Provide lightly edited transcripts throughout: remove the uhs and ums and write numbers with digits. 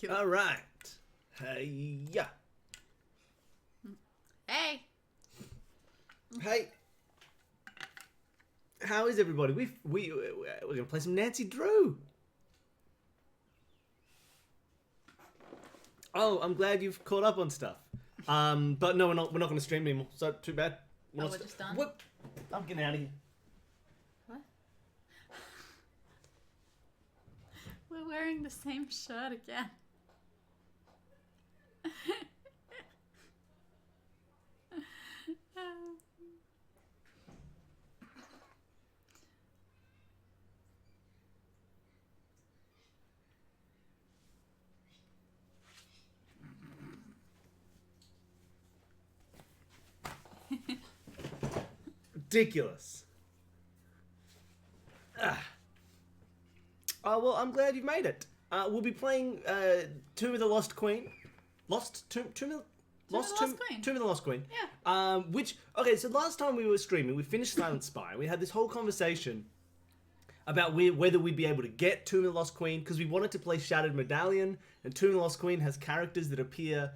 you. All right. Hey, yeah. Hey. Hey. How is everybody? We're gonna play some Nancy Drew. Oh, I'm glad you've caught up on stuff. But no, we're not gonna stream anymore. So too bad. We're just done. What? I'm getting out of here. What? We're wearing the same shirt again. Ridiculous. Oh, well, I'm glad you've made it. We'll be playing Tomb of the Lost Queen. Tomb of the Lost Queen. Yeah. Okay, so last time we were streaming, we finished Silent Spy. We had this whole conversation about whether we'd be able to get Tomb of the Lost Queen, because we wanted to play Shattered Medallion, and Tomb of the Lost Queen has characters that appear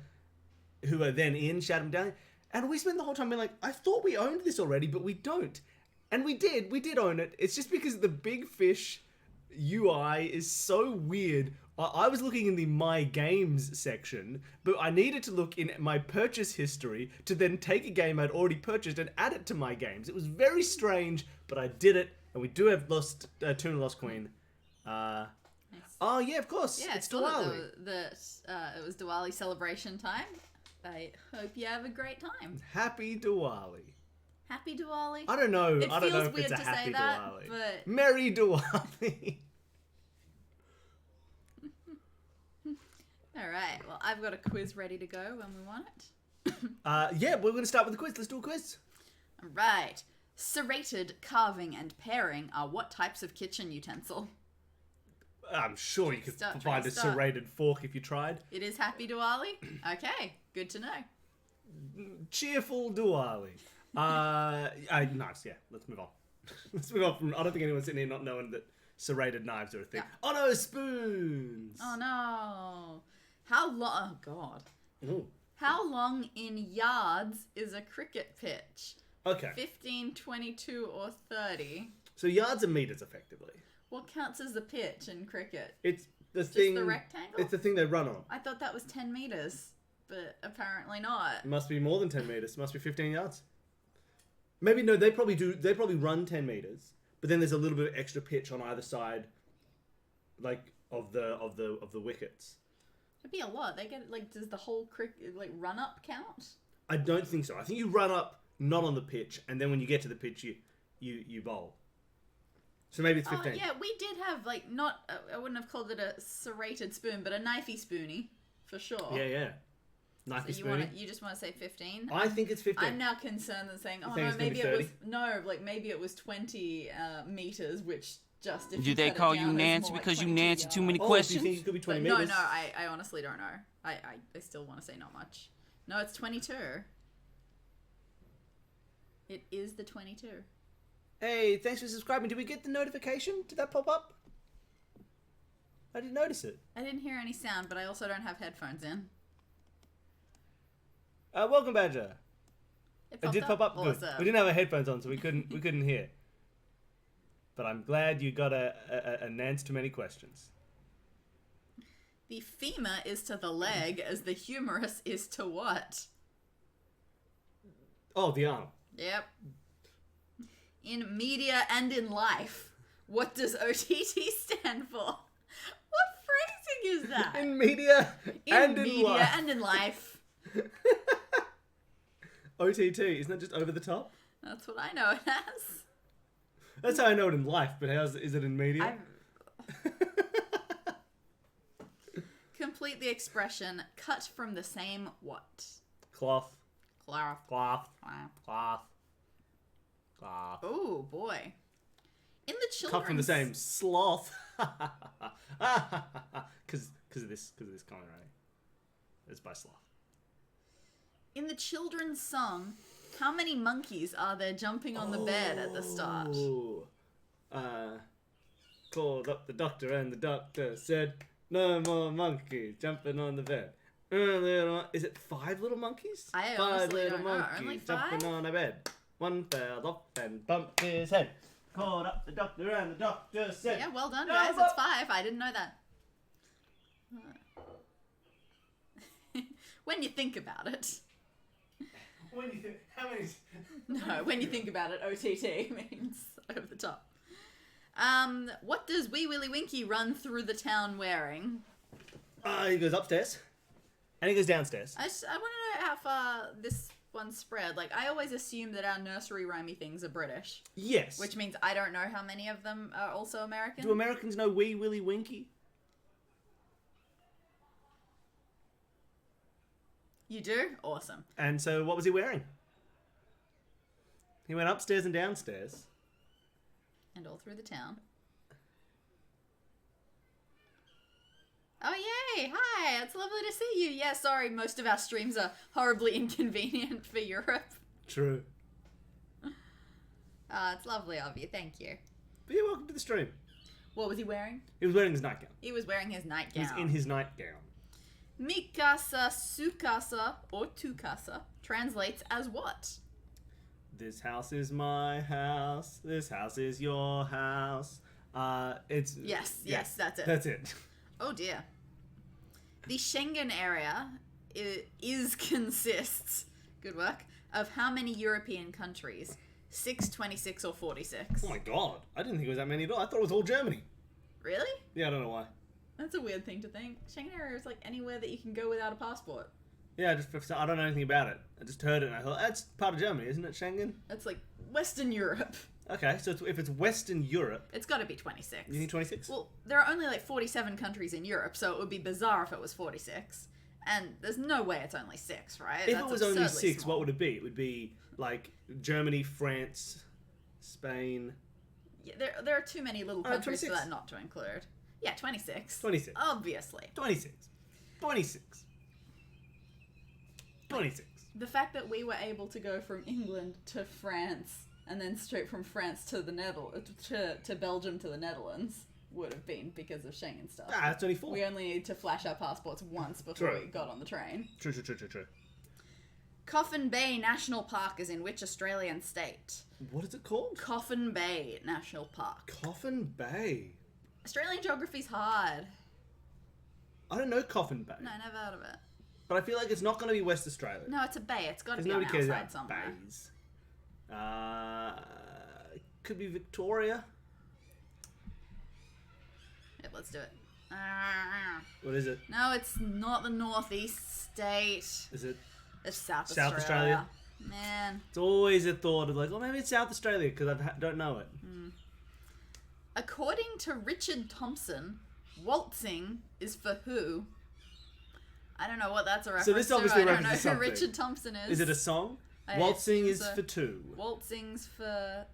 who are then in Shattered Medallion. And we spent the whole time being like, I thought we owned this already, but we don't. And we did own it. It's just because the Big Fish UI is so weird. I was looking in the My Games section, but I needed to look in my purchase history to then take a game I'd already purchased and add it to My Games. It was very strange, but I did it, and we do have Tomb of the Lost Queen. Nice. Oh, yeah, of course. Yeah, it's Diwali. It was Diwali celebration time. I hope you have a great time. Happy Diwali. Happy Diwali. I don't know. It I don't know feels if weird it's a to happy say that, Diwali. but Merry Diwali. all right. Well, I've got a quiz ready to go when we want it. Yeah, we're going to start with the quiz. Let's do a quiz. All right. Serrated, carving, and paring are what types of kitchen utensil? I'm sure you could find a start. serrated fork if you tried. It is Happy Diwali? Okay, good to know. Cheerful Diwali. Nice, yeah. Let's move on. Let's move on from... I don't think anyone's sitting here not knowing that serrated knives are a thing. Yeah. Oh no, spoons! Oh no. How long... Oh god. Ooh. How long in yards is a cricket pitch? Okay. 15, 22, or 30? So yards are meters, effectively. What counts as the pitch in cricket? It's the Just thing... the rectangle? It's the thing they run on. I thought that was 10 meters, but apparently not. It must be more than 10 meters. It must be 15 yards. Maybe, no, they probably run 10 meters, but then there's a little bit of extra pitch on either side, like, of the wickets. It'd be a lot. They get, like, does the whole cricket, run up count? I don't think so. I think you run up, not on the pitch, and then when you get to the pitch, you bowl. So maybe it's 15. Oh, yeah, we did have, I wouldn't have called it a serrated spoon, but a knifey spoony, for sure. Yeah. Knifey So spoony. you just want to say 15? I think it's 15. I'm now concerned and saying, oh think no, it's gonna maybe be it 30? was, no, maybe it was 20 meters, which just, if Do you they cut it call down, you is Nancy more because you 22 Nancy too many Oh, do questions? you think it could be 20 But meters? no, I honestly don't know. I still want to say not much. No, it's 22. It is the 22. Hey, thanks for subscribing. Did we get the notification? Did that pop up? I didn't notice it. I didn't hear any sound, but I also don't have headphones in. Welcome, Badger. It did pop up. Good. Awesome. We didn't have our headphones on, so we couldn't hear. But I'm glad you got an answer to many questions. The femur is to the leg as the humerus is to what? Oh, the arm. Yep. In media and in life, what does OTT stand for? What phrasing is that? In media and in media life. and in life. OTT, isn't that just over the top? That's what I know it as. That's how I know it in life, but is it in media? Complete the expression, cut from the same what? Cloth. Cloth. Cloth. Cloth. Cloth. Oh, boy. In the children's... Cut from the same sloth. Because of this comment, right? It's by sloth. In the children's song, how many monkeys are there jumping on the bed at the start? Called up the doctor and the doctor said, No more monkeys jumping on the bed. Is it 5 little monkeys? I Five honestly little don't know. monkeys Only jumping 5? on a bed. One fell off and bumped his head. Called up the doctor and the doctor said... Yeah, well done, "No, guys. but-" It's 5. I didn't know that. When you think about it. When you think... How many... No, when you think about it, OTT means over the top. What does Wee Willie Winky run through the town wearing? He goes upstairs. And he goes downstairs. I want to know how far this one spread. Like, I always assume that our nursery rhymey things are British. Yes. Which means I don't know how many of them are also American. Do Americans know Wee Willie Winky? You do? Awesome. And so what was he wearing? He went upstairs and downstairs. And all through the town. Oh, yay! Hi! It's lovely to see you. Yeah, sorry, most of our streams are horribly inconvenient for Europe. True. It's lovely of you. Thank you. But yeah, welcome to the stream. What was he wearing? He was wearing his nightgown. He was wearing his nightgown. He was in his nightgown. Mikasa, Sukasa, or Tukasa translates as what? This house is my house. This house is your house. It's... Yes, yeah, that's it. That's it. Oh dear. The Schengen area consists, good work, of how many European countries? 6, 26, or 46? Oh my god. I didn't think it was that many at all. I thought it was all Germany. Really? Yeah, I don't know why. That's a weird thing to think. Schengen area is like anywhere that you can go without a passport. Yeah, I don't know anything about it. I just heard it and I thought, that's part of Germany, isn't it, Schengen? It's like Western Europe. Okay, so if it's Western Europe... It's got to be 26. You think 26? Well, there are only like 47 countries in Europe, so it would be bizarre if it was 46. And there's no way it's only 6, right? If That's it was only absurdly 6, small. what would it be? It would be like Germany, France, Spain... Yeah, there are too many little countries for 26. that not to include. Yeah, 26. 26. Obviously. 26. 26. 26. The fact that we were able to go from England to France and then straight from France to the to Belgium to the Netherlands would have been because of Schengen stuff. Ah, that's only 4. We only needed to flash our passports once before True. we got on the train. True. Coffin Bay National Park is in which Australian state? What is it called? Coffin Bay National Park. Coffin Bay. Australian geography's hard. I don't know Coffin Bay. No, never heard of it. But I feel like it's not going to be West Australia. No, it's a bay. It's got to Because be on nobody the cares outside about somewhere. bays. Could be Victoria. Yep, let's do it. What is it? No, it's not the northeast state. Is it? It's South South Australia. Man. It's always a thought of like, oh, maybe it's South Australia because I don't know it. According to Richard Thompson, waltzing is for who? I don't know what that's a reference So this to. obviously I don't know references who something. Richard Thompson is. Is it a song? I Waltzing assume is so. for 2. Waltzing's for...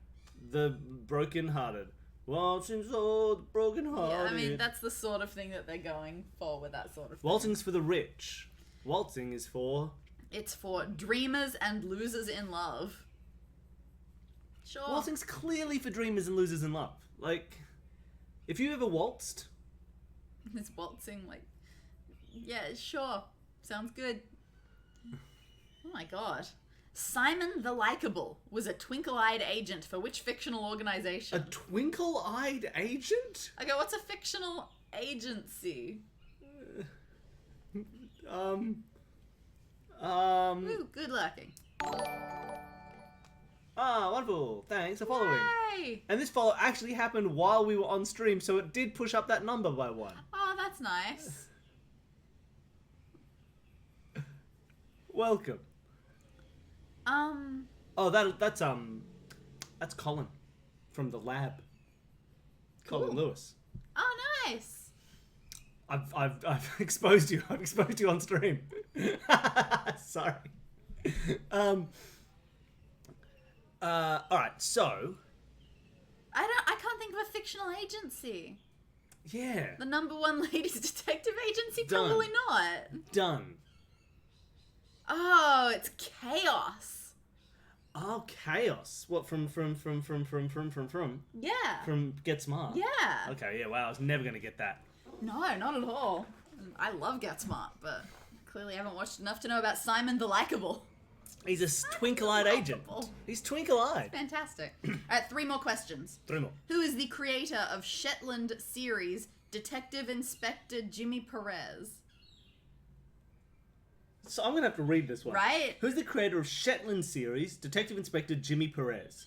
The broken-hearted. Waltzing's for the broken-hearted. Yeah, I mean, that's the sort of thing that they're going for with that sort of thing. Waltzing's for the rich. Waltzing is for... It's for dreamers and losers in love. Sure. Waltzing's clearly for dreamers and losers in love. Like, if you ever waltzed... Is waltzing like... Yeah, sure. Sounds good. Oh my god. Simon the Likeable was a twinkle-eyed agent for which fictional A organization? twinkle-eyed agent? Okay, what's a fictional agency? Ooh, good lurking. Wonderful. Thanks for following. Yay! And this follow actually happened while we were on stream, so it did push up that number by 1. Oh, that's nice. Welcome. Oh, that's Colin from the lab. Colin Cool. Lewis. Oh, nice. I've exposed you. I've exposed you on stream. Sorry. All right. So. I can't think of a fictional agency. Yeah. The number 1 ladies detective agency? Done. Probably not. Done. Oh, it's Chaos. Oh, Chaos. What from? Yeah. From Get Smart. Yeah. Okay. Yeah. Wow. I was never gonna get that. No, not at all. I love Get Smart, but clearly haven't watched enough to know about Simon the Likeable. He's a twinkle-eyed agent. He's twinkle-eyed. Fantastic. All right, 3 more questions. 3 more. Who is the creator of Shetland series Detective Inspector Jimmy Perez? So I'm going to have to read this one. Right? Who's the creator of Shetland series, Detective Inspector Jimmy Perez?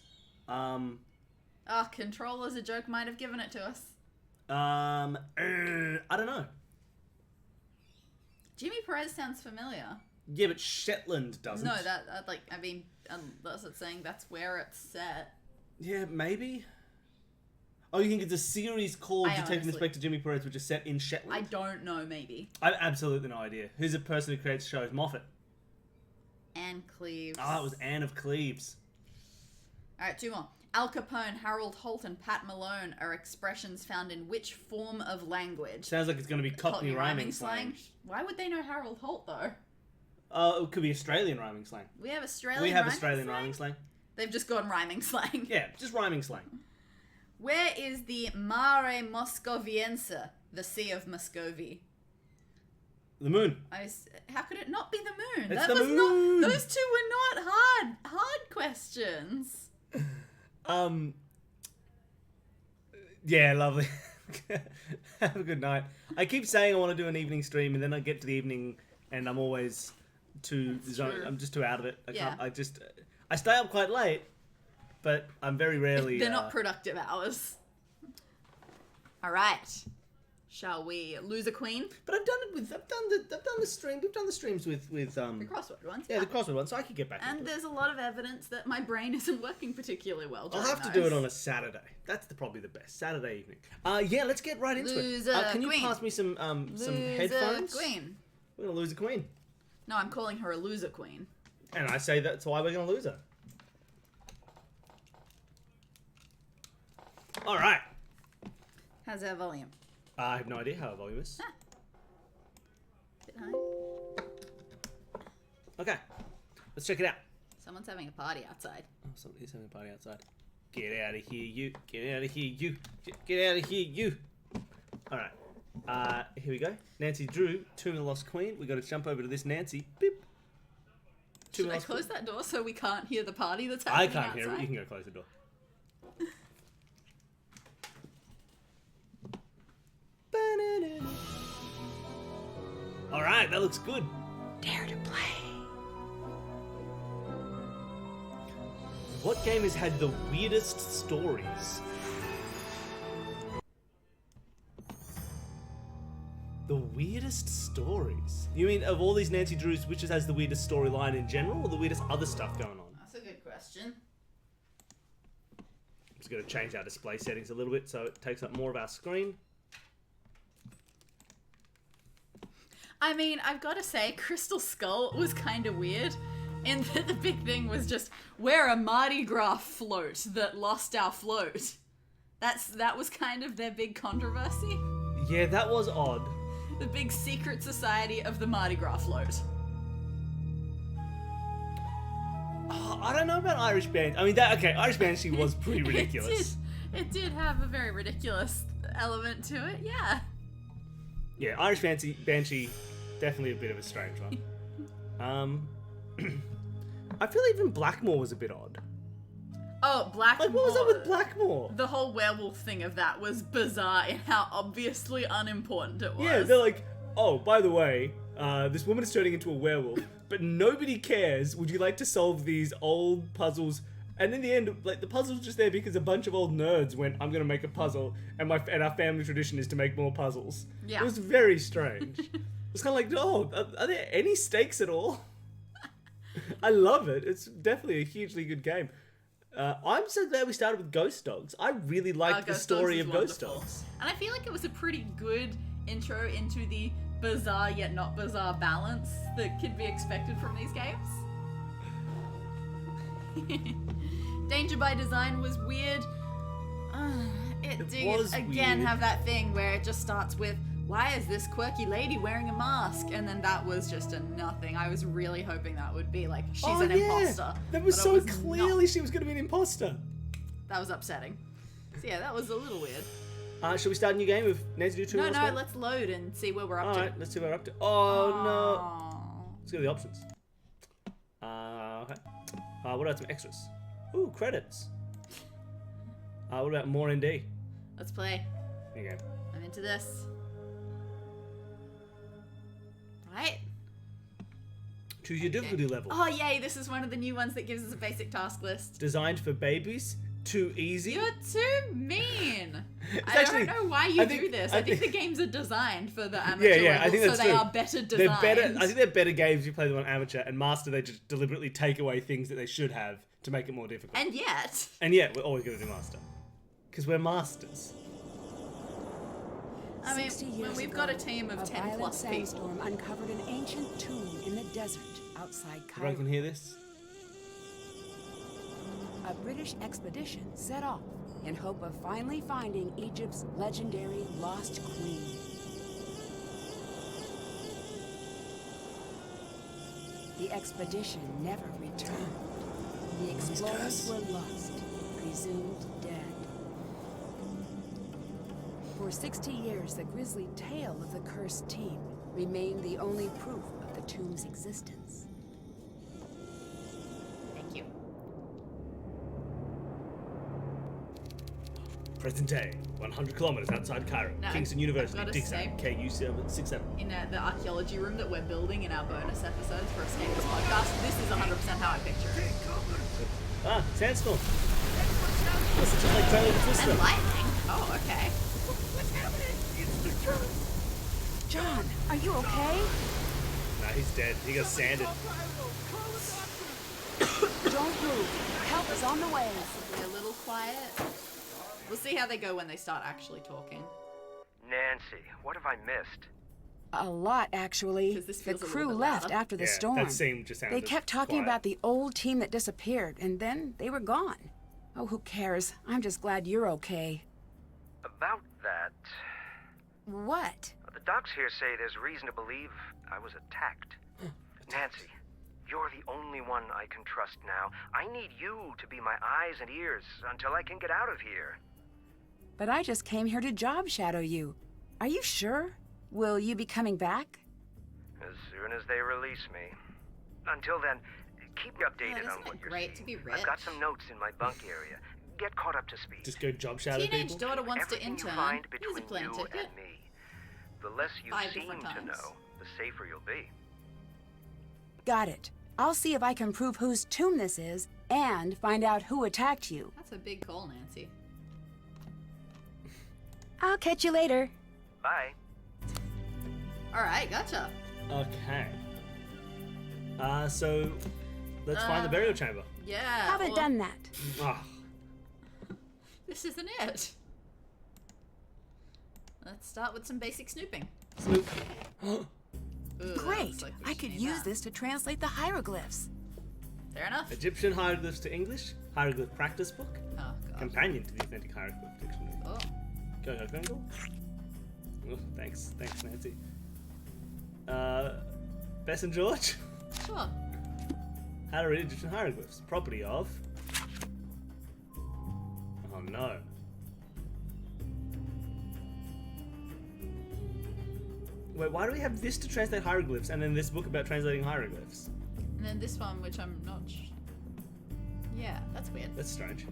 Control as a joke might have given it to us. I don't know. Jimmy Perez sounds familiar. Yeah, but Shetland doesn't. No, unless it's saying that's where it's set. Yeah, maybe. Oh, you think it's a series called Detective Inspector Jimmy Perez, which is set in Shetland? I don't know, maybe. I have absolutely no idea. Who's the person who creates shows? Moffat. Anne Cleves. Ah, it was Anne of Cleves. Alright, 2 more. Al Capone, Harold Holt, and Pat Malone are expressions found in which form of language? Sounds like it's going to be Cockney rhyming slang. Why would they know Harold Holt, though? It could be Australian rhyming slang. We have Australian rhyming slang. They've just gone rhyming slang. Yeah, just rhyming slang. Where is the Mare Moscoviense, the Sea of Muscovy? The moon. How could it not be the moon? It's the moon. Those two were not hard questions. Yeah, lovely. Have a good night. I keep saying I want to do an evening stream, and then I get to the evening, and I'm always I'm just too out of it. I stay up quite late, but I'm very rarely. They're not productive hours. All right. Shall we lose a queen? But I've done the stream. We've done the streams with the crossword ones. Yeah, the crossword ones. So I could get back. And there's a lot of evidence that my brain isn't working particularly well. I'll have to do it on a Saturday. That's probably the best Saturday evening. Yeah, let's get right into it. Can you pass me some headphones? Queen. We're gonna lose a queen. No, I'm calling her a loser queen. And I say that's why we're gonna lose her. All right. How's our volume? I have no idea how our volume is. Bit high. Okay, let's check it out. Someone's having a party outside. Oh, somebody's having a party outside. Get out of here, you. Get out of here, you. Get out of here, you. All right. Here we go. Nancy drew Tomb of the Lost Queen. We got to jump over to this Nancy. Beep. Should I close that door so we can't hear the party that's happening outside? I can't hear it. You can go close the door. All right, that looks good. Dare to play. What game has had the weirdest stories? The weirdest stories? You mean of all these Nancy Drews, which has the weirdest storyline in general, or the weirdest other stuff going on? That's a good question. I'm just going to change our display settings a little bit so it takes up more of our screen. I mean, I've got to say, Crystal Skull was kind of weird. And the big thing was just, we're a Mardi Gras float that lost our float. That was kind of their big controversy. Yeah, that was odd. The big secret society of the Mardi Gras float. Oh, I don't know about Irish Banshee. I mean, Irish Banshee was pretty ridiculous. It did have a very ridiculous element to it, yeah. Yeah, Irish Banshee, definitely a bit of a strange one. I feel even Blackmore was a bit odd. Oh, Blackmore. Like, what was up with Blackmore? The whole werewolf thing of that was bizarre in how obviously unimportant it was. Yeah, they're like, oh, by the way, this woman is turning into a werewolf, but nobody cares. Would you like to solve these old puzzles? And in the end, like, the puzzle's just there because a bunch of old nerds went, I'm gonna make a puzzle, and our family tradition is to make more puzzles. Yeah. It was very strange. It's kind of like, oh, are there any stakes at all? I love it. It's definitely a hugely good game. I'm so glad we started with Ghost Dogs. I really liked the story of Ghost Dogs. And I feel like it was a pretty good intro into the bizarre yet not bizarre balance that could be expected from these games. Danger by Design was weird. It did again have that thing where it just starts with, why is this quirky lady wearing a mask? And then that was just a nothing. I was really hoping that would be like, she's an imposter. That was so clearly she was going to be an imposter. That was upsetting. So yeah, that was a little weird. Shall we start a new game with Nancy do Tomb of the Lost Queen? let's load and see where we're up to. Alright, let's see where we're up to. Oh, no. Let's go to the options. Okay. What about some extras? Ooh, credits. What about more ND? Let's play. Okay. I'm into this. Right. Choose your difficulty level. Oh, yay. This is one of the new ones that gives us a basic task list. Designed for babies. Too easy. You're too mean. I actually, don't know why you do this. I think the games are designed for the amateur level, I think that's so they true. are better designed. They're better. I think they're better games if you play them on amateur, and master they just deliberately take away things that they should have to make it more difficult. And yet we're always going to do master. Because we're masters. I mean, when we've got a team of 10 plus people. Sandstorm uncovered an ancient tomb in the desert outside Cairo. Everyone can hear this? A British expedition set off in hope of finally finding Egypt's legendary lost queen. The expedition never returned. The explorers were lost, presumed dead. For 60 years, the grisly tale of the cursed team remained the only proof of the tomb's existence. Thank you. Present day, 100 kilometers outside Cairo, No, Kingston I've University, gotta Dixon, say- KU767. In the archaeology room that we're building in our bonus episodes for Escape This Podcast, this is 100% how I picture it. Sandstorm. This is just like trailer to Twister. And lightning. Oh, okay. What's happening? It's the truth. John, are you okay? Nah, he's dead. He got sanded. Don't move. Help is on the way. Be a little quiet. We'll see how they go when they start actually talking. Nancy, what have I missed? A lot, actually. 'Cause this The feels a little crew bit left louder. after the Yeah, storm. that scene just sounded They kept talking quiet. about the old team that disappeared, and then they were gone. Oh, who cares? I'm just glad you're okay. About that, What? the docs here say there's reason to believe I was attacked. Nancy, you're the only one I can trust now. I need you to be my eyes and ears until I can get out of here. But I just came here to job shadow you. Are you sure? Will you be coming back? As soon as they release me. Until then, keep me updated isn't on what it you're great seeing. to be rich? I've got some notes in my bunk area. Get caught up to speed. Just go job shadow Teenage people. daughter wants to Everything intern. you find Here's a between plane you ticket. and me. The less you 5 seem different to times. know, the safer you'll be. Got it. I'll see if I can prove whose tomb this is and find out who attacked you. That's a big call, Nancy. I'll catch you later. Bye. Alright, gotcha. Okay. So let's find the burial chamber. Yeah. Haven't well, done that. Ah, This isn't it. Let's start with some basic snooping. Snoop. Ooh, that Great. looks like we I should could need use that. this to translate the hieroglyphs. Fair enough. Egyptian hieroglyphs to English. Hieroglyph practice book. Oh, God. Companion to the authentic hieroglyph dictionary. Oh. Go, go, go. Oh, thanks, Nancy. Bess and George. Sure. How to read Egyptian hieroglyphs. Property of. Oh no. Wait, why do we have this to translate hieroglyphs and then this book about translating hieroglyphs? And then this one, which I'm not Yeah, that's weird. That's strange.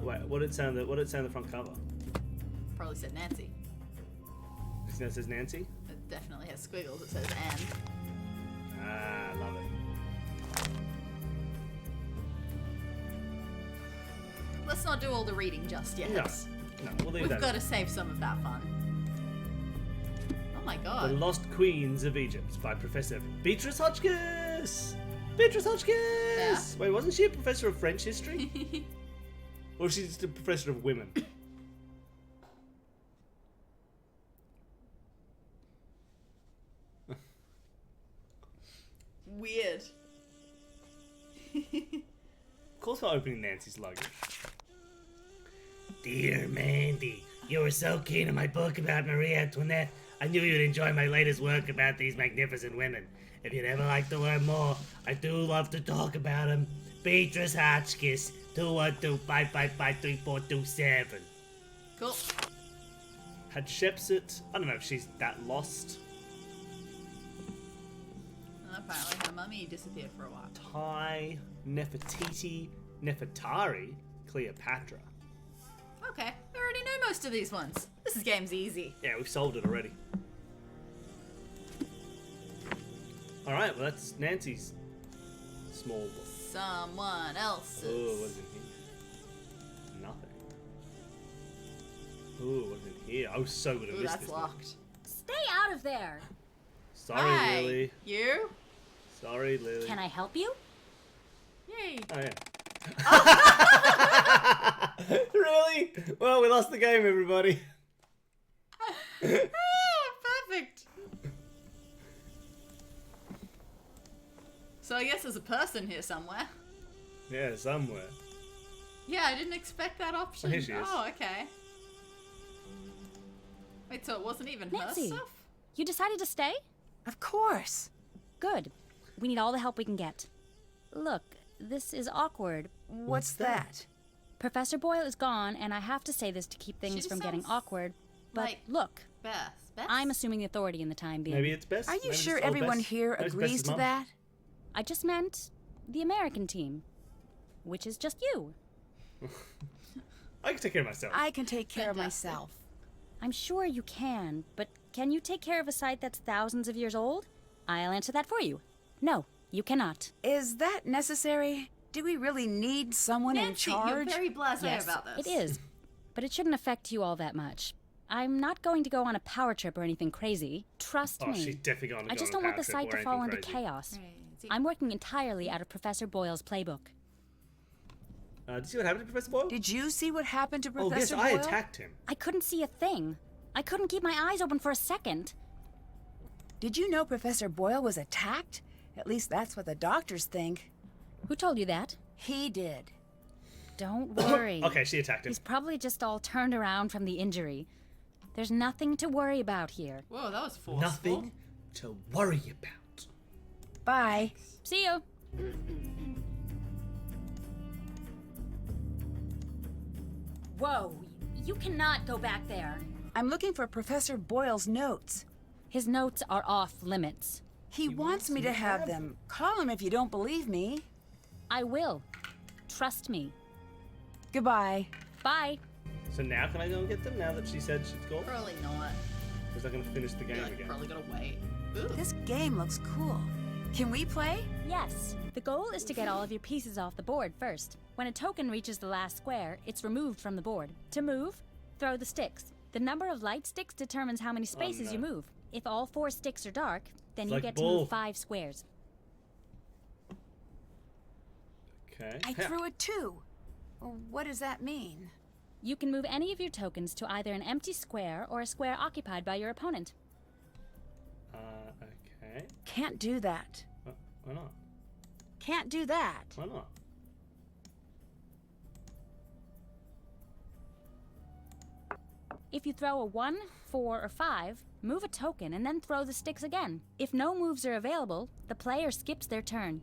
Wait, what did it say on the front cover? Probably said Nancy. Just that says Nancy? It definitely has squiggles. It says Anne. Ah, love it. Let's not do all the reading just yet. No, we'll leave We've that. got to save some of that fun. Oh my The god. Lost Queens of Egypt by Professor Beatrice Hotchkiss! Beatrice Hotchkiss! Yeah. Wait, wasn't she a professor of French history? Or was she just a professor of women? Weird. Of course we're opening Nancy's luggage. Dear Mandy, you were so keen on my book about Marie Antoinette. I knew you'd enjoy my latest work about these magnificent women. If you'd ever like to learn more, I do love to talk about them. Beatrice Hotchkiss, 212-555-3427. Cool. Hatshepsut. I don't know if she's that lost. And apparently her mummy disappeared for a while. Tai, Nefertiti, Nefertari, Cleopatra. Okay, I already know most of these ones. This game's easy. Yeah, we've solved it already. Alright, well that's Nancy's small book. Someone else's. Oh, what's in here? Nothing. Oh, what's in here? I was so good at Ooh, this. that's locked. Stay out of there! Sorry, Hi, Lily. you? Sorry, Lily. Can I help you? Yay. Oh, yeah. Really? Well, we lost the game, everybody. Perfect. So I guess there's a person here somewhere. Yeah, somewhere. Yeah, I didn't expect that option. Oh, here she is. Oh, okay. Wait, so it wasn't even Nancy, her stuff? you decided to stay? Of course. Good. We need all the help we can get. Look, this is awkward. What's that? Professor Boyle is gone, and I have to say this to keep things just from getting sounds awkward. But like look, Beth. I'm assuming the authority in the time being. Maybe it's best. Are you Maybe it's sure just old everyone Bess. here Maybe it's agrees Bess's to mum. that? I just meant the American team, which is just you. I can take care of myself. I can take care of Fantastic. myself. I'm sure you can, but can you take care of a site that's thousands of years old? I'll answer that for you. No, you cannot. Is that necessary? Do we really need someone Nancy, in charge? you're very blasé Yes, about this. it is, but it shouldn't affect you all that much. I'm not going to go on a power trip or anything crazy. Trust Oh, me. she's definitely going to I go just on a don't want power the trip site or to fall into anything crazy. chaos. Crazy. I'm working entirely out of Professor Boyle's playbook. Did you see what happened to Professor Boyle? Did you see what happened to Oh, yes, Professor I Boyle? attacked him. I couldn't see a thing. I couldn't keep my eyes open for a second. Did you know Professor Boyle was attacked? At least that's what the doctors think. Who told you that? He did. Don't worry. Okay, she attacked him. He's probably just all turned around from the injury. There's nothing to worry about here. Whoa, that was forceful. Nothing to worry about. Bye. See you. Whoa, you cannot go back there. I'm looking for Professor Boyle's notes. His notes are off limits. He wants me to have them. Call him if you don't believe me. I will. Trust me. Goodbye. Bye. So now can I go and get them now that she said she's gone? Probably not. Was I going to finish the game Like, again? probably gotta wait. Ooh. This game looks cool. Can we play? Yes. The goal is to get all of your pieces off the board first. When a token reaches the last square, it's removed from the board. To move, throw the sticks. The number of light sticks determines how many spaces you move. If all 4 sticks are dark, then It's you like get to ball. move 5 squares. Okay. I threw a 2. What does that mean? You can move any of your tokens to either an empty square or a square occupied by your opponent. Okay. Can't do that. Why not? Can't do that. Why not? If you throw a 1, 4, or 5, move a token and then throw the sticks again. If no moves are available, the player skips their turn.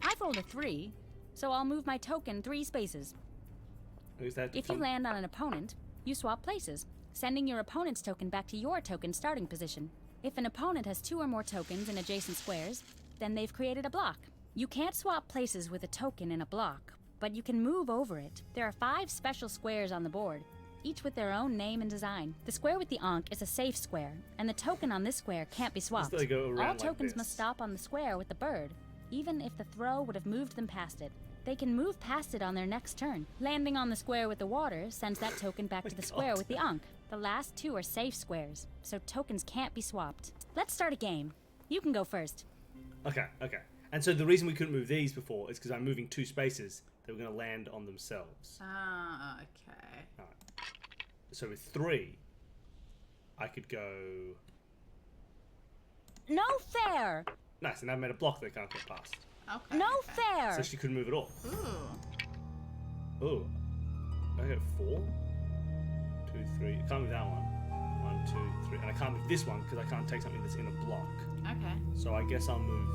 I've rolled a 3, so I'll move my token 3 spaces. Is that If you land on an opponent, you swap places, sending your opponent's token back to your token starting position. If an opponent has 2 or more tokens in adjacent squares, then they've created a block. You can't swap places with a token in a block, but you can move over it. There are 5 special squares on the board, each with their own name and design. The square with the Ankh is a safe square, and the token on this square can't be swapped. they go around All like tokens this. must stop on the square with the bird, even if the throw would have moved them past it. They can move past it on their next turn. Landing on the square with the water sends that token back to the square with the Ankh. The last 2 are safe squares, so tokens can't be swapped. Let's start a game. You can go first. Okay. And so the reason we couldn't move these before is because I'm moving 2 spaces that were going to land on themselves. Ah, okay. Alright. So with 3, I could go... No fair! Nice, and I've made a block that can't get past. Okay. No okay. fair! So she couldn't move at all. Ooh. Ooh. I got 4? 2, 3. I can't move that one. 1, 2, 3. And I can't move this one because I can't take something that's in a block. Okay. So I guess I'll move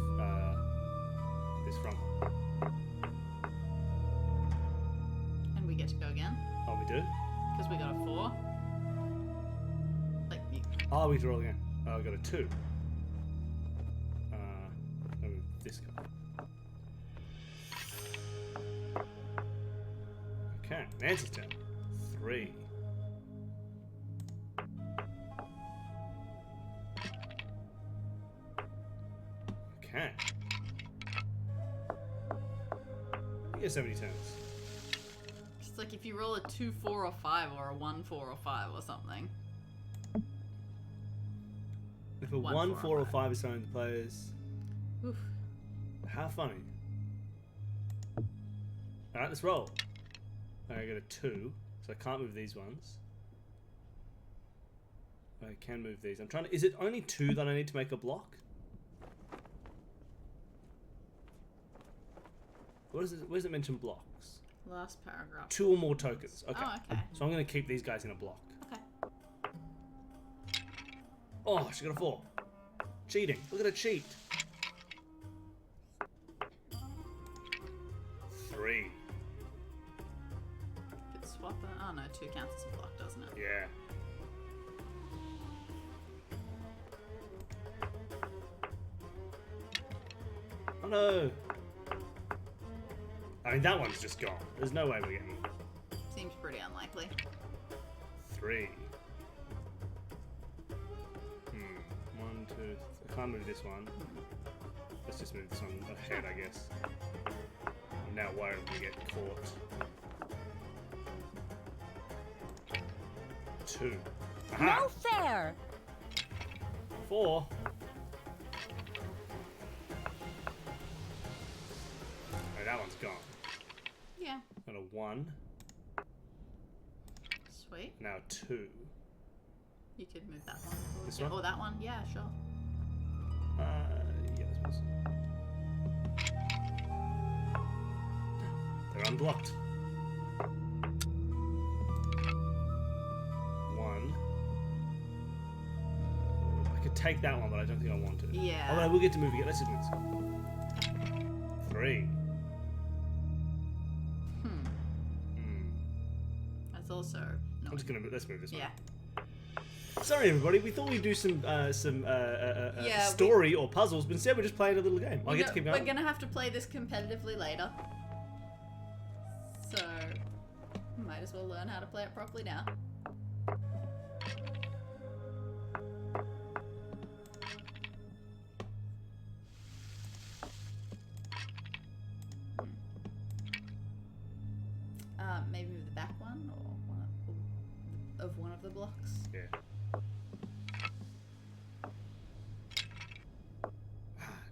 this front one. And we get to go again Oh, we do? because we got a 4. Oh, we have to roll again. Oh, I got a 2. I'll move this guy. Okay, Nancy's turn. 3. Okay. You get 70 turns. It's like if you roll a 2, 4, or 5, or a 1, 4, or 5, or something. If a 1, 1, 4, 4, or or 5 is thrown to players. Oof. How funny. Alright, let's roll. I got a 2, so I can't move these ones. I can move these. I'm trying to. Is it only 2 that I need to make a block? What is it? Where does it mention blocks? Last paragraph. 2 or more tokens. Okay. Oh, okay. So I'm going to keep these guys in a block. Okay. Oh, she got a 4. Cheating. Look at her cheat. 3. Could swap it. Oh no, 2 counts as a block, doesn't it? Yeah. Oh no. I mean, that one's just gone. There's no way we're getting Seems pretty unlikely. 3. 1, 2. I can't move this one. Let's just move this one ahead, I guess. I'm now worried we get caught. 2. Aha! No fair! 4. Oh, that one's gone. Yeah. Got a 1. Sweet. Now 2. You could move that one. This Yeah. one? Oh, that one? Yeah, sure. Yeah, I suppose. They're unblocked. 1. I could take that one, but I don't think I want to. Yeah. Although we'll get to move again. Let's just move this one. 3. That's also not. I'm just gonna let's move this one. Yeah. Sorry, everybody. We thought we'd do some story or puzzles, but instead we're just playing a little game. I get to keep going. We're gonna have to play this competitively later. So, might as well learn how to play it properly now. Maybe move the back one or one of the blocks. Yeah.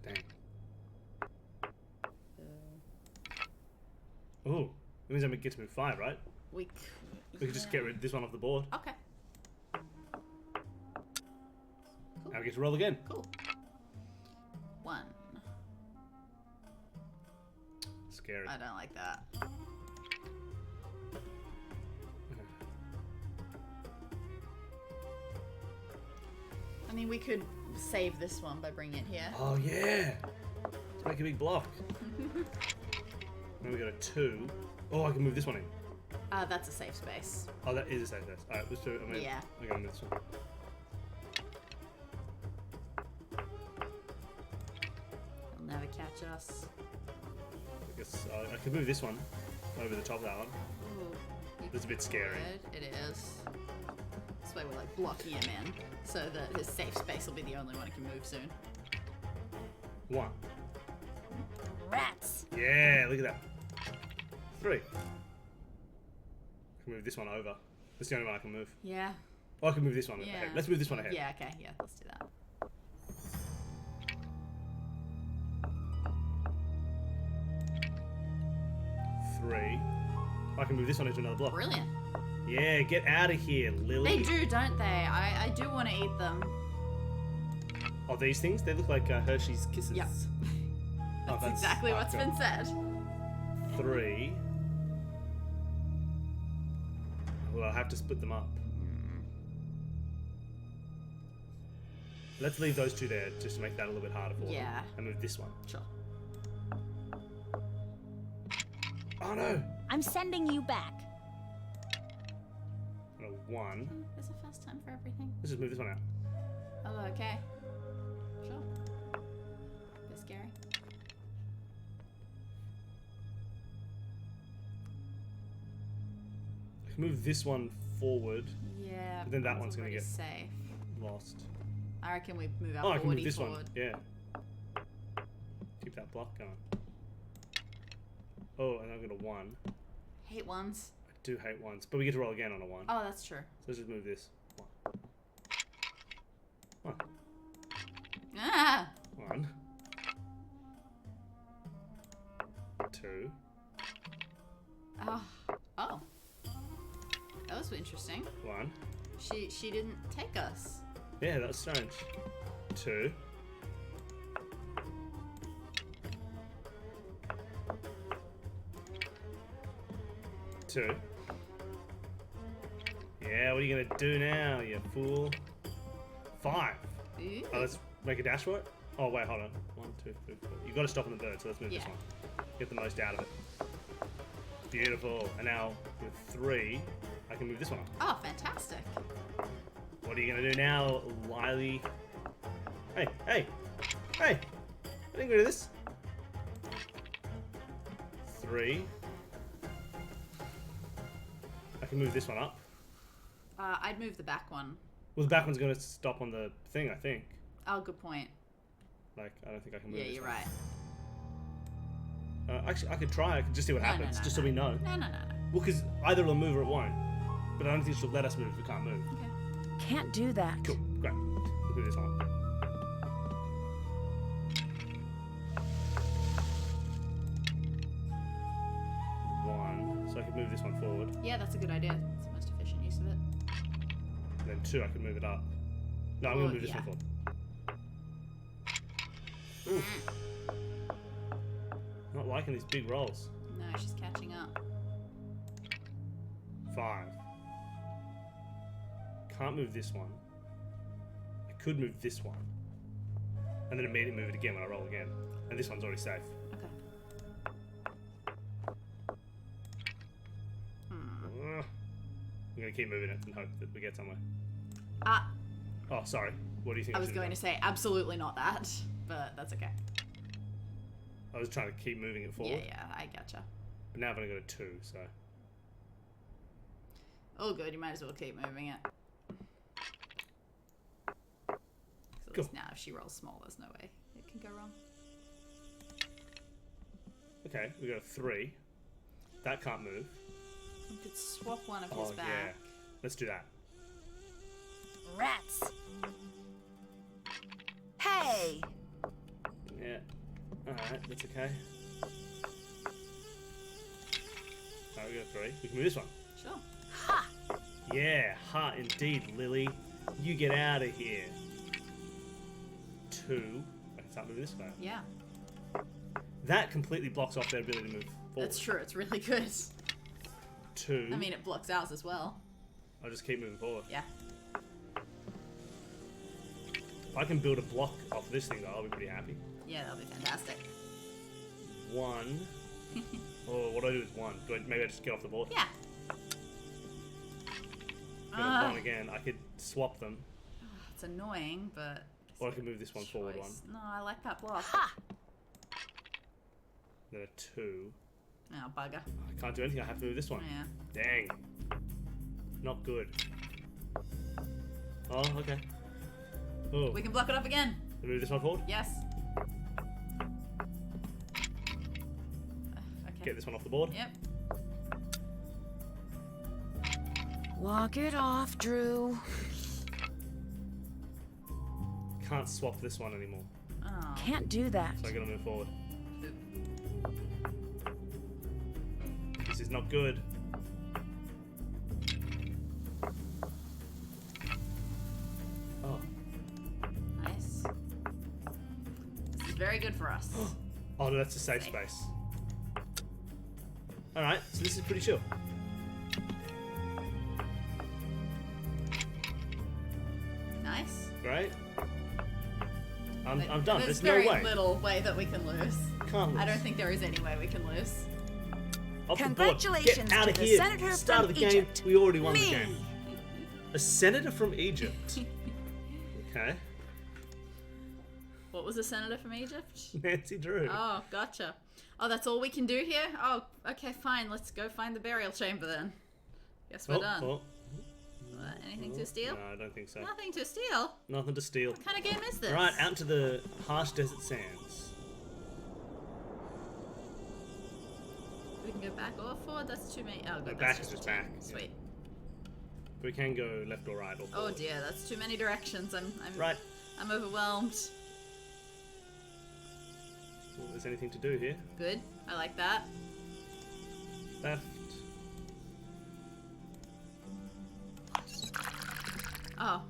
Dang. Oh, that means I get to move 5, right? We We could just get rid of this one off the board. Okay. And we get to roll again. Cool. 1. Scary. I don't like that. I mean, we could save this one by bringing it here. Oh yeah. Let's make a big block. Then we got a 2. Oh, I can move this one in. That's a safe space. Oh, that is a safe space. Alright, let's do it. Yeah. I'm gonna move this one. It'll never catch us. I guess I can move this one over the top of that one. Ooh, That's a bit scary. It is. This way we're like blocking him in, so that his safe space will be the only one he can move soon. 1. Rats! Yeah, look at that. 3. I can move this one over. That's the only one I can move. Yeah. Oh, I can move this one Yeah. ahead. Let's move this one ahead. Yeah, okay, yeah, let's do that. 3. I can move this one into another block. Brilliant. Yeah, get out of here, Lily. They do, don't they? I do want to eat them. Oh, these things? They look like Hershey's Kisses. Yep. Oh, That's exactly what's cool. been said. 3. Well, I'll have to split them up. Let's leave those 2 there just to make that a little bit harder for them. Yeah. And move this one. Sure. Oh no! I'm sending you back. And a 1. There's a first time for everything. Let's just move this one out. Oh, okay. Sure. Bit scary. I can move this one forward. Yeah. But then that that's one's gonna already get safe. lost. I reckon we move our Oh, I can move 40 this forward. one. Yeah. Keep that block going. Oh, and I've got a 1. Hate ones. I do hate 1s, but we get to roll again on a 1. Oh, that's true. So let's just move this. 1. Ah! 1. 2. Oh. Oh. That was interesting. 1. She didn't take us. Yeah, that was strange. 2. 2. Yeah, what are you gonna do now, you fool? 5. Ooh. Oh, let's make a dash for it. Oh wait, hold on. 1, 2, 3, 4. You've got to stop on the 3rd, so let's move this Yeah. one. Get the most out of it. Beautiful. And now with 3, I can move this one up. Oh, fantastic. What are you gonna do now, Lily? Hey, hey, hey! I didn't go to this. 3. I can move this one up. I'd move the back one. Well, the back one's gonna stop on the thing, I think. Oh, good point. Like, I don't think I can move Yeah, this you're one. right. Actually, I could try. I could just see what No, no, happens, no, just no. so we know. No, no, no, no. Well, because either it'll move or it won't. But I don't think she'll let us move if we can't move. Okay. Can't do that. Cool, great. Let's move this on. So I could move this one forward. Yeah, that's a good idea. It's the most efficient use of it. And then 2, I could move it up. No, I'm going to move this yeah. one forward. Ooh. Not liking these big rolls. No, she's catching up. 5. Can't move this one. I could move this one. And then immediately move it again when I roll again. And this one's already safe. Okay. I'm going to keep moving it and hope that we get somewhere. Ah, Oh, sorry. What do you think I was should going to have say absolutely not that, but that's okay. done? I was trying to keep moving it forward. Yeah, I gotcha. But now I've only got a 2, so... Oh, good. You might as well keep moving it. 'Cause at Cool. least now, if she rolls small, there's no way it can go wrong. Okay, we got a 3. That can't move. We could swap one of his Oh, back. yeah. Let's do that. Rats! Hey! Yeah. Alright, that's okay. Alright, we got a 3. We can move this one. Sure. Ha! Yeah, ha, indeed, Lily. You get out of here. 2. I can start moving this way. Yeah, That completely blocks off their ability to move forward. that's true. It's really good. 2. I mean, it blocks ours as well. I'll just keep moving forward. Yeah. If I can build a block off this thing, though, I'll be pretty happy. Yeah, that'll be fantastic. 1. Oh, what do I do with 1? Maybe I just get off the board? Yeah. Get on 1 again. I could swap them. It's annoying, but... Or I can move this one forward one. choice. No, I like that block. Ha! Then a 2. Oh, bugger. I can't do anything. I have to move this one. Yeah. Dang. Not good. Oh, okay. Oh, We can block it up again. move this one forward. Yes. Okay. Get this one off the board. Yep. Walk it off, Drew. Can't swap this one anymore. Oh. Can't do that. So I gotta move forward. This is not good. Oh. Nice. This is very good for us. Oh no, that's a safe space. Alright, so this is pretty chill. Nice. Great. I'm done. There's There's no very way. little way that we can lose. Can't lose. I don't think there is any way we can lose. Off the board. Congratulations Get out to of the here. senator Start from of the game. Egypt. We already won Me. the game. A senator from Egypt. Okay. What was the senator from Egypt? Nancy Drew. Oh, gotcha. Oh, that's all we can do here? Oh, okay, fine. Let's go find the burial chamber then. Guess we're done. What, anything to steal? No, I don't think so. Nothing to steal? Nothing to steal. What kind of game is this? Right, out to the harsh desert sands. We can go back or forward? That's too many. Oh, No, good. back That's is just two. back. Sweet. We can go left or right or Oh forward. dear, that's too many directions. I'm Right. I'm overwhelmed. Well, there's anything to do here. Good. I like that. Left. Oh.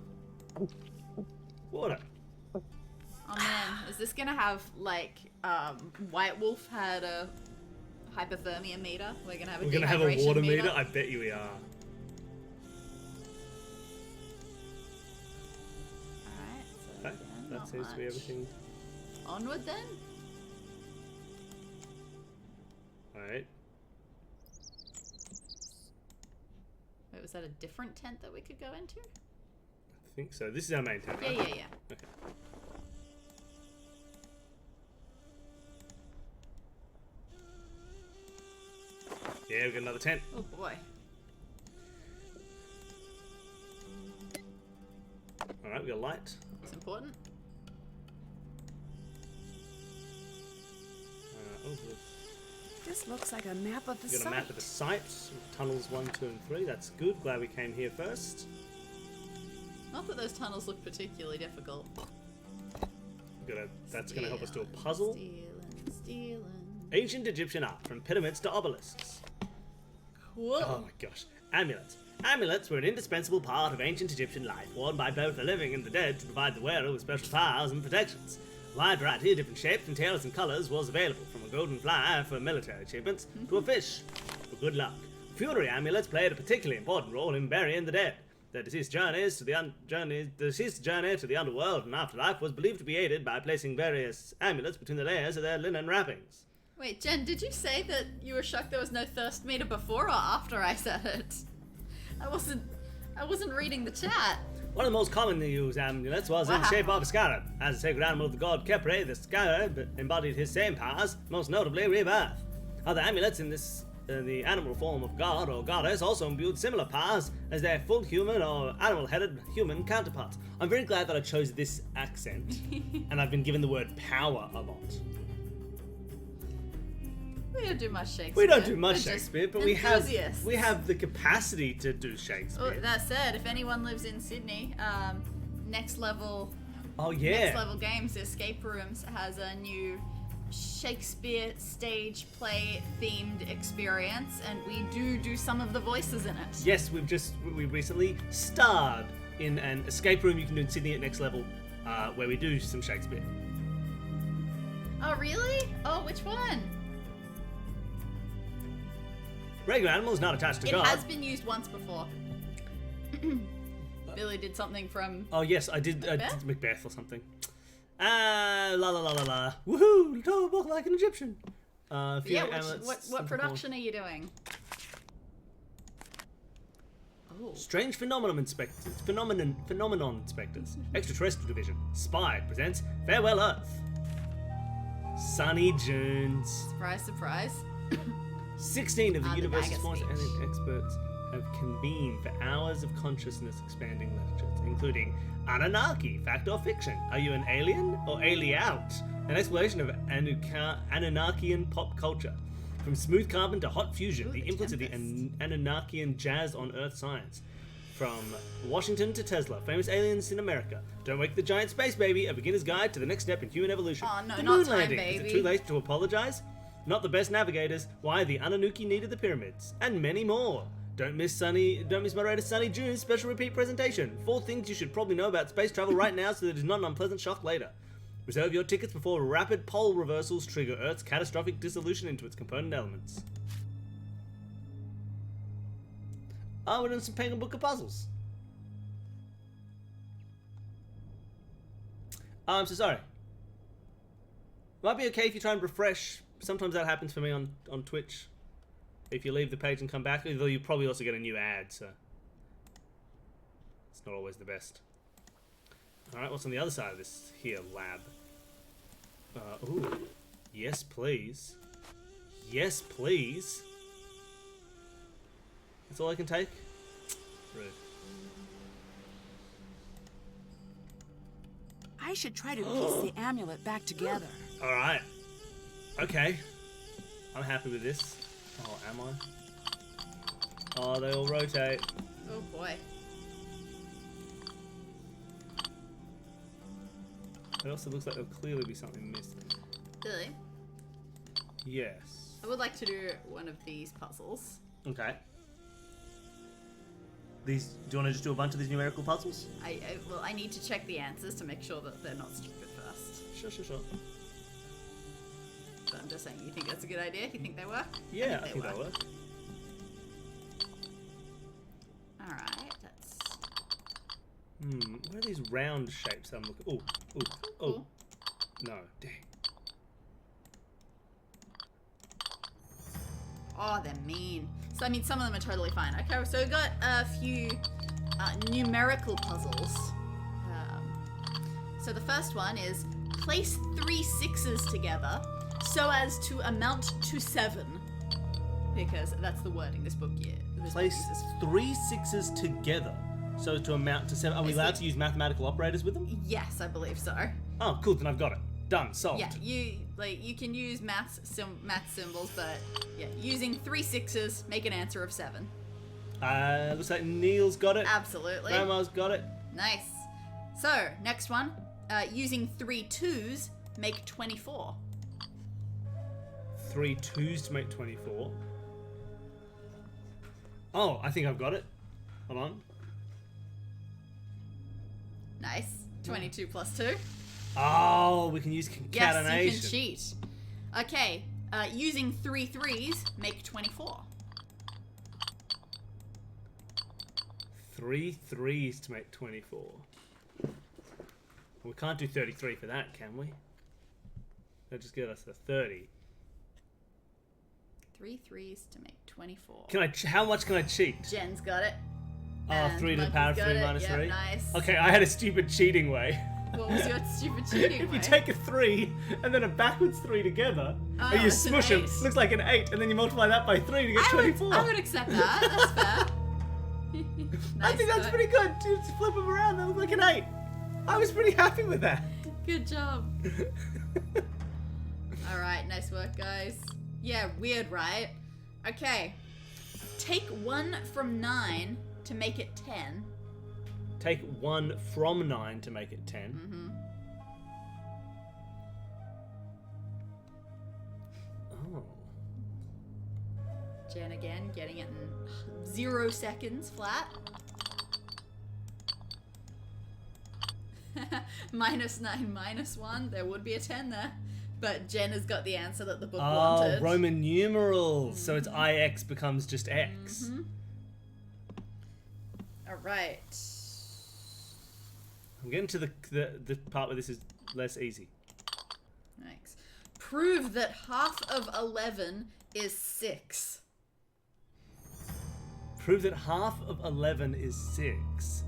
Water. Oh man, is this gonna have like White Wolf had a hypothermia meter? We're gonna have a We're gonna have a dehydration water meter? I bet you we are. Alright, so Okay, again, that not seems to be much. everything. Onward then? Alright. Wait, was that a different tent that we could go into? I think so. This is our main tent, Yeah, right? yeah, yeah. Okay. Yeah, we've got another tent. Oh boy. Alright, we got light. It's important. Oh, This looks like a map of the we've got site. a map of the site. Tunnels 1, 2, and 3. That's good. Glad we came here first. Not that those tunnels look particularly difficult. That's going to help us do a puzzle. Stealing. Ancient Egyptian art, from pyramids to obelisks. Cool. Oh my gosh. Amulets. Amulets were an indispensable part of ancient Egyptian life, worn by both the living and the dead to provide the wearer with special powers and protections. A wide variety of different shapes, materials, and colours was available, from a golden fly for military achievements to a fish for good luck. Funerary amulets played a particularly important role in burying the dead. Their deceased journey to the underworld and afterlife was believed to be aided by placing various amulets between the layers of their linen wrappings. Wait, Jen, did you say that you were shocked there was no thirst meter before or after I said it? I wasn't reading the chat. One of the most commonly used amulets was in Wow. shape of a scarab. As a sacred animal of the god Kepre, the scarab embodied his same powers, most notably rebirth. Other amulets in the animal form of god or goddess also imbued similar powers as their full human or animal-headed human counterparts. I'm very glad that I chose this accent, and I've been given the word power a lot. We don't do much Shakespeare. We don't do much We're just Shakespeare, but enthusiasts. we have the capacity to do Shakespeare. Oh, that said, if anyone lives in Sydney, next level Oh yeah. Next Level Games Escape Rooms has a new Shakespeare stage play themed experience, and we do some of the voices in it. Yes, we recently starred in an escape room you can do in Sydney at Next Level, where we do some Shakespeare. Oh really? Oh, which one? Regular animals not attached to It God. has been used once before. Billy did something from. Oh yes, I did Macbeth? Macbeth or something. La la la la la. Woohoo! Don't walk like an Egyptian. Yeah, what production are you doing? Oh. Strange phenomenon inspectors. Phenomenon inspectors. Extraterrestrial division. Spy presents Farewell Earth. Sunny Dunes. Surprise, surprise. 16 of the The universe's Bagger most speech. alien experts have convened for hours of consciousness expanding lectures, including Anunnaki, fact or fiction? Are you an alien or alien-out? An exploration of Anunnakian pop culture. From smooth carbon to hot fusion, Ooh, the the influence of the Tempest. Anunnakian jazz on Earth science. From Washington to Tesla, famous aliens in America. Don't wake the giant space baby, a beginner's guide to the next step in human evolution. Oh, no, the not moon time, landing. Is it baby. too late to apologize? Not the best navigators, why the Anunnaki needed the pyramids, and many more. Don't miss moderator Sunny June's special repeat presentation. 4 things you should probably know about space travel right now so that it is not an unpleasant shock later. Reserve your tickets before rapid pole reversals trigger Earth's catastrophic dissolution into its component elements. Oh, we're doing some Penguin Book of Puzzles. Oh, I'm so sorry. Might be okay if you try and refresh. Sometimes that happens for me on Twitch. If you leave the page and come back, though you probably also get a new ad, so it's not always the best. Alright, what's on the other side of this here lab? Ooh. Yes, please. Yes, please. That's all I can take? Rude. I should try to piece the amulet back together. Alright. Okay. I'm happy with this. Oh, am I? Oh, they all rotate. Oh boy. It also looks like there'll clearly be something missing. Really? Yes. I would like to do one of these puzzles. Okay. These. Do you want to just do a bunch of these numerical puzzles? Well, I need to check the answers to make sure that they're not stupid first. Sure. So I'm just saying, you think that's a good idea? You think they work? Yeah, I think that'll work. Alright, that's... Where are these round shapes I'm looking... Oh. Cool. No, dang. Oh, they're mean. So, I mean, some of them are totally fine. Okay, so we've got a few numerical puzzles. So the first one is place 3 6s together so as to amount to 7. Because that's the wording this book Place 3 6s together so as to amount to 7. Are we allowed to use mathematical operators with them? Yes, I believe so. Oh, cool, then I've got it. Done, solved. Yeah, you can use math symbols, but yeah, using 3 6s make an answer of 7. Looks like Neil's got it. Absolutely. Grandma's got it. Nice. So, next one. Using 3 2s make 24. 3 2s to make 24. Oh, I think I've got it. Hold on. Nice. 22 plus 2. Oh, we can use concatenation. Yes, you can cheat. Okay, using 3 3s make 24. 3 3s to make 24. We can't do 33 for that, can we? That'll just get us to 30. 3 3s to make 24. Can I? How much can I cheat? Jen's got it. Oh, And 3 to the Monkey's power of got 3 it. minus Yep, 3. Nice. Okay, I had a stupid cheating way. What was your stupid cheating If way? you take a 3 and then a backwards 3 together, Oh, and you it's an smush them, 8. looks like an 8, and then you multiply that by 3 to get 24. I would accept that. That's fair. I think that's pretty good. Just flip them around, they look like an 8. I was pretty happy with that. Good job. Alright, nice work, guys. Yeah, weird, right? Okay. Take 1 from 9 to make it 10. Take 1 from 9 to make it 10. Mm-hmm. Oh. Jen again, getting it in 0 seconds flat. Minus 9, minus 1. There would be a 10 there. But Jen has got the answer that the book wanted. Oh, Roman numerals. So it's IX becomes just X. Alright. I'm getting to the part where this is less easy. Thanks. Prove that half of 11 is 6. Prove that half of 11 is 6.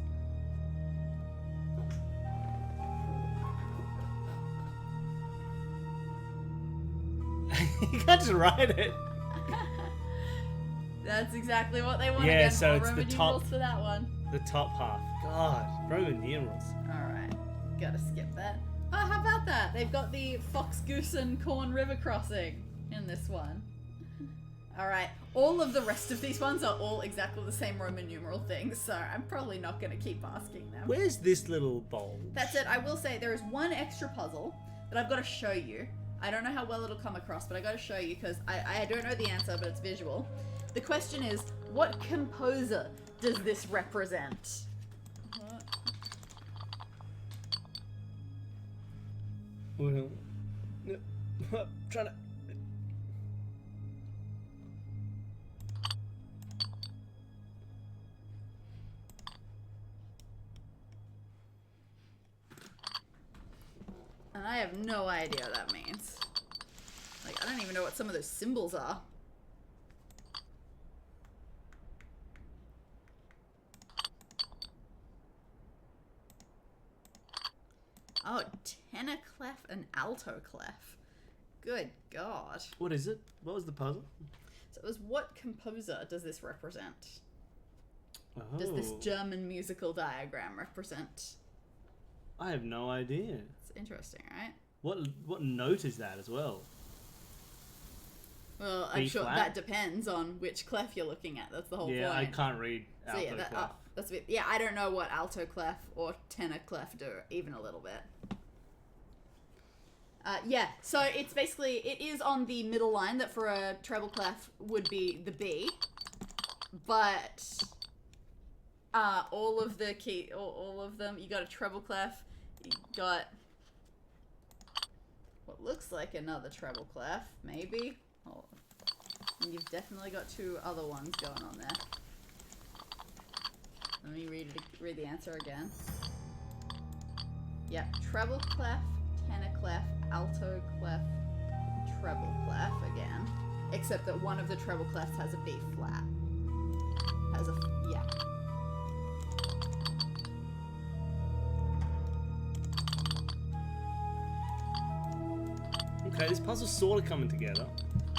You can't just write it. That's exactly what they want. Yeah, Again, so more it's the Roman top- numerals for that one. The top half. God, Roman numerals. Alright. Gotta skip that. Oh, how about that? They've got the Fox, Goose, and Corn River crossing in this one. Alright. All of the rest of these ones are all exactly the same Roman numeral things, so I'm probably not gonna keep asking them. Where's this little bowl? That's it. I will say there is one extra puzzle that I've got to show you. I don't know how well it'll come across, but I got to show you because I don't know the answer, but it's visual. The question is, what composer does this represent? Well, no, trying to. And I have no idea what that means. Like, I don't even know what some of those symbols are. Oh, 10 tenor clef and alto clef. Good God. What is it? What was the puzzle? So it was, what composer does this represent? Oh. Does this German musical diagram represent? I have no idea. It's interesting, right? What note is that as well? Well, I'm B sure flat? that depends on which clef you're looking at. That's the whole Yeah, point. I can't read So alto yeah, clef. that's a bit. Yeah, I don't know what alto clef or tenor clef do, even a little bit. Yeah, so it's basically, it is on the middle line that for a treble clef would be the B, but all of the key, all of them, you got a treble clef, you got what looks like another treble clef, maybe. Oh, and you've definitely got two other ones going on there. Let me read the answer again. Yeah, treble clef, tenor clef, alto clef, treble clef again. Except that one of the treble clefs has a B flat. Yeah. Okay, this puzzle's sort of coming together.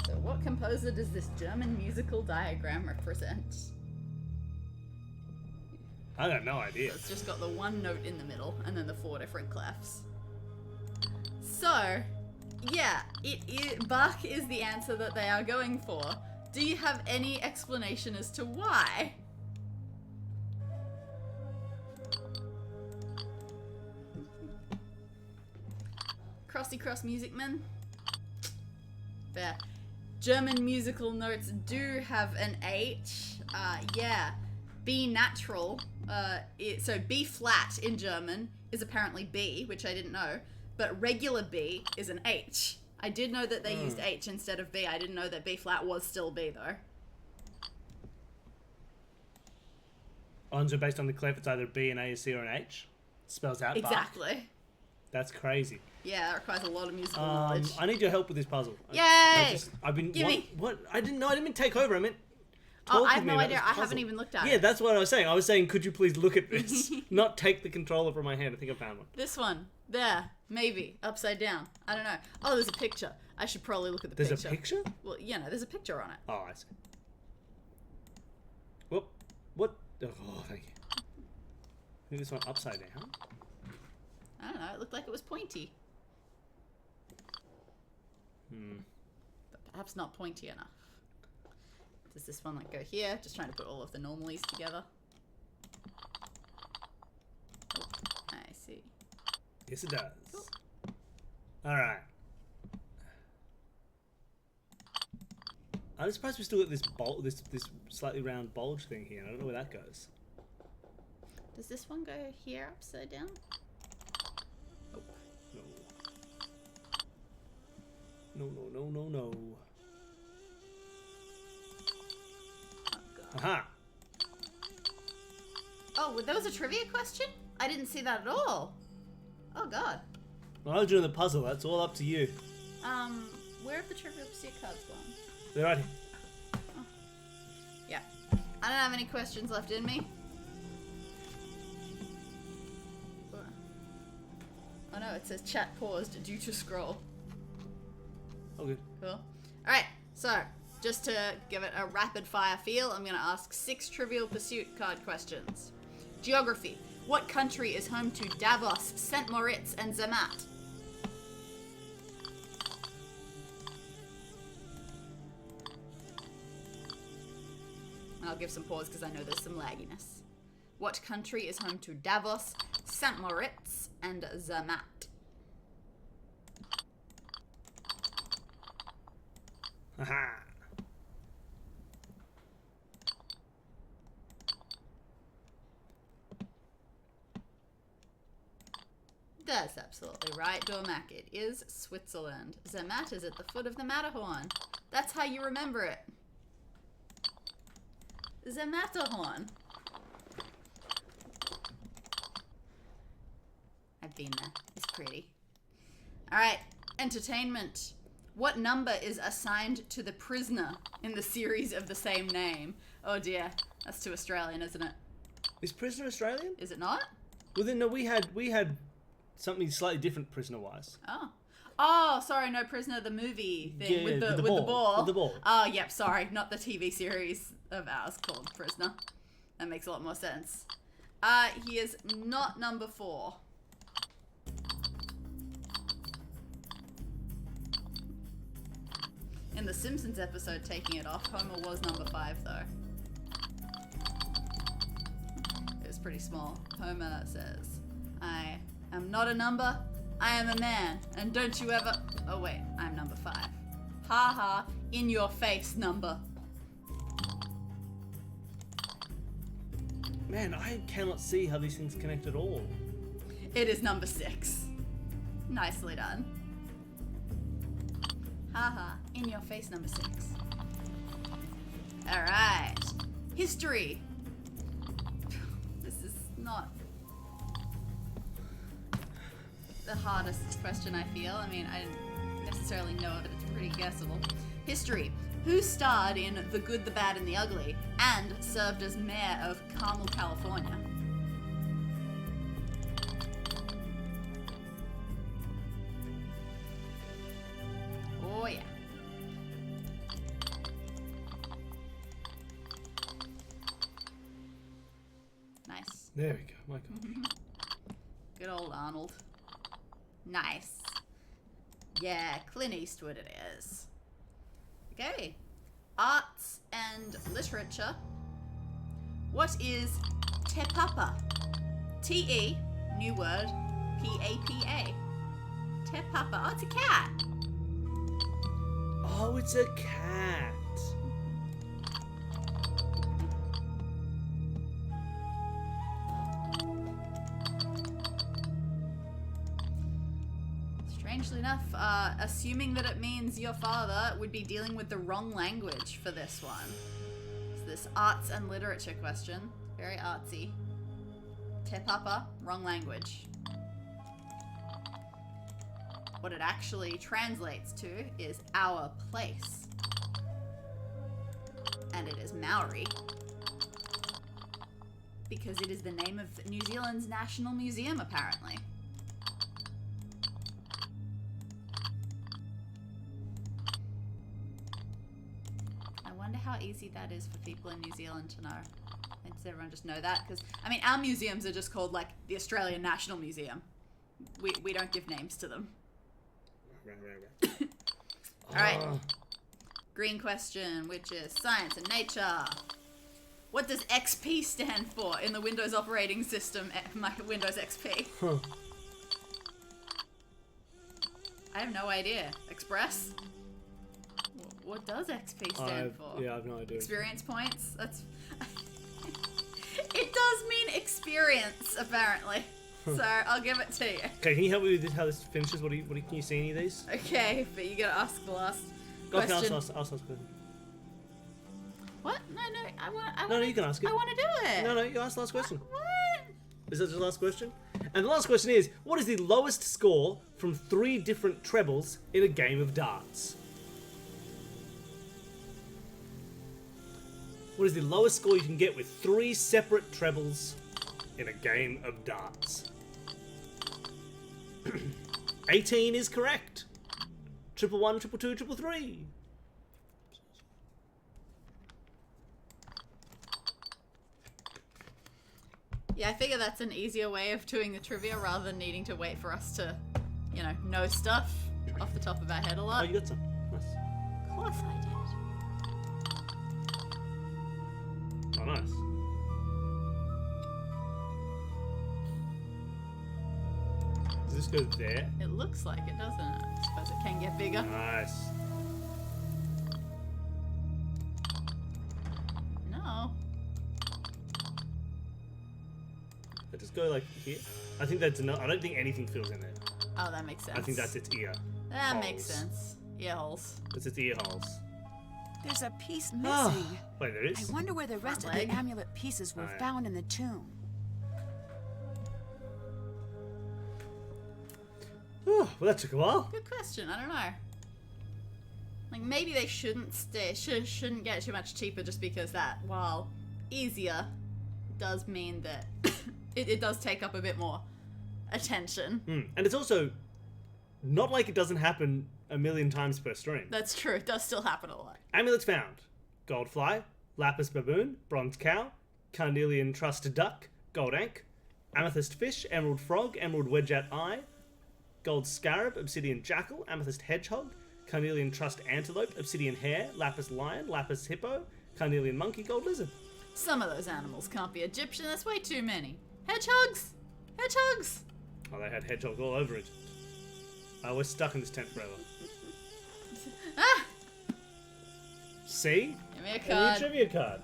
So what composer does this German musical diagram represent? I got no idea. So it's just got the one note in the middle and then the four different clefs. So, yeah, Bach is the answer that they are going for. Do you have any explanation as to why? Crossy Cross Music Men? Fair. German musical notes do have an H. Yeah. B natural. So B flat in German is apparently B, which I didn't know. But regular B is an H. I did know that they used H instead of B. I didn't know that B flat was still B, though. Oh, so based on the clef, it's either B, an A, a C, or an H? Spells out Bach. Exactly. That's crazy. Yeah, that requires a lot of musical knowledge. I need your help with this puzzle. Yay! I've been. Give me. What? I didn't know. I didn't mean take over. I meant. Oh, talk I have with me no about idea. this I haven't puzzle. even looked at it. Yeah, that's what I was saying. I was saying, could you please look at this? Not take the controller from my hand. I think I found one. This one. There. Maybe. Upside down. I don't know. Oh, there's a picture. I should probably look at the There's picture. a picture? Well, you know, there's a picture on it. Oh, I see. Whoop. What? Oh, thank you. I think this one upside down. I don't know. It looked like it was pointy. But perhaps not pointy enough. Does this one like go here? Just trying to put all of the normalies together. Oh, I see. Yes, it does. Cool. All right. I'm surprised we still got this this slightly round bulge thing here. I don't know where that goes. Does this one go here upside down? Oh. No. No. Oh, God. Aha. Oh, that was a trivia question? I didn't see that at all. Oh, God. Well, I was doing the puzzle. That's all up to you. Where have the Trivial Pursuit cards gone? They're right here. Oh. Yeah. I don't have any questions left in me. Oh no, it says chat paused due to scroll. Oh, good. Cool. Alright, so, just to give it a rapid fire feel, I'm going to ask 6 Trivial Pursuit card questions. Geography. What country is home to Davos, St. Moritz, and Zermatt? I'll give some pause because I know there's some lagginess. What country is home to Davos, St. Moritz, and Zermatt? Aha. That's absolutely right, Dormac. It is Switzerland. Zermatt is at the foot of the Matterhorn. That's how you remember it. The Matterhorn. I've been there. It's pretty. Alright, entertainment. What number is assigned to the prisoner in the series of the same name? Oh dear, that's too Australian, isn't it? Is Prisoner Australian? Is it not? Well, then no. We had something slightly different prisoner-wise. Oh, sorry, no, Prisoner, the movie thing Yeah, with the ball. ball. With the ball. Oh, yep, sorry, not the TV series of ours called Prisoner. That makes a lot more sense. He is not number 4. In the Simpsons episode Taking It Off, Homer was number 5, though. It was pretty small. Homer says, I am not a number, I am a man, and don't you ever... Oh wait, I'm number 5. Ha ha, in your face, number. Man, I cannot see how these things connect at all. It is number 6. Nicely done. Ha ha, in your face, number 6. Alright. History. This is not the hardest question, I feel. I mean, I didn't necessarily know it, but it's pretty guessable. History. Who starred in The Good, the Bad, and the Ugly and served as mayor of Carmel, California? Oh, yeah. Nice. There we go. My God. Good old Arnold. Nice. Yeah, Clint Eastwood it is. Okay. Arts and literature. What is te papa? T-E, new word, P-A-P-A. Te papa. Oh, it's a cat. Oh, it's a cat. Strangely enough, assuming that it means your father would be dealing with the wrong language for this one. So this arts and literature question, very artsy. Te papa, wrong language. What it actually translates to is our place. And it is Maori. Because it is the name of New Zealand's national museum, apparently. I wonder how easy that is for people in New Zealand to know. Does everyone just know that? Because, I mean, our museums are just called, like, the Australian National Museum. We don't give names to them. Alright. Green question, which is science and nature. What does XP stand for in the Windows operating system, my Windows XP? Huh. I have no idea. Express? What does XP stand for? Yeah, I have no idea. Experience points? That's... It does mean experience, apparently. So, I'll give it to you. Okay, can you help me with how this finishes? Can you see any of these? Okay, but you gotta ask the last Okay, question. ask the question. What? No, I want. No, you can ask it. I want to do it. No, you ask the last question. What? Is that the last question? And the last question is, what is the lowest score from 3 different trebles in a game of darts? What is the lowest score you can get with 3 separate trebles in a game of darts? 18 is correct. 111, 222, 333. Yeah, I figure that's an easier way of doing the trivia rather than needing to wait for us to, know stuff off the top of our head a Oh, lot. you got some. Nice. Of course I did. Oh, nice. Does this go there? It looks like it, doesn't it? I suppose it can get bigger. Nice. No. Let us go like here. I think that's enough. I don't think anything fills in there. Oh, that makes sense. I think that's its ear. That holes. makes sense. Ear holes. That's its ear holes. There's a piece Ah. missing. Wait, there I is? wonder where the rest of leg. the amulet pieces were Alright. found in the tomb. Oh, well, that took a while. Good question. I don't know. Like maybe they shouldn't shouldn't get too much cheaper just because that, while easier, does mean that it does take up a bit more attention. And it's also not like it doesn't happen a million times per stream. That's true. It does still happen a lot. Amulets found: goldfly, lapis baboon, bronze cow, carnelian trust duck, gold ankh, amethyst fish, emerald frog, emerald wedgeat eye, gold scarab, obsidian jackal, amethyst hedgehog, carnelian trust antelope, obsidian hare, lapis lion, lapis hippo, carnelian monkey, gold lizard. Some of those animals can't be Egyptian. That's way too many. Hedgehogs! Hedgehogs! Oh, they had hedgehog all over it. We're stuck in this tent forever. Ah! See? Give me a A new card. trivia card.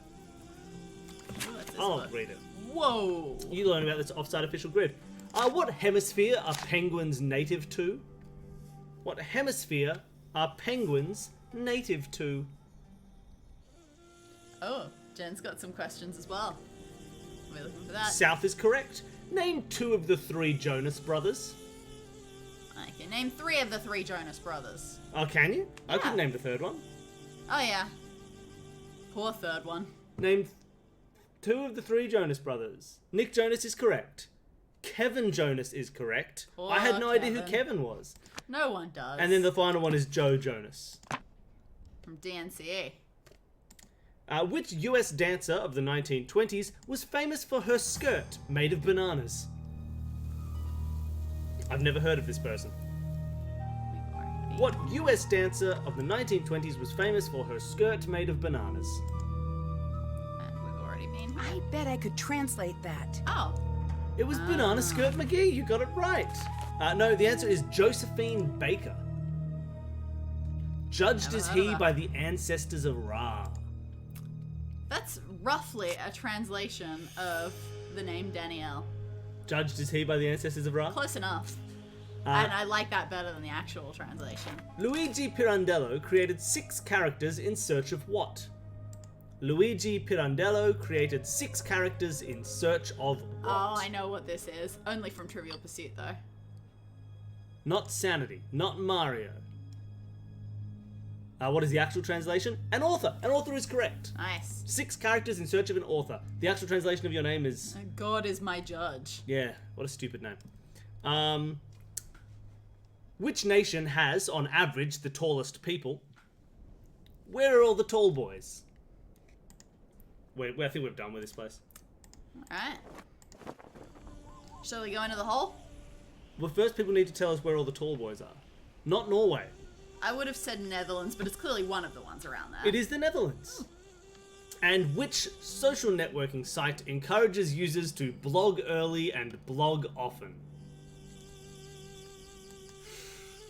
What's this I'll one? read it. Whoa! You learn about this offsite official grid. What hemisphere are penguins native to? What hemisphere are penguins native to? Oh, Jen's got some questions as well. We're looking for that. South is correct. Name 2 of the 3 Jonas brothers. I can name 3 of the 3 Jonas brothers. Oh, can you? I Yeah. couldn't name the 3rd one. Oh yeah. Poor 3rd one. Name 2 of the 3 Jonas brothers. Nick Jonas is correct. Kevin Jonas is correct. Poor I had no idea who Kevin. Kevin was. No one does. And then the final one is Joe Jonas. from DNCA. Which US dancer of the 1920s was famous for her skirt made of bananas? I've never heard of this person. We've already. What US dancer of the 1920s was famous for her skirt made of bananas? We've already been. I bet I could translate that. Oh. It was Banana Skirt McGee. You got it right. No, the answer is Josephine Baker. Judged Never is heard of he her. by the ancestors of Ra. That's roughly a translation of the name Danielle. Judged is he by the ancestors of Ra. Close enough. And I like that better than the actual translation. Luigi Pirandello created 6 characters in search of what? Luigi Pirandello created 6 characters in search of what? Oh, I know what this is. Only from Trivial Pursuit, though. Not Sanity, not Mario. What is the actual translation? An author. An author is correct. Nice. 6 characters in search of an author. The actual translation of your name is... God is my judge. Yeah, what a stupid name. Which nation has, on average, the tallest people? Where are all the tall boys? I think we're done with this place. Alright. Shall we go into the hole? Well, first people need to tell us where all the tall boys are. Not Norway. I would have said Netherlands, but it's clearly one of the ones around there. It is the Netherlands. And which social networking site encourages users to blog early and blog often?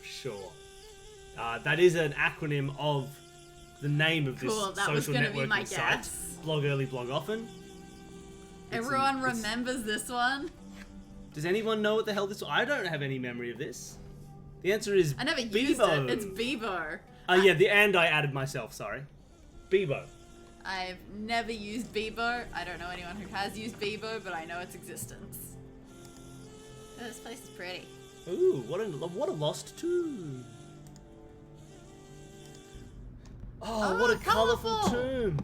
Sure. That is an acronym of the name of this Cool, that was social gonna be networking my site. guess. Blog early, blog often. Everyone it's- remembers this one. Does anyone know what the hell this? I don't have any memory of this. The answer is I never Bebo. used it. It's Bebo. Yeah, the and I added myself. Sorry, Bebo. I've never used Bebo. I don't know anyone who has used Bebo, but I know its existence. Oh, this place is pretty. Ooh, what a lost tomb. Oh, what a colourful colourful. tomb.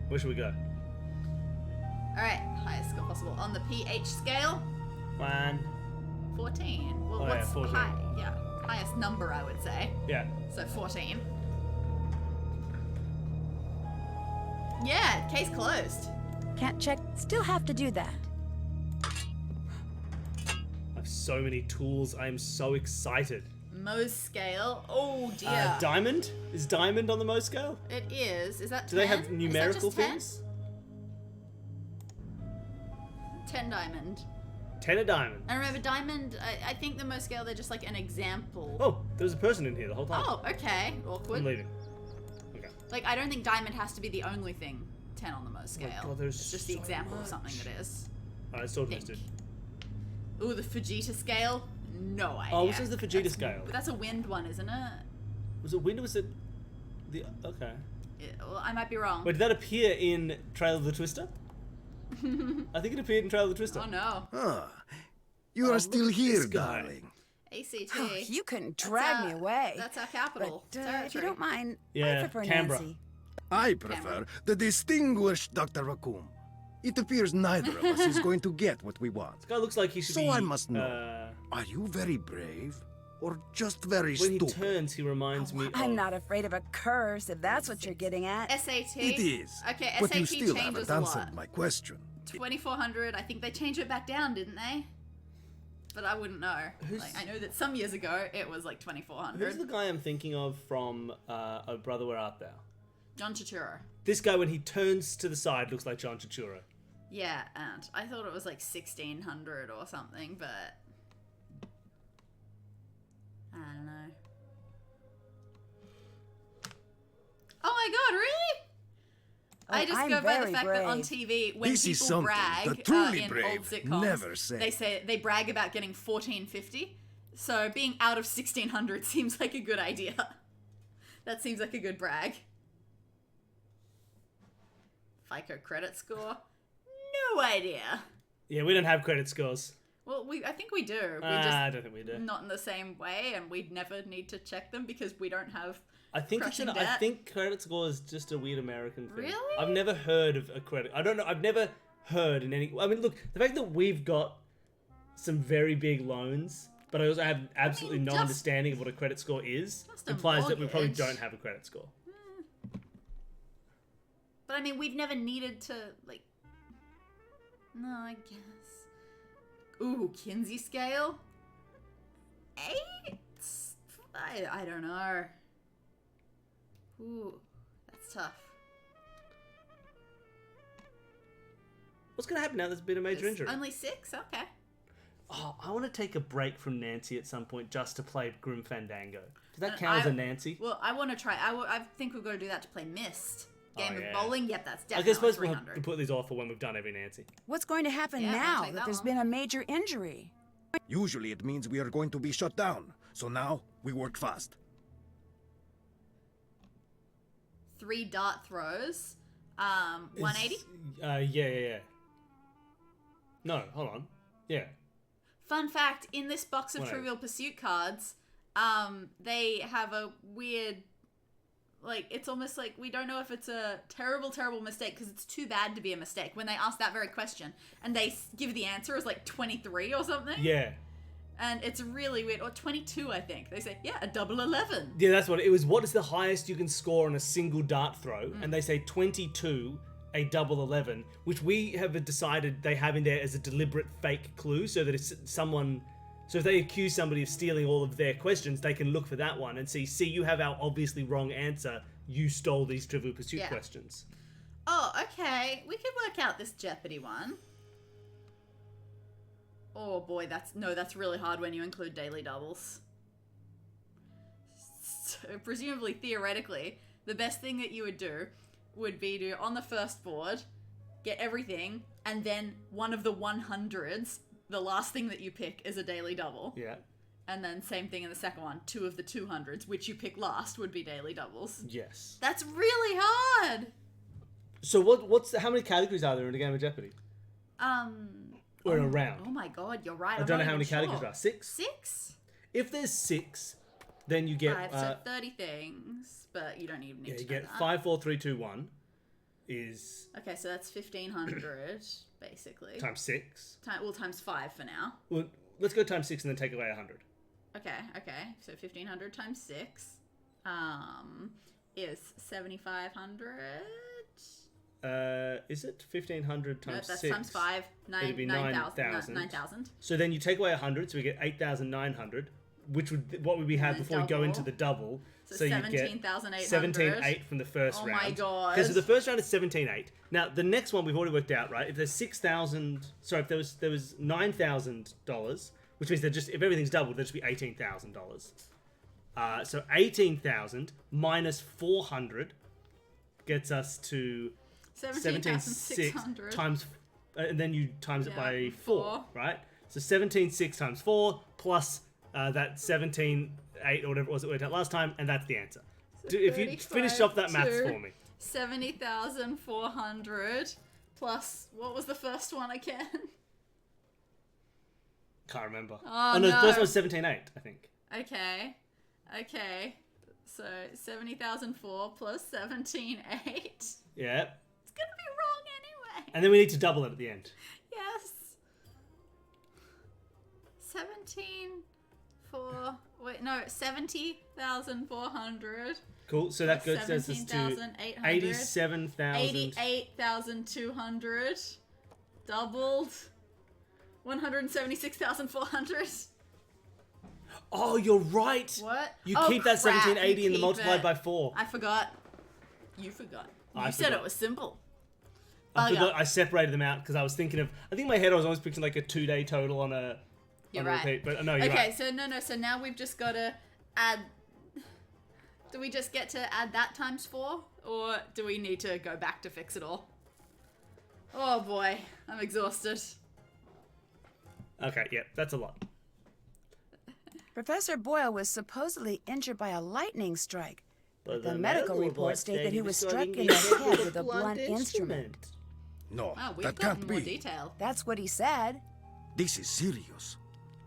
Where should we go? Alright, highest score possible. On the pH scale, 1. 14. Well, Oh, yeah, what's 14. high? Yeah, highest number, I would say. Yeah. So 14. Yeah, case closed. Can't check. Still have to do that. I have so many tools. I am so excited. Mohs scale. Oh dear. Diamond? Is diamond on the Mohs scale? It is. Is that 10? Do they have Is that numerical just 10? things? 10 diamond. 10 a diamond. And remember, diamond, I think the Mohs scale, they're just like an example. Oh, there was a person in here the whole time. Oh, okay. Awkward. I'm leaving. Okay. Like, I don't think diamond has to be the only thing 10 on the Mohs scale. God, there's it's just the so example of much. something that is. Alright, let's talk to this Pink. dude. Ooh, the Fujita scale? No idea. Oh, this is the Fujita scale. But that's a wind one, isn't it? Was it wind or was it the... Okay. Well, I might be wrong. Wait, did that appear in Trail of the Twister? I think it appeared in Trail of the Twister. Oh no. Ah, you are still here, this guy. darling. ACT. Oh, you couldn't drag me away. That's our capital. But if you territory. don't mind, Yeah, I prefer Canberra. Nancy. I prefer the distinguished Dr. Raccoon. It appears neither of us is going to get what we want. This guy looks like he should be... So I must know, are you very brave? Or just very when he stupid? turns, he reminds me of... I'm not afraid of a curse, if that's what you're getting at. SAT. It is. Okay, but SAT you still changes haven't a answered lot. my question. 2400. I think they changed it back down, didn't they? But I wouldn't know. Like, I know that some years ago it was like 2400. Who's the guy I'm thinking of from Oh Brother, Where Art Thou? John Turturro. This guy, when he turns to the side, looks like John Turturro. Yeah, and I thought it was like 1600 or something, but I don't know. Oh my god, really? I just I'm go by the very fact that on brave. TV, when This is people something brag the truly in brave old sitcoms, never say. they say they brag about getting 1450. So being out of 1600 seems like a good idea. That seems like a good brag. FICO credit score? No idea. Yeah, we don't have credit scores. Well, I think we do. We I don't think we do. not in the same way, and we'd never need to check them because we don't have. I think crushing I debt. think credit score is just a weird American thing. Really? I've never heard of a credit. I don't know. I've never heard in any. I mean, look, the fact that we've got some very big loans, but I also have absolutely no just- understanding of what a credit score is, Just a implies that we probably mortgage. don't have a credit score. But I mean, we've never needed to like. No, I guess. Ooh, Kinsey scale. 8? I don't know. Ooh, that's tough. What's going to happen now there's been a major injury? Only 6? Okay. Oh, I want to take a break from Nancy at some point just to play Grim Fandango. Does that count as a Nancy? Well, I want to try. I think we're going to do that to play Mist. Game yeah. of bowling. Yep, that's I definitely guess we'll have 300. to put these off for when we've done every Nancy. What's going to happen Yeah, I'll now take that that there's one. been a major injury? Usually it means we are going to be shut down. So now we work fast. 3 dart throws. 180. Yeah. No, hold on. Yeah. Fun fact: in this box of 180. Trivial Pursuit cards, they have a weird. Like, it's almost like we don't know if it's a terrible, terrible mistake because it's too bad to be a mistake when they ask that very question and they give the answer as like 23 or something. Yeah. And it's really weird. Or 22, I think. They say, yeah, a double 11. Yeah, that's what it was. What is the highest you can score on a single dart throw? And they say 22, a double 11, which we have decided they have in there as a deliberate fake clue so that it's someone. So if they accuse somebody of stealing all of their questions, they can look for that one and see, you have our obviously wrong answer. You stole these Trivial Pursuit Yeah. questions. Oh, okay. We could work out this Jeopardy one. Oh boy, that's really hard when you include daily doubles. So presumably, theoretically, the best thing that you would do would be to, on the first board, get everything, and then one of the 100s, the last thing that you pick is a daily double. Yeah. And then same thing in the second one, 2 of the 200s, which you pick last, would be daily doubles. Yes. That's really hard! So how many categories are there in a game of Jeopardy? Or in a round? Oh my god, you're right. I don't know how many categories there are. 6? 6? If there's 6, then you get 5, so 30 things, but you don't even need yeah, to you know get that. 5, 4, 3, 2, 1 is Okay, so that's 1,500, basically. times 6. Times 5 for now. Well, let's go times 6 and then take away 100. Okay. So 1,500 times 6 is 7,500. Is it 1,500 times No, that's 6? times 5. It'd be 9,000. 9,000. So then you take away 100, so we get 8,900, which would what would we have And before we go into double. the double? So you get 17,800. 17,800 from the first Oh round. my god. Okay, so the first round is 17,800. Now the next one we've already worked out, right? If there's 6,000, sorry, if there was $9,000, which means if everything's doubled, there'd just be $18,000. So 18,000 minus 400 gets us to 17,600 times, and then you times it by 4, 4. right? So 17,600 times 4 plus that 17,800 or whatever it was that we worked out last time, and that's the answer. If you finish off that maths for me. 70,400 plus, what was the first one again? Can't remember. Oh, no, the no. first one was 17,800, I think. Okay. So 70,004 plus 17,800. Yeah. It's gonna be wrong anyway. And then we need to double it at the end. Yes. 70,400. Cool. So that goes us to 17,800. 87,000. 88,200. Doubled. 176,400. Oh, you're right. What? You Oh, keep that crap, 1780 you and then keep multiply it. by 4. I forgot. You forgot. I You said forgot. it was simple. I Bugger. forgot. I separated them out because I was thinking of. I think in my head I was always picturing like a 2-day total on a. You're on a right. repeat, but no, you're Okay, right. so no. So now we've just got to add. Do we just get to add that times 4? Or do we need to go back to fix it all? Oh boy, I'm exhausted. Okay, yeah, that's a lot. Professor Boyle was supposedly injured by a lightning strike. But the medical reports state that he was struck in the head with a blunt instrument. No, Wow, we've that gotten can't more be. detail. That's what he said. This is serious.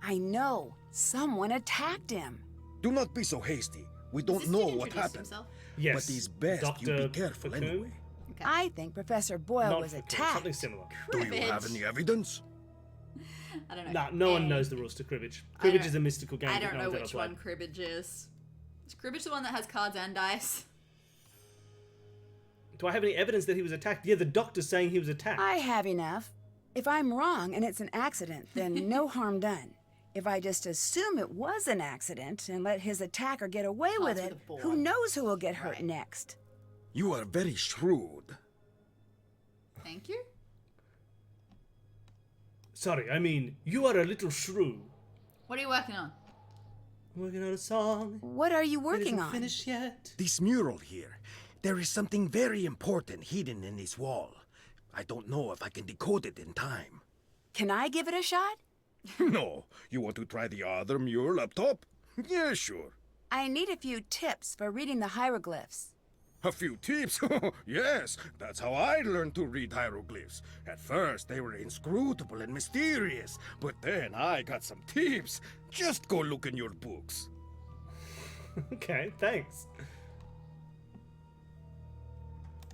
I know. Someone attacked him. Do not be so hasty. We Does don't this know kid what introduce happened. himself? Yes. But it's best you Dr. be careful Fakoon? anyway. Okay. I think Professor Boyle Not was Fakoon, attacked. something similar. Do you have Cribbage. any evidence? I don't know. Nah, no one knows the rules to cribbage. I Cribbage don't- is a mystical game. I that don't no know one's ever which played. one cribbage is. Is cribbage the one that has cards and dice? Do I have any evidence that he was attacked? Yeah, the doctor's saying he was attacked. I have enough. If I'm wrong and it's an accident, then no harm done. If I just assume it was an accident and let his attacker get away with Cards it, with a board. who knows who will get hurt Right. next? You are very shrewd. Thank you. Sorry, I mean, you are a little shrew. What are you working on? Working on a song. What are you It working isn't on? finished yet. This mural here, there is something very important hidden in this wall. I don't know if I can decode it in time. Can I give it a shot? No, you want to try the other mural up top? Yeah, sure. I need a few tips for reading the hieroglyphs. A few tips? Yes, that's how I learned to read hieroglyphs. At first, they were inscrutable and mysterious, but then I got some tips. Just go look in your books. Okay, thanks.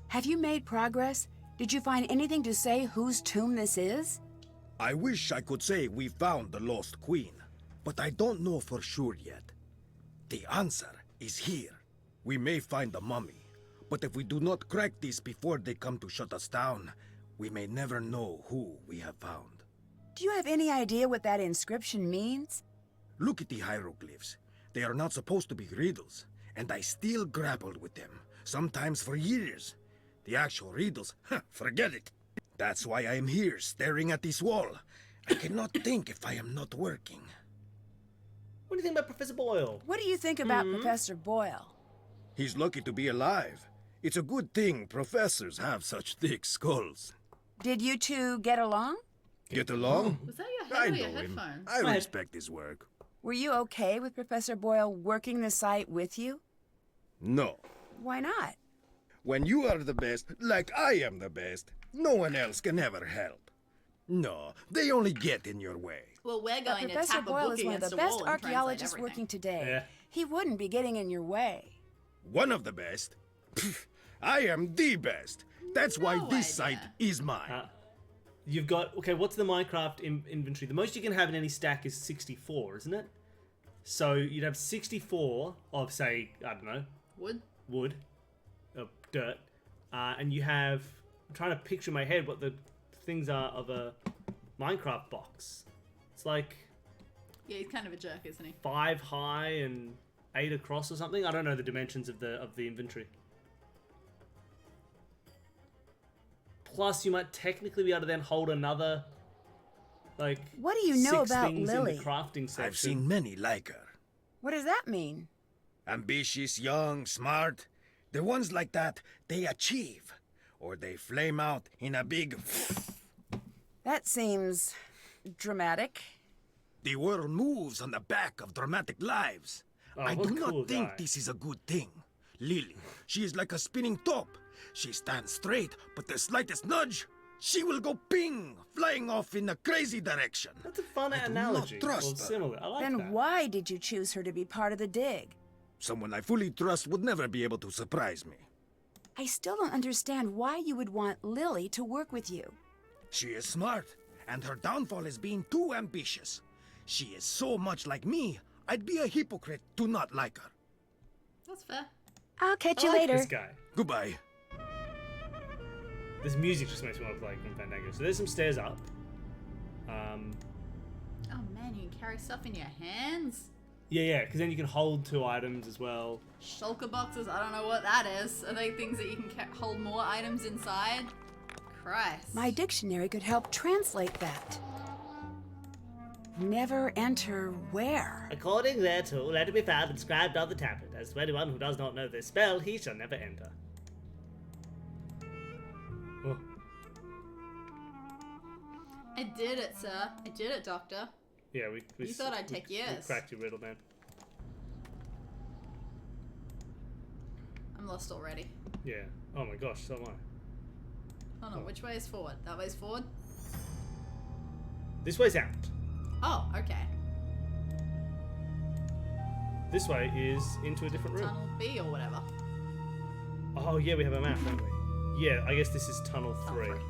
Have you made progress? Did you find anything to say whose tomb this is? I wish I could say we found the lost queen, but I don't know for sure yet. The answer is here. We may find the mummy, but if we do not crack this before they come to shut us down, we may never know who we have found. Do you have any idea what that inscription means? Look at the hieroglyphs. They are not supposed to be riddles, and I still grappled with them, sometimes for years. The actual riddles, forget it. That's why I am here, staring at this wall. I cannot think if I am not working. What do you think about Professor Boyle? What do you think about Professor Boyle? He's lucky to be alive. It's a good thing professors have such thick skulls. Did you two get along? Get along? Was that your I head or know your him. headphones? I respect his work. Were you okay with Professor Boyle working the site with you? No. Why not? When you are the best, like I am the best, no one else can ever help. No, they only get in your way. Well, we're But going to Professor tap a Boyle book is one of against the a best wall and translate archaeologists everything. working today. Yeah. He wouldn't be getting in your way. One of the best? Pfft, I am the best. That's why No this idea. site is mine. You've got, okay, what's the Minecraft inventory? The most you can have in any stack is 64, isn't it? So you'd have 64 of, say, I don't know, Wood? dirt. And you have, I'm trying to picture in my head what the things are of a Minecraft box. It's like Yeah, he's kind of a jerk, isn't he? 5 high and 8 across or something. I don't know the dimensions of the inventory. Plus, you might technically be able to then hold another, like, What do you know 6 about things Lily? in the crafting section. I've seen many like her. What does that mean? Ambitious, young, smart. The ones like that, they achieve. Or they flame out in a big... That seems dramatic. The world moves on the back of dramatic lives. Oh, I what do a not cool think guy. this is a good thing. Lily, she is like a spinning top. She stands straight, but the slightest nudge, she will go ping, flying off in a crazy direction. That's a fun I do analogy. not trust Or her. similar. I like Then that. why did you choose her to be part of the dig? Someone I fully trust would never be able to surprise me. I still don't understand why you would want Lily to work with you. She is smart, and her downfall is being too ambitious. She is so much like me, I'd be a hypocrite to not like her. That's fair. I'll catch I you like later. this guy. Goodbye. This music just makes me want to play Grim Fandango. So there's some stairs up. Oh man, you can carry stuff in your hands. Yeah, because then you can hold 2 items as well. Shulker boxes, I don't know what that is. Are they things that you can hold more items inside? Christ. My dictionary could help translate that. Never enter where? According thereto, let it be found inscribed on the tablet, as to anyone who does not know this spell, he shall never enter. Oh. I did it, sir. I did it, Doctor. Yeah, we You thought I'd take we years. cracked your riddle, man. I'm lost already. Yeah. Oh my gosh, so am I. Hold on, which way is forward? That way's forward? This way's out. Oh, okay. This way is into a different room. Tunnel B or whatever. Oh yeah, we have a map, don't we? Yeah, I guess this is tunnel 3. Tunnel 3.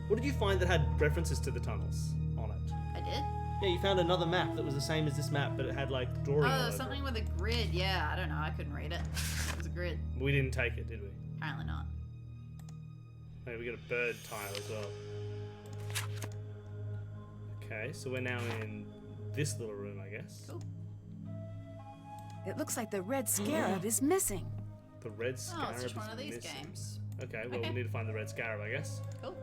What did you find that had references to the tunnels on it? I did? Yeah, you found another map that was the same as this map, but it had like drawing Oh, all there over was something with a grid. Yeah, I don't know. I couldn't read it. It was a grid. it. We didn't take it, did we? Apparently not. Okay, we got a bird tile as well. Okay, so we're now in this little room, I guess. Cool. It looks like the red scarab is missing. The red scarab Oh, it's just one is of these missing. games. Okay, well Okay. we need to find the red scarab, I guess. Cool.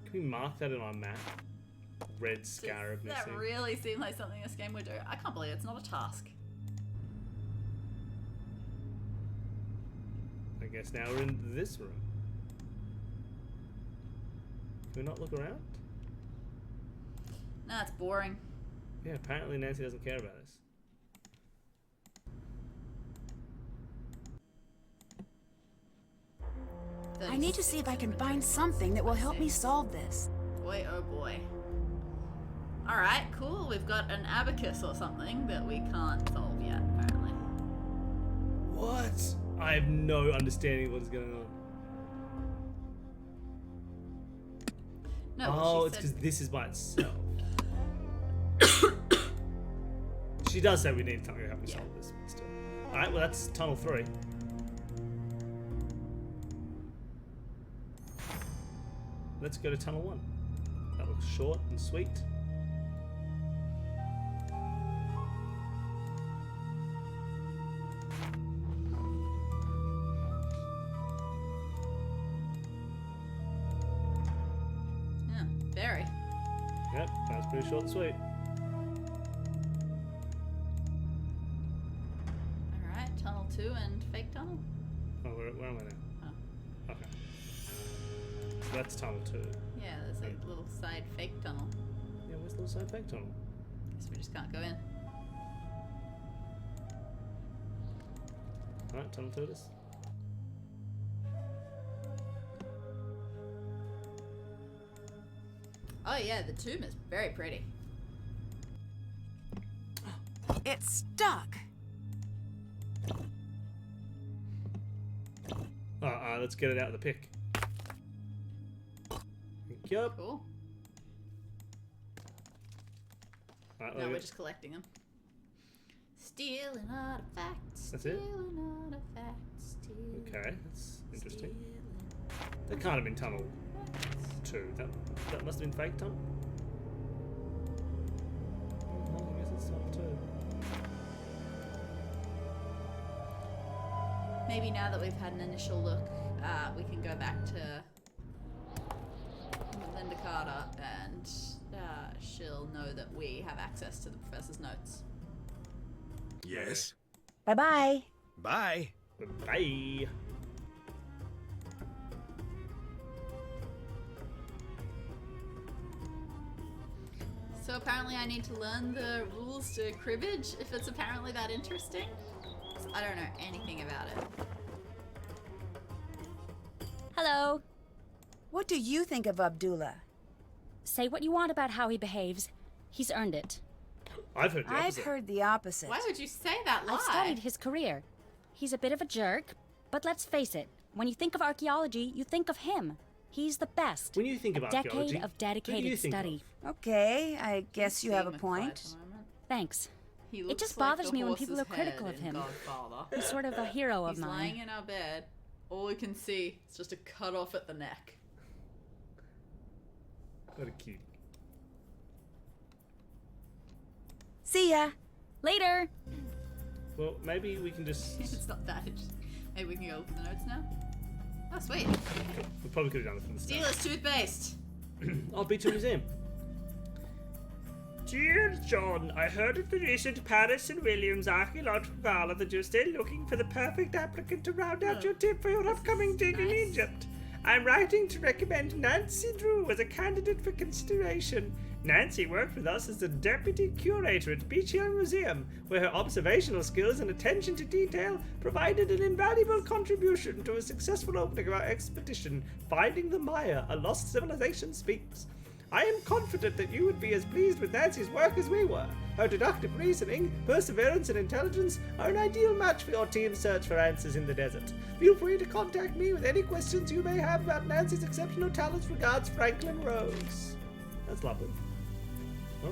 Can we mark that on our map? Red scarab Does missing. that really seem like something this game would do? I can't believe it's not a task. I guess now we're in this room. Can we not look around? Nah, it's boring. Yeah, apparently Nancy doesn't care about us. I need to see if I can find something that will help me solve this. Boy, oh boy. Alright, cool. We've got an abacus or something that we can't solve yet, apparently. What? I have no understanding of what is going on. No, Oh, she it's said... because this is by itself. She does say we need something to help me Yeah. solve this, but still. Alright, well that's tunnel 3. Let's go to tunnel 1. That looks short and sweet. Yeah, very. Yep, that's pretty short and sweet. Alright, tunnel 2 and fake tunnel. Oh, where am I now? Oh. Okay. So that's tunnel 2. Yeah, there's a little side fake tunnel. Yeah, where's the little side fake tunnel? Guess we just can't go in. Alright, tunnel 2 it is. Oh yeah, the tomb is very pretty. It's stuck. Let's get it out of the pick. Thank you. Cool. Alright, No, we're just collecting them. Stealing artifacts. That's it? Stealing artifacts. Stealing, Okay, that's interesting. stealing That can't have been tunnel 2. That must have been fake tunnel? Oh, I guess it's tunnel 2. Maybe now that we've had an initial look, we can go back to Linda Carter and she'll know that we have access to the professor's notes. Yes. Bye-bye. Bye. Bye. So apparently I need to learn the rules to cribbage if it's apparently that interesting. 'Cause I don't know anything about it. Hello. What do you think of Abdullah? Say what you want about how he behaves. He's earned it. I've heard the I've opposite. heard the opposite. Why would you say that lie? I've studied his career. He's a bit of a jerk, but let's face it, When you think of archaeology, you think of him. He's the best. When you think of archaeology, Decade of who do you dedicated think study. Okay, I guess you have a Seeing McFly point. at the moment. Thanks. He It looks just like bothers the me when people are horse's critical head of in him. Godfather. He's sort of a hero of He's mine. lying in our bed. All we can see is just a cut off at the neck. What a cutie. See ya. Later! Well, maybe we can just... It's not that. It's just... Maybe we can go look at the notes now. Oh, sweet. We probably could have done it from the start. Steelers toothpaste. I'll be to a museum. Dear John, I heard of the recent Paris and Williams archaeological gala that you're still looking for the perfect applicant to round out your tip for your upcoming dig in nice. Egypt. I'm writing to recommend Nancy Drew as a candidate for consideration. Nancy worked with us as the deputy curator at Beach Hill Museum, where her observational skills and attention to detail provided an invaluable contribution to a successful opening of our expedition, Finding the Maya, a Lost Civilization Speaks. I am confident that you would be as pleased with Nancy's work as we were. Her deductive reasoning, perseverance, and intelligence are an ideal match for your team's search for answers in the desert. Feel free to contact me with any questions you may have about Nancy's exceptional talents. Regards, Franklin Rose. That's lovely. Huh?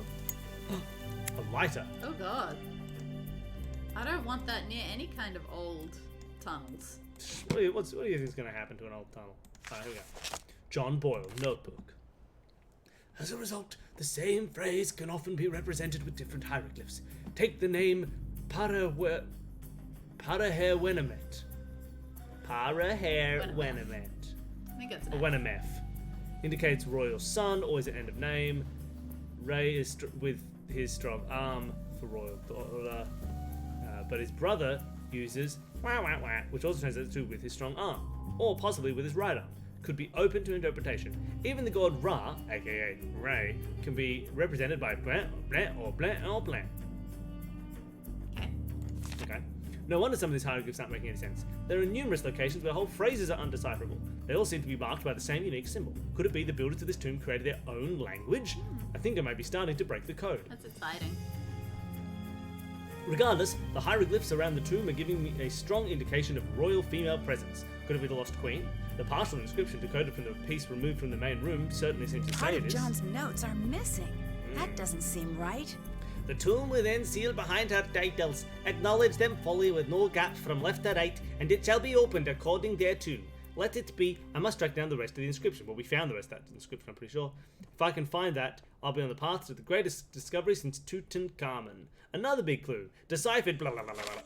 A lighter. Oh god. I don't want that near any kind of old tunnels. What do you think is going to happen to an old tunnel? Alright, here we go. John Boyle, notebook. As a result, the same phrase can often be represented with different hieroglyphs. Take the name Paraherwenemet. Paraherwenemet. I think it's Or Wenemeth. Indicates royal son, always an end of name. Ray is with his strong arm for royal daughter. But his brother uses wah wah wah, which also translates to with his strong arm. Or possibly with his right arm. Could be open to interpretation. Even the god Ra, aka Ray, can be represented by blank or blank or blank or blank. Okay. No wonder some of these hieroglyphs aren't making any sense. There are numerous locations where whole phrases are undecipherable. They all seem to be marked by the same unique symbol. Could it be the builders of this tomb created their own language? I think I might be starting to break the code. That's exciting. Regardless, the hieroglyphs around the tomb are giving me a strong indication of royal female presence. Could it be the lost queen? The partial inscription decoded from the piece removed from the main room certainly seems to Part say of it is. John's notes are missing. That doesn't seem right. The tomb will then seal behind her titles. Acknowledge them fully with no gaps from left to right, and it shall be opened according thereto. Let it be. I must track down the rest of the inscription. Well, we found the rest of that inscription, I'm pretty sure. If I can find that, I'll be on the path to the greatest discovery since Tutankhamun. Another big clue. Deciphered blah blah blah blah blah.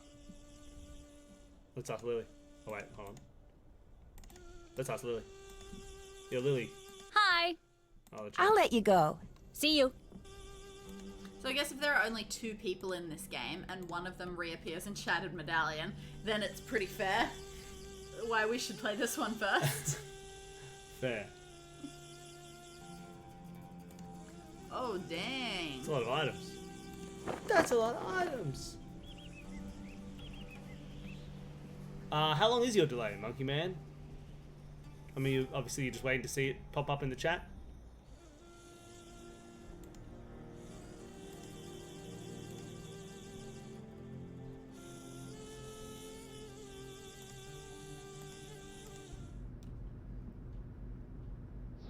Let's ask Lily. Oh wait, hold on. Let's ask Lily. Yo, Lily. Hi! Oh, I'll let you go. See you. So I guess if there are only 2 people in this game and one of them reappears in Shattered Medallion, then it's pretty fair why we should play this one first. Fair. Oh, dang. That's a lot of items. That's a lot of items. How long is your delay, Monkey Man? I mean, obviously you're just waiting to see it pop up in the chat.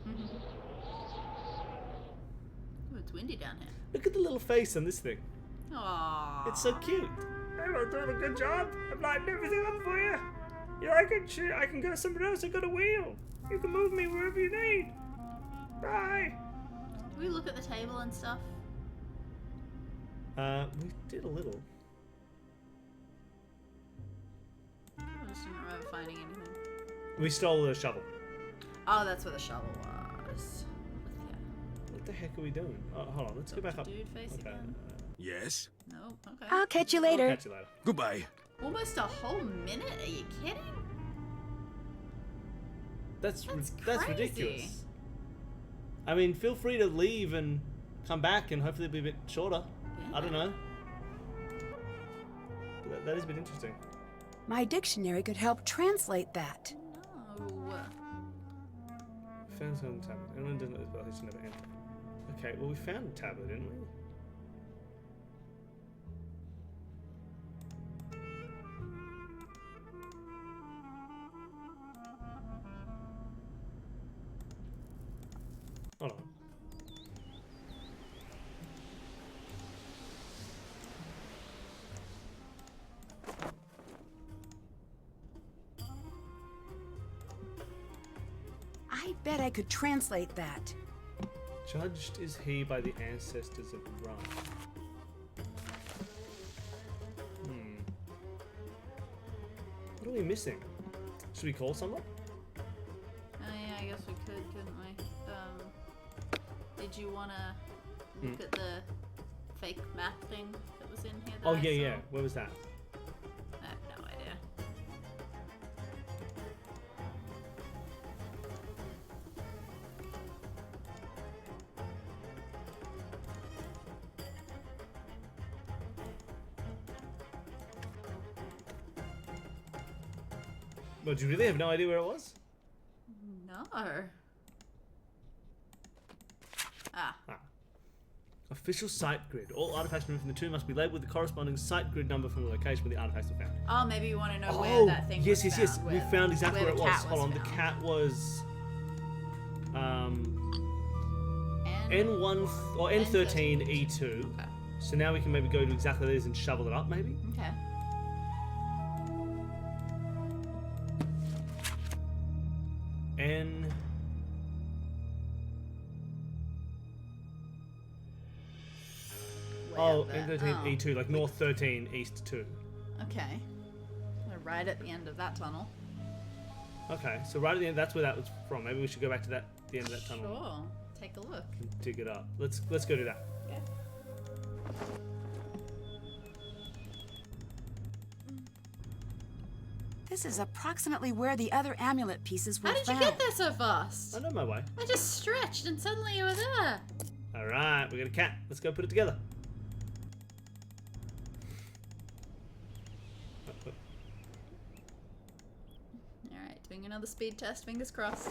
Ooh, it's windy down here. Look at the little face on this thing. Aww. It's so cute. I'm doing a good job. I've lined everything up for you. You like it? Shit, I can go somewhere else. I got a wheel. You can move me wherever you need. Bye. Do we look at the table and stuff? We did a little. I just don't remember finding anything. We stole the shovel. Oh, that's where the shovel was. Yeah. What the heck are we doing? Oh, hold on, let's go back up. Dude face Okay. again. Yes? No, okay. I'll catch you I'll later. catch you later. Goodbye. Almost a whole minute? Are you kidding? That's crazy. ridiculous. I mean, feel free to leave and come back, and hopefully it'll be a bit shorter. I don't know. But that is a bit interesting. My dictionary could help translate that. No. Found some tablet. Anyone doesn't know this, but they should never enter. Okay, well, we found a tablet, didn't we? bet I could translate that. Judged is he by the ancestors of Ra. What are we missing? Should we call someone? Oh yeah, I guess we could, couldn't we? Did you wanna look at the fake map thing that was in here? That Oh I yeah, saw? yeah. Where was that? I have no idea. Well, do you really have no idea where it was? No. Ah. Official site grid. All artifacts removed from the tomb must be labeled with the corresponding site grid number from the location where the artifacts were found. Oh, maybe you want to know where that thing yes, was yes, found. yes. We found exactly where it the was. cat Hold on, the found. cat was N N1 or N13 E2. Okay. So now we can maybe go to exactly this and shovel it up, maybe. Okay. N. Oh, Where N13 E2, like North 13 East 2. Okay. We're right at the end of that tunnel. Okay, so right at the end, that's where that was from. Maybe we should go back to the end of that tunnel Sure. Take a look. and dig it up. Let's go do that. Okay. This is approximately where the other amulet pieces were How did you found. get there so fast? I know my way. I just stretched and suddenly you were there. All right, we got a cat. Let's go put it together. Alright, doing another speed test, fingers crossed.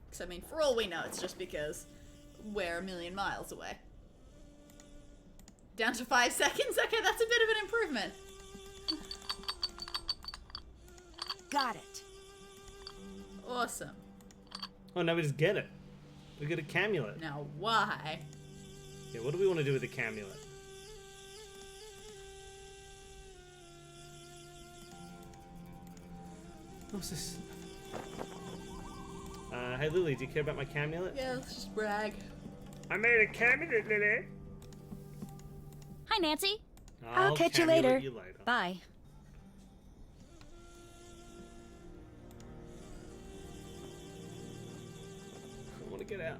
Because, I mean, for all we know, it's just because we're a million miles away. Down to 5 seconds? Okay, that's a bit of an improvement. Got it. Awesome. Oh, now we just get it. We get a camulet. Now, why? Yeah, what do we want to do with the camulet? What's this? Hey Lily, do you care about my camulet? Yeah, let's just brag. I made a cabinet, Lily. Hi, Nancy. I'll catch you camulet later. you later. Bye. I want to get out.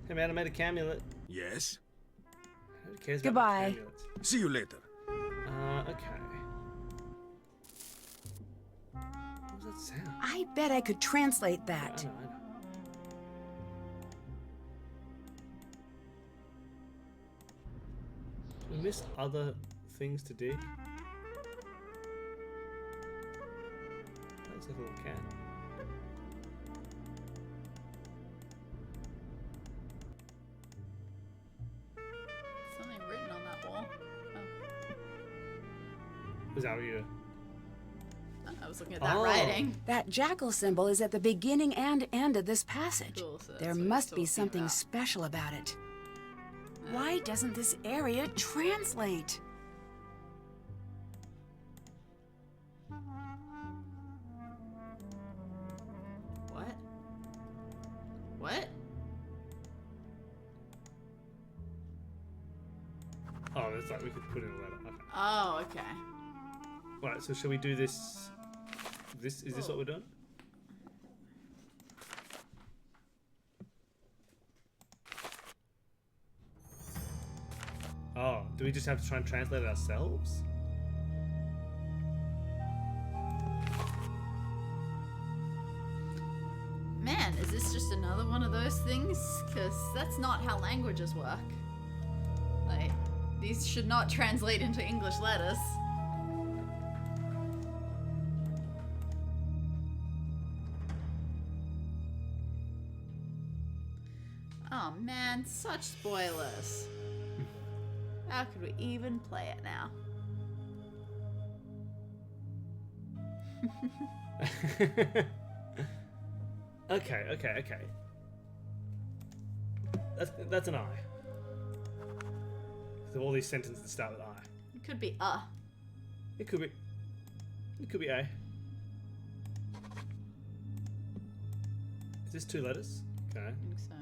Hey man, I made a camulet. Yes? Who cares Goodbye. about camulets? See you later. Okay. What does that sound? I bet I could translate I that. know. Did we miss other things to dig? That looks like a little cat. Something written on that wall. Is that what you? Oh, I was looking at that Oh. writing. That jackal symbol is at the beginning and end of this passage. Cool, so that's There what he's must be talking something about. special about it. Why doesn't this area translate? What? What? Oh, it's like we could put in a letter. Okay. Oh, okay. Alright, so shall we do this? Is this what we're doing? Oh, do we just have to try and translate it ourselves? Man, is this just another one of those things? Because that's not how languages work. Like, these should not translate into English letters. Oh man, such spoilers. How could we even play it now? Okay. That's an I. So all these sentences start with I. It could be It could be. It could be A. Is this 2 letters? Okay. I think so.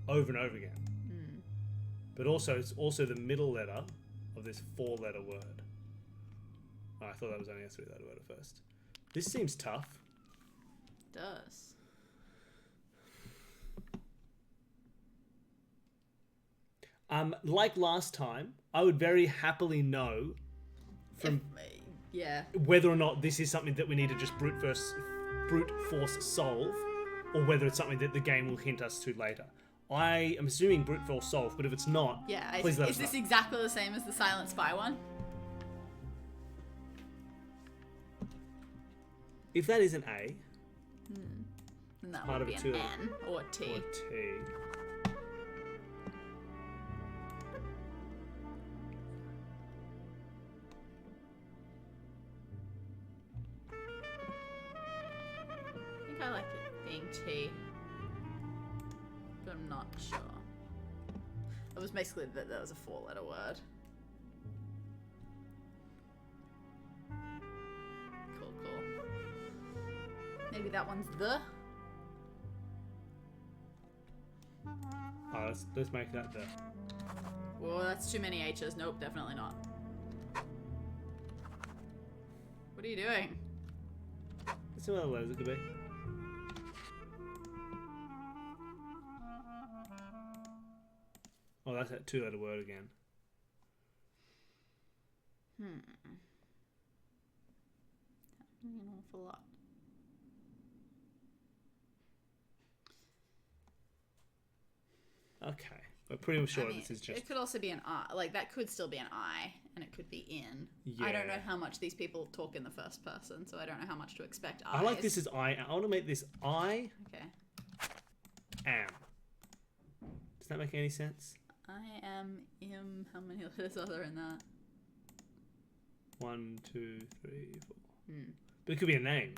Over and over again. But also, it's also the middle letter of this 4-letter word. Oh, I thought that was only a 3-letter word at first. This seems tough. It does. Like last time, I would very happily know from Yeah. whether or not this is something that we need to just brute force solve, or whether it's something that the game will hint us to later. I am assuming brute force solve, but if it's not, Yeah. please let us Is this know. exactly the same as the Silent Spy one? If that is an A Then that Part would of be a an two. N or a T. or T, I think I like it being T. But I'm not sure. It was basically that there was a 4-letter word. Cool, cool. Maybe that one's the. oh, let's make that the. Whoa, that's too many H's. Nope, definitely not. What are you doing? Let's see what other letters it could be. Oh, that's that 2-letter word again. An awful lot. Okay, we're pretty sure I mean, this is just. It could also be an I. Like, that could still be an I, and it could be in. I don't know Yeah. how much these people talk in the first person, so I don't know how much to expect. I like Is. this as I want to make this I Okay. am. Does that make any sense? I am im. How many letters are there in that? 1, 2, 3, 4. But it could be a name.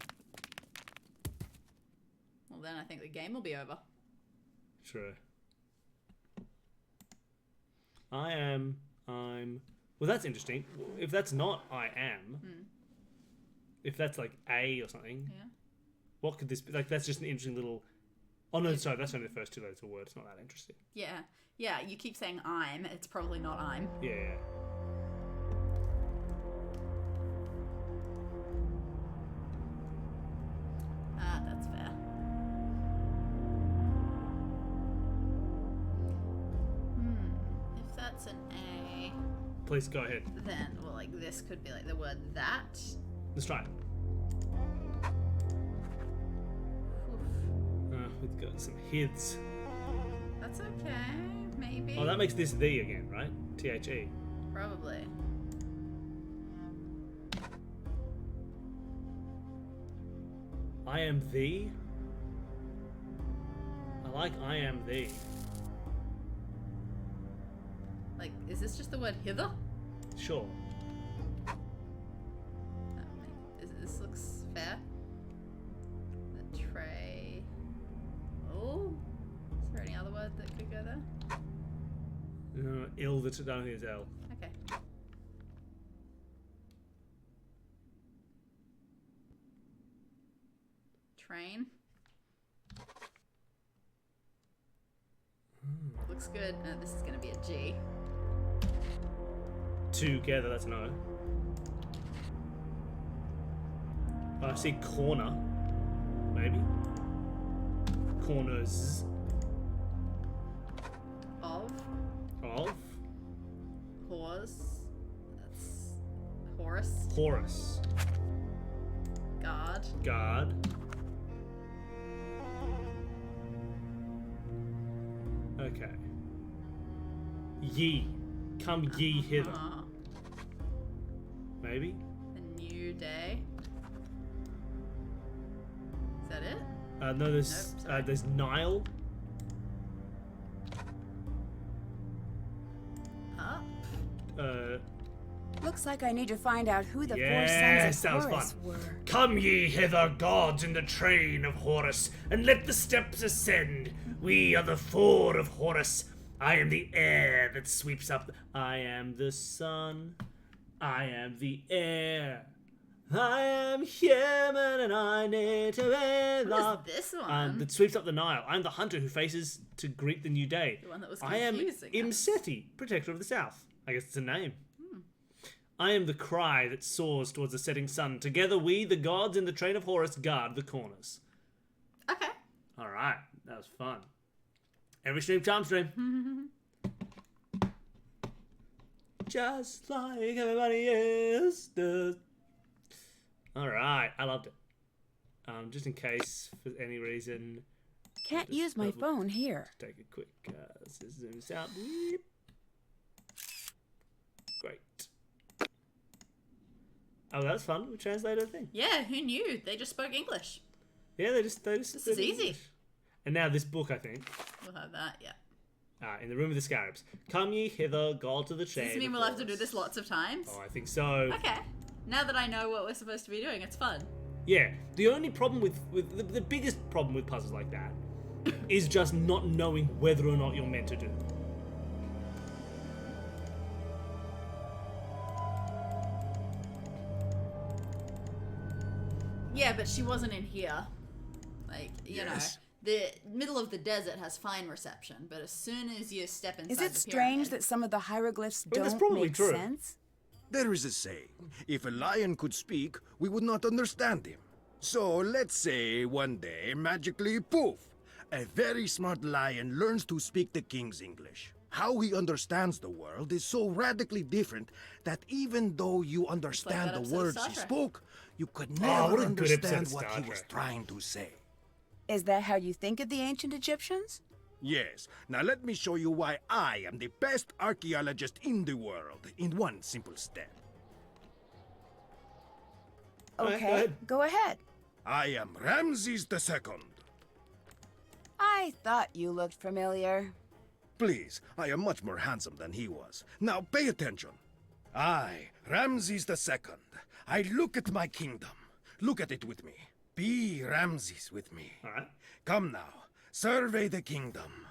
Well, then I think the game will be over. True. I'm. Well, that's interesting. If that's not I am, if that's like A or something, Yeah. what could this be? Like, that's just an interesting little. Oh no, sorry, that's only the first 2 letters of a word. It's not that interesting. Yeah. Yeah. You keep saying I'm. It's probably not I'm. Yeah. That's fair. If that's an A, Please go ahead. then well, like this could be like the word that. Let's try it. Oof. We've got some hiths. That's okay. Maybe. Oh, that makes this the again, right? THE. Probably. I am thee. I like I am thee. Like, is this just the word hither? Sure. This looks fair. The tray. Oh, is there any other word that could go there? Ill, that I don't think it's L. Okay. Train. Looks good. No, this is going to be a G. Together, that's an O. I see corner. Maybe. Corners. Of. Horus. That's Horus. Horus. Guard. Guard. Okay. Ye. Come ye hither. Maybe? The new day. Is that it? No, there's Nope, sorry. there's Nile. Up. Looks like I need to find out who the Yes, that four was sons of Horus fun. were. Come ye hither, gods, in the train of Horus, and let the steps ascend. We are the Four of Horus. I am the air that sweeps up. I am the sun. I am the air I am human and I need to be loved. What is this one? That sweeps up the Nile. I'm the hunter who faces to greet the new day. The one that was I am confusing us. Imseti, protector of the south. I guess it's a name. I am the cry that soars towards the setting sun. Together we, the gods in the train of Horus, guard the corners. Okay. Alright, that was fun. Every stream, charm stream. Just like everybody else does. Alright, I loved it. Just in case, for any reason... Can't use my phone here. Take a quick zoom this out. Weep. Great. Oh, that's fun. We translated a thing. Yeah, who knew? They just spoke English. Yeah, they just. This is easy. English. And now this book, I think. We'll have that, yeah. In the room of the scarabs. Come ye hither, God to the chain. Does this mean we'll have to do this lots of times? Oh, I think so. Okay. Now that I know what we're supposed to be doing, it's fun. Yeah. The only problem with the biggest problem with puzzles like that is just not knowing whether or not you're meant to do. Yeah, but she wasn't in here. Like, you know, the middle of the desert has fine reception, but as soon as you step inside Is it the strange pyramid, that some of the hieroglyphs Well, that's don't probably make true. sense? There is a saying, if a lion could speak, we would not understand him. So let's say one day, magically, poof, a very smart lion learns to speak the king's English. How he understands the world is so radically different that even though you understand that the episode of words Star he Trek. spoke, you could what never a good episode understand of what Star he was Trek. trying to say. Is that how you think of the ancient Egyptians? Yes. Now let me show you why I am the best archaeologist in the world in one simple step. Alright, Okay, go ahead. go ahead. I am Ramses II. I thought you looked familiar. Please, I am much more handsome than he was. Now pay attention. I, Ramses II, I look at my kingdom. Look at it with me. Be Ramses with me. Alright. Come now, survey the kingdom.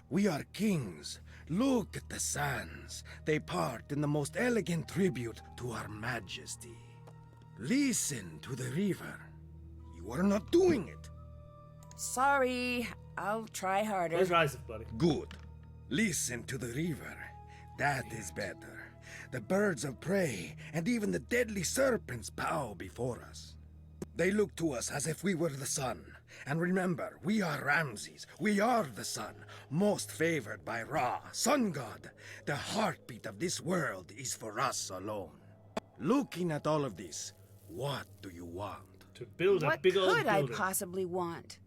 We are kings. Look at the sands. They part in the most elegant tribute to our majesty. Listen to the river. You are not doing it. Sorry, I'll try harder. Let's rise, buddy. Good. Listen to the river. That is better. The birds of prey and even the deadly serpents bow before us. They look to us as if we were the sun. And remember, we are Ramses. We are the sun, most favored by Ra, sun god. The heartbeat of this world is for us alone. Looking at all of this, what do you want? To build a What big old could I building. possibly want?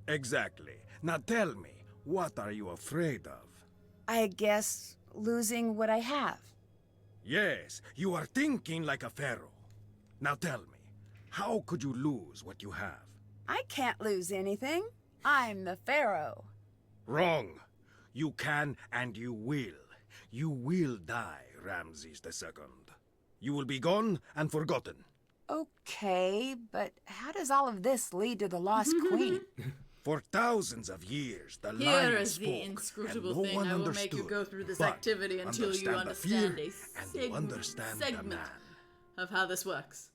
Exactly. Now tell me, what are you afraid of? I guess losing what I have. Yes, you are thinking like a pharaoh. Now tell me, how could you lose what you have? I can't lose anything. I'm the pharaoh. Wrong. You can and you will. You will die, Ramses II. You will be gone and forgotten. Okay, but how does all of this lead to the lost queen? For thousands of years, the Here lion is spoke, the inscrutable and no thing. one I will understood. make you go through this But activity until you the fear, understand and you understand the segment man. of how this works.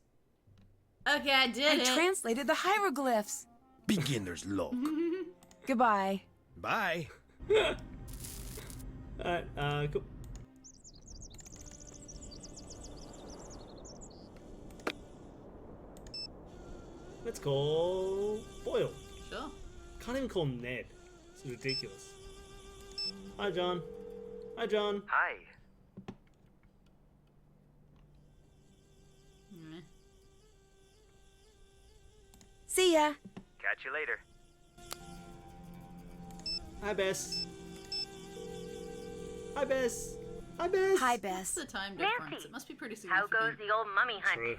Okay, I I did it. translated the hieroglyphs. Beginner's luck. Goodbye. Bye. Alright, cool. Let's call Boyle. Sure. Can't even call him Ned. This is ridiculous. Hi, John. Hi, John. Hi. Meh. See ya. Catch you later. Hi, Bess. Hi, Bess. Hi, Bess. Hi, What's Bess. the time difference? Nancy, It must be pretty How significant. goes the old mummy hunt? True.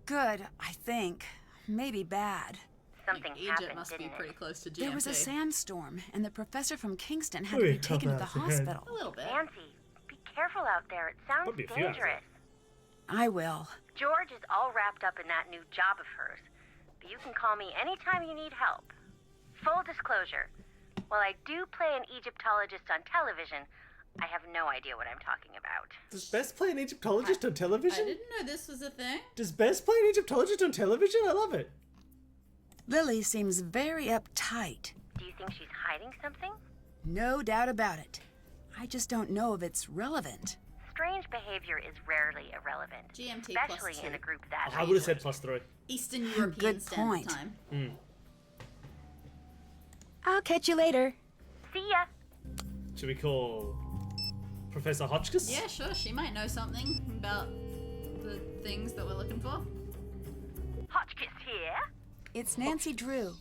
Good, I think. Maybe bad. Something Egypt happened, must be didn't pretty it? close to GMT. There was a sandstorm, and the professor from Kingston had to be taken to the A hospital. little bit. Nancy, be careful out there. It sounds Probably a few hours dangerous. I will. George is all wrapped up in that new job of hers, but you can call me anytime you need help. Full disclosure, while I do play an Egyptologist on television, I have no idea what I'm talking about. Does Bess play an Egyptologist on I television? didn't know this was a thing. Does Bess play an Egyptologist on television? I love it. Lily seems very uptight. Do you think she's hiding something? No doubt about it. I just don't know if it's relevant. Strange behavior is rarely irrelevant, GMT especially +2. in a group that I would have said +3. Eastern European Good Standard point. Time. I'll catch you later. See ya! Should we call Professor Hotchkiss? Yeah, sure. She might know something about the things that we're looking for. Hotchkiss here. It's Nancy Drew.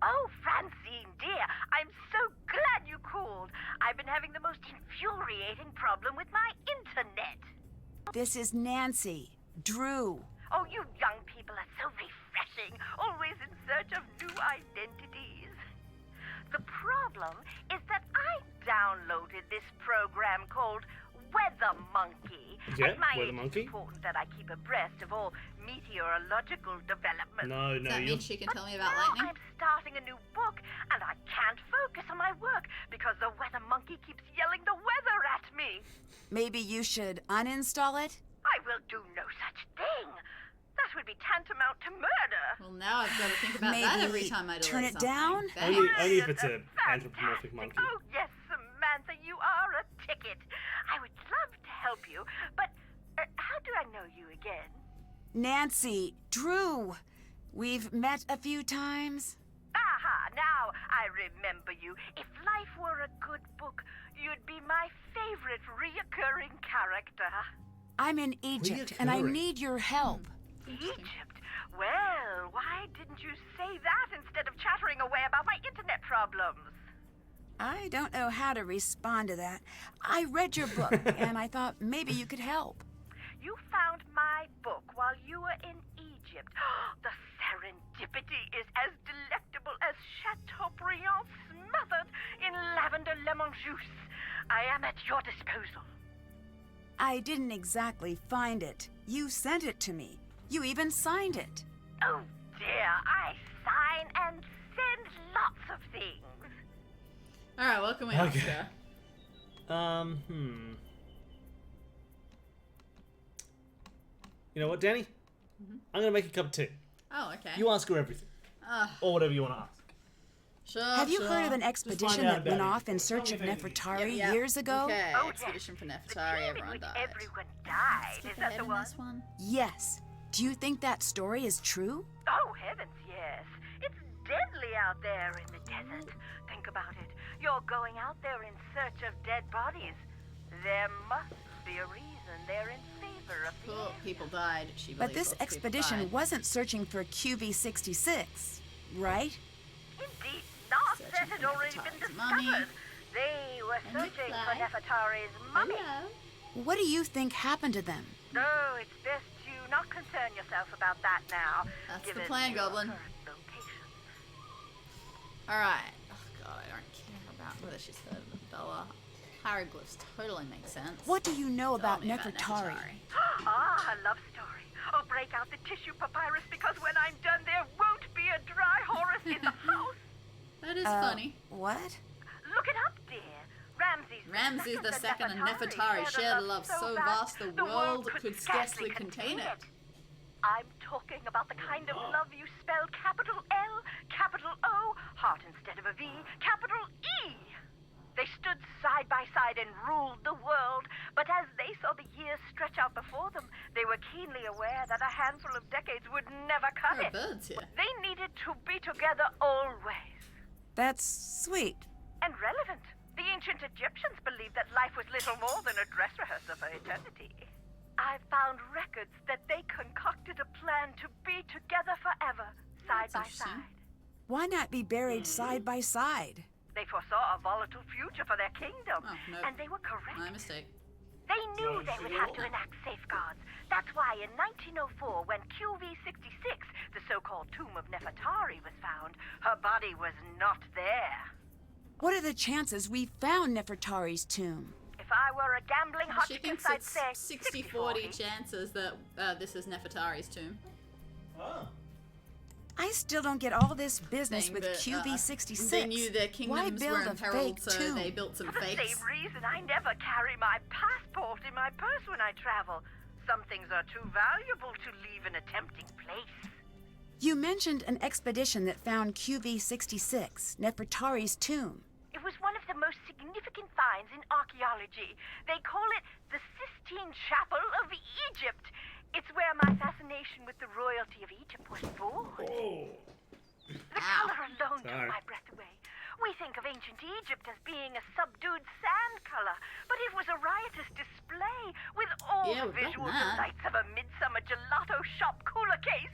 Oh, Francine, dear, I'm so glad you called. I've been having the most infuriating problem with my internet. This is Nancy Drew. Oh, you young people are so refreshing, always in search of new identities. The problem is that I downloaded this program called Weather Monkey. Yeah, At my Weather age, Monkey. It's important that I keep abreast of all meteorological developments. No, Does that you're... mean she can tell me about Now lightning? I'm starting a new book, and I can't focus on my work because the Weather Monkey keeps yelling the weather at me. Maybe you should uninstall it? I will do no such thing. That would be tantamount to murder. Well, now I've got to think about Maybe that every time I delete turn it something. down? Thanks. Only if it's an Fantastic. anthropomorphic monkey. Oh, yes, Samantha, you are a ticket. I would love to help you, but how do I know you again? Nancy Drew. We've met a few times. Aha, now I remember you. If life were a good book, you'd be my favorite reoccurring character. I'm in Egypt, and I Reoccurring. need your help. Egypt? Well, why didn't you say that instead of chattering away about my internet problems? I don't know how to respond to that. I read your book, and I thought maybe you could help. You found my book while you were in Egypt. The serendipity is as delectable as Chateaubriand smothered in lavender lemon juice. I am at your disposal. I didn't exactly find it. You sent it to me. You even signed it. Oh dear, I sign and send lots of things. All right, what can we ask her? You know what, Danny? I'm gonna make a cup of tea. Oh, okay. You ask her everything, or whatever you want to ask. Sure. Have you sure. heard of an find expedition out that went about it. off in search of Tell me if Nefertari Yep. years ago? Okay, Oh, Expedition for The Nefertari, team in everyone which died. everyone died. Skip Is that ahead the in one? this one? Yes. Do you think that story is true? Oh, heavens, yes. It's deadly out there in the desert. Think about it. You're going out there in search of dead bodies. There must be a reason they're in favor of the Cool. area. People died. She But believes this lots of people expedition died. wasn't searching for QV66, right? Indeed not. Searching That had for already been Nefertari's discovered. mummy. They were And searching for McFly. Nefertari's mummy. Hello. What do you think happened to them? No, it's best to not concern yourself about that now. That's the given plan, your Goblin. current location. All right. Oh god, I don't care about whether she's heard of the Bella. Hieroglyphs totally makes sense. What do you know Tell about me Nefertari? Ah, a love story. Oh, break out the tissue papyrus because when I'm done, there won't be a dry Horus in the house. That is funny. What? Look it up, dear. Ramses the second and Nefertari shared a love so vast the world could scarcely contain it. I'm talking about the kind of love you spell capital L, capital O, heart instead of a V, capital E. They stood side by side and ruled the world, but as they saw the years stretch out before them, they were keenly aware that a handful of decades would never cut There are it. birds here. They needed to be together always. That's sweet. And relevant. The ancient Egyptians believed that life was little more than a dress rehearsal for eternity. I've found records that they concocted a plan to be together forever, side That's by interesting. side. Why not be buried side by side? They foresaw a volatile future for their kingdom, Oh, no. and they were correct. My mistake. They knew they would have to enact safeguards. That's why in 1904, when QV66, the so-called Tomb of Nefertari, was found, her body was not there. What are the chances we found Nefertari's tomb? If I were a gambling She Hotchkiss, thinks I'd it's say 60-40 chances that this is Nefertari's tomb. Oh. I still don't get all this business Saying with that, QV66. They knew their Why kingdoms build were a in peril, fake so tomb? they built some For the fakes. same reason, I never carry my passport in my purse when I travel. Some things are too valuable to leave in a tempting place. You mentioned an expedition that found QV66, Nefertari's tomb. It was one of the most significant finds in archaeology. They call it the Sistine Chapel of Egypt. It's where my fascination with the royalty of Egypt was born. The color alone took my breath away. We think of ancient Egypt as being a subdued sand color, but it was a riotous display with all Yeah, the we've visual gotten that. delights of a midsummer gelato shop cooler case.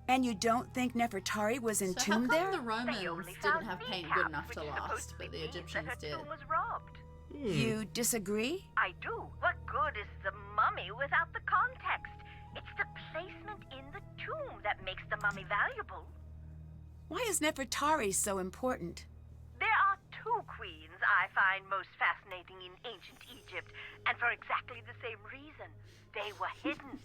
And you don't think Nefertari was So how entombed come there? the They Romans only didn't found have paint kneecaps, good enough which to is supposed last, to but the mean that Egyptians her did? tomb was robbed. You disagree? I do. What good is the mummy without the context? It's the placement in the tomb that makes the mummy valuable. Why is Nefertari so important? There are two queens I find most fascinating in ancient Egypt, and for exactly the same reason. They were hidden.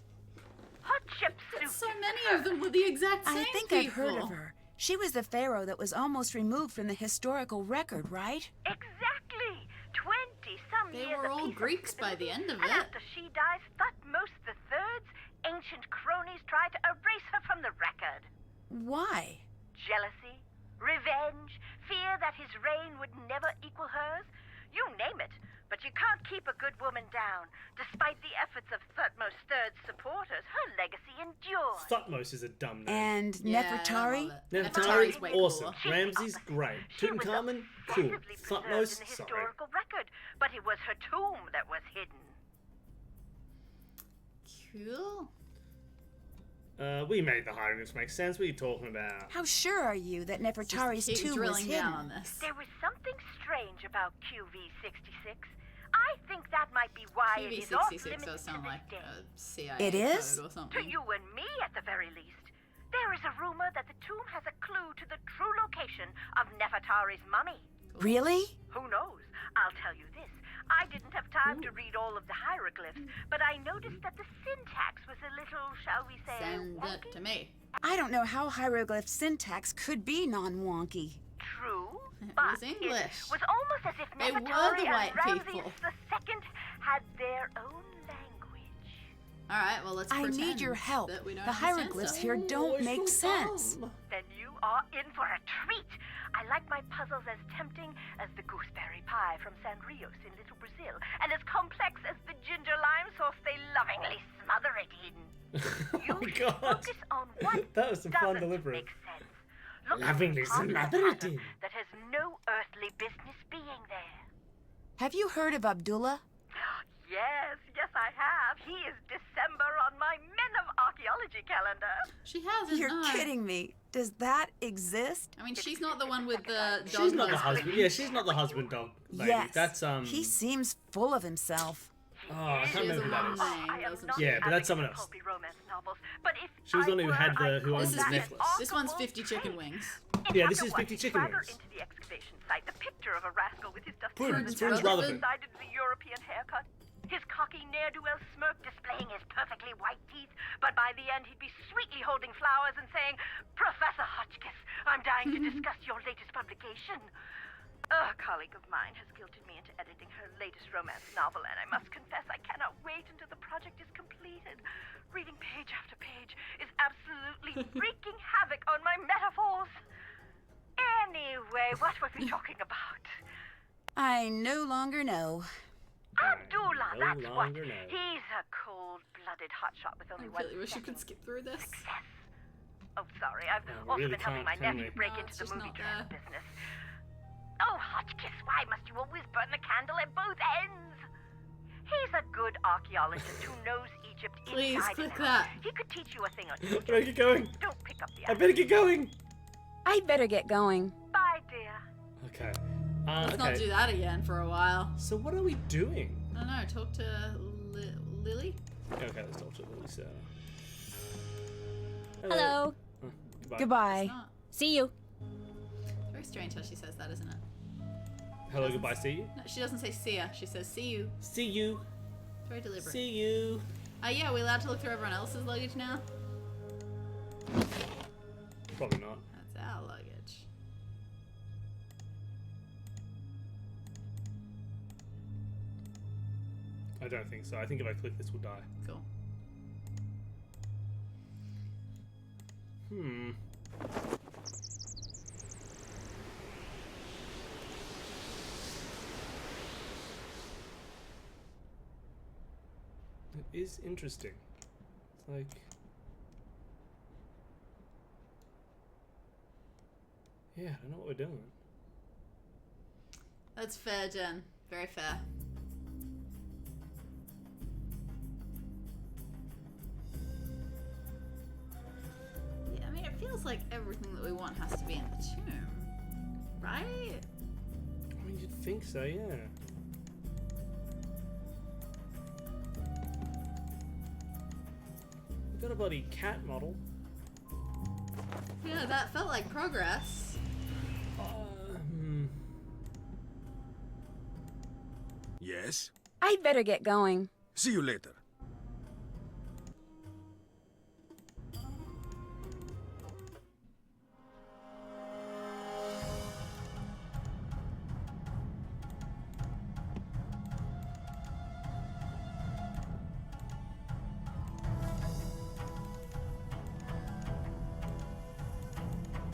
Hatshepsut. So many of them were the exact same I think people. I've heard of her. She was the pharaoh that was almost removed from the historical record, right? Exactly. 20-some They years were all apiece of Greeks by the end of and it. after she dies, Thutmose III's ancient cronies try to erase her from the record. Why? Jealousy, revenge, fear that his reign would never equal hers. You name it, but you can't keep a good woman down. Despite the efforts of Thutmose III's supporters, her legacy endures. Thutmose is a dumb name. And Yeah, I Nefertari? love it. Nefertari's way awesome. cooler. Ramses, great. She was Tutankhamun, cool. obsessively preserved Thutmose, in the sorry. historical record, but it was her tomb that was hidden. Cool. We made the hieroglyphs make sense. What are you talking about? How sure are you that Nefertari's Keep tomb was drilling down on hidden? this. There was something strange about QV66. I think that might be why it is off QV66 limits does to sound this like day. a CIA It is? code or To something. you and me, at the very least. There is a rumor that the tomb has a clue to the true location of Nefertari's mummy. Really? Who knows? I'll tell you this. I didn't have time to read all of the hieroglyphs, but I noticed that the syntax was a little, shall we say, Send wonky. it to me. I don't know how hieroglyph syntax could be non-wonky. True, It but was English. it was almost as if They were the Nefertari white and Ramses people. II had their own language. All right, well, let's I pretend need your help. that we don't The understand hieroglyphs stuff. here don't make sense. Then you are in for a treat. I like my puzzles as tempting as the gooseberry pie from San Rios in Little Brazil, and as complex as the ginger lime sauce they lovingly smother it in. Oh You my should god. focus on what That was some fun doesn't delivery. make sense. Look Lovingly for the part of smother the it pattern in. that has no earthly business being there. Have you heard of Abdullah? Yes, I have. He is December on my Men of Archaeology calendar. She hasn't. You're no. kidding me. Does that exist? I mean, she's not the one with the dog. She's not the husband. husband. Yeah, she's not the husband dog lady. Yes. That's He seems full of himself. Oh, I She can't has a remember who that long is. name. I am doesn't not she? Yeah, but that's someone advocating else. pulpy romance novels, but if She was the I one who were, had the- I'd who call owns This the is that necklace. an this one's archable 50 chicken trait. wings. In Yeah, fact, this I is watched 50 chicken Swagger wings. into the excavation site, the picture of a rascal with his dusty Prunes, feathers Prunes Rutherford. decided the European haircut. His cocky ne'er-do-well smirk displaying his perfectly white teeth, but by the end he'd be sweetly holding flowers and saying, "Professor Hotchkiss, I'm dying to discuss your latest publication." A colleague of mine has guilted me into editing her latest romance novel, and I must confess I cannot wait until the project is completed. Reading page after page is absolutely wreaking havoc on my metaphors. Anyway, what were we talking about? I no longer know. Abdullah, no that's what. longer know. He's a cold-blooded hotshot with I only one really wish you second could skip through this. success. Oh, sorry, I've we also really been helping can't, my can nephew we? break No, into it's the just movie not dress there. business. Oh, Hotchkiss, why must you always burn the candle at both ends? He's a good archaeologist who knows Egypt Please, inside click and out. that. He could teach you a thing or two. Better get going. Don't pick up the I better get going. I'd better get going. Bye, dear. Okay. Let's not do Okay. that again for a while. So what are we doing? I don't know. Talk to Lily. Okay, let's talk to Lily. So. Hello. Oh, goodbye. Goodbye. It's not. See you. It's very strange how she says that, isn't it? Hello, goodbye. See you. No, she doesn't say see ya. She says see you. See you. It's very deliberate. See you. Yeah, are we allowed to look through everyone else's luggage now? Probably not. That's our luggage. I don't think so. I think if I click this, we'll die. Cool. It is interesting. It's like... Yeah, I don't know what we're doing. That's fair, Jen. Very fair. Yeah, I mean, it feels like everything that we want has to be in the tomb. Right? I mean, you'd think so, yeah. We've got a bloody cat model. Yeah, that felt like progress. Yes? I'd better get going. See you later.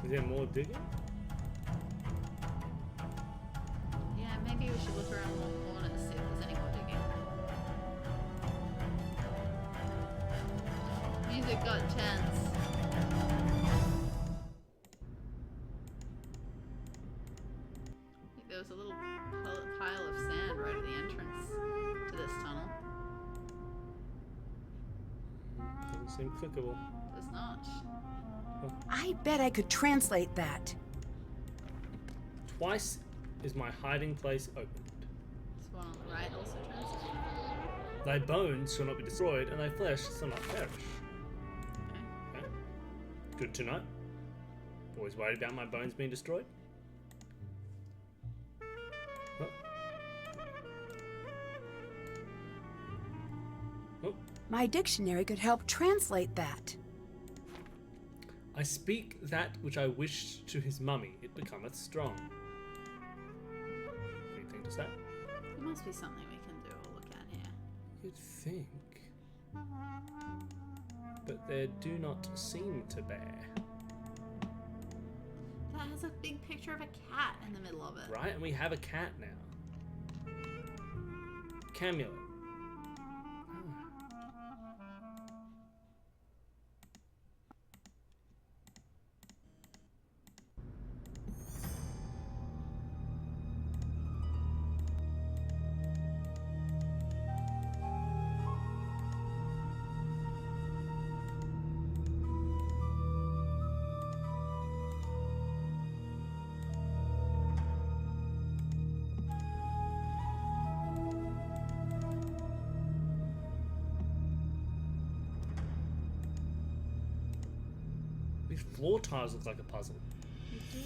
Is there more digging? Yeah, maybe we should look around one corner to see if there's any more digging. Music got tense. I think there was a little pile of sand right at the entrance to this tunnel. Doesn't seem clickable. Does not. I bet I could translate that. Twice is my hiding place opened. This one on the right also translated. Thy bones shall not be destroyed, and thy flesh shall not perish. Okay. Okay. Good to know. Always worried about my bones being destroyed. Oh. Oh. My dictionary could help translate that. I speak that which I wish to his mummy, it becometh strong. What do you think to that? There must be something we can do or look at here. You'd think. But there do not seem to bear. That has a big picture of a cat in the middle of it. Right? And we have a cat now. Camulet. These floor tiles look like a puzzle. You do.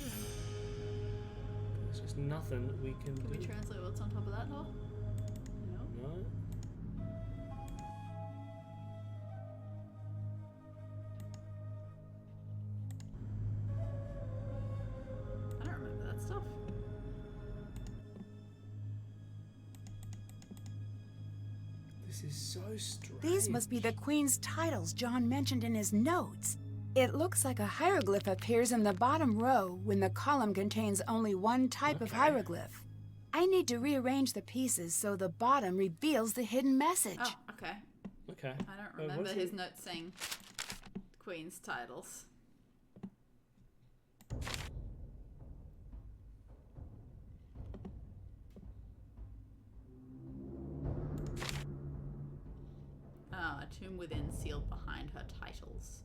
There's just nothing we can Can do. we translate what's on top of that door? No. No. I don't remember that stuff. This is so strange. These must be the Queen's titles John mentioned in his notes. It looks like a hieroglyph appears in the bottom row when the column contains only one type of Okay. hieroglyph. I need to rearrange the pieces so the bottom reveals the hidden message. Oh, okay. Okay. I don't what remember is his it? notes saying Queen's titles. A tomb within sealed behind her titles.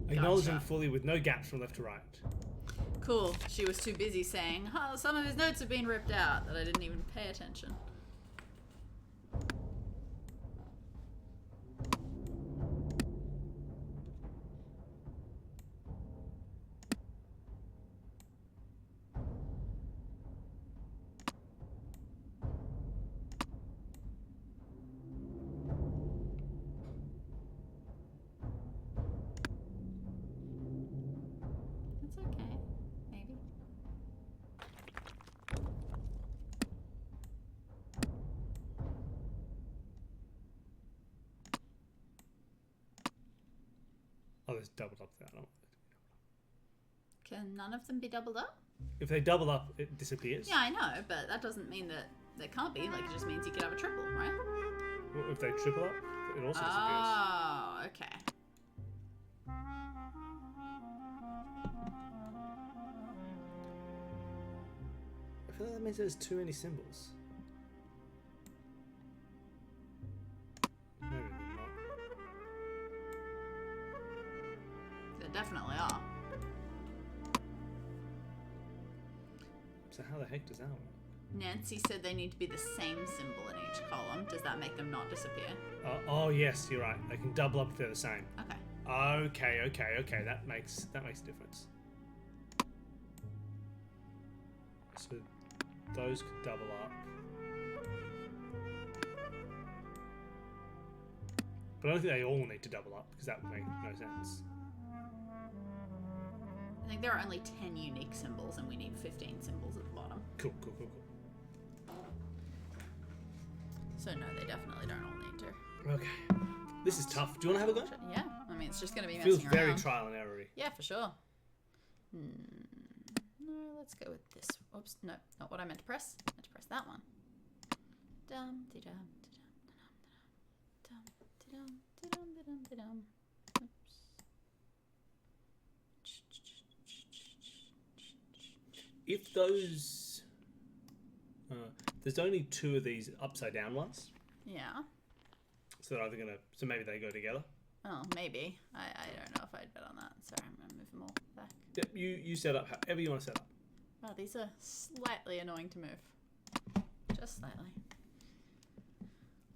Acknowledge them Gotcha. fully with no gaps from left to right. Cool. She was too busy saying, oh, some of his notes have been ripped out, that I didn't even pay attention. this doubled up there. I don't. Can none of them be doubled up? If they double up, it disappears. Yeah, I know, but that doesn't mean that they can't be. Like, it just means you could have a triple, right? Well, if they triple up, it also disappears. Oh, okay. I feel like that means there's too many symbols. Maybe not. There definitely are. So how the heck does that work? Nancy said they need to be the same symbol in each column. Does that make them not disappear? Oh yes, you're right. They can double up if they're the same. Okay. Okay. That makes a difference. So those could double up. But I don't think they all need to double up because that would make no sense. I think there are only 10 unique symbols and we need 15 symbols at the bottom. Cool. So no, they definitely don't all need to. Okay. This is tough. Do you want to have a go? Yeah, I mean, it's just going to be Feels messing very around. trial and error-y. Yeah, for sure. No, let's go with this. Oops, no, not what I meant to press. I meant to press that one. Dum de dum de dum de dum de dum de dum. Oops. If those... there's only 2 of these upside down ones. Yeah. So they're either going to... So maybe they go together. Oh, maybe. I don't know if I'd bet on that. Sorry, I'm going to move them all back. Yep, you set up however you want to set up. Wow, these are slightly annoying to move. Just slightly.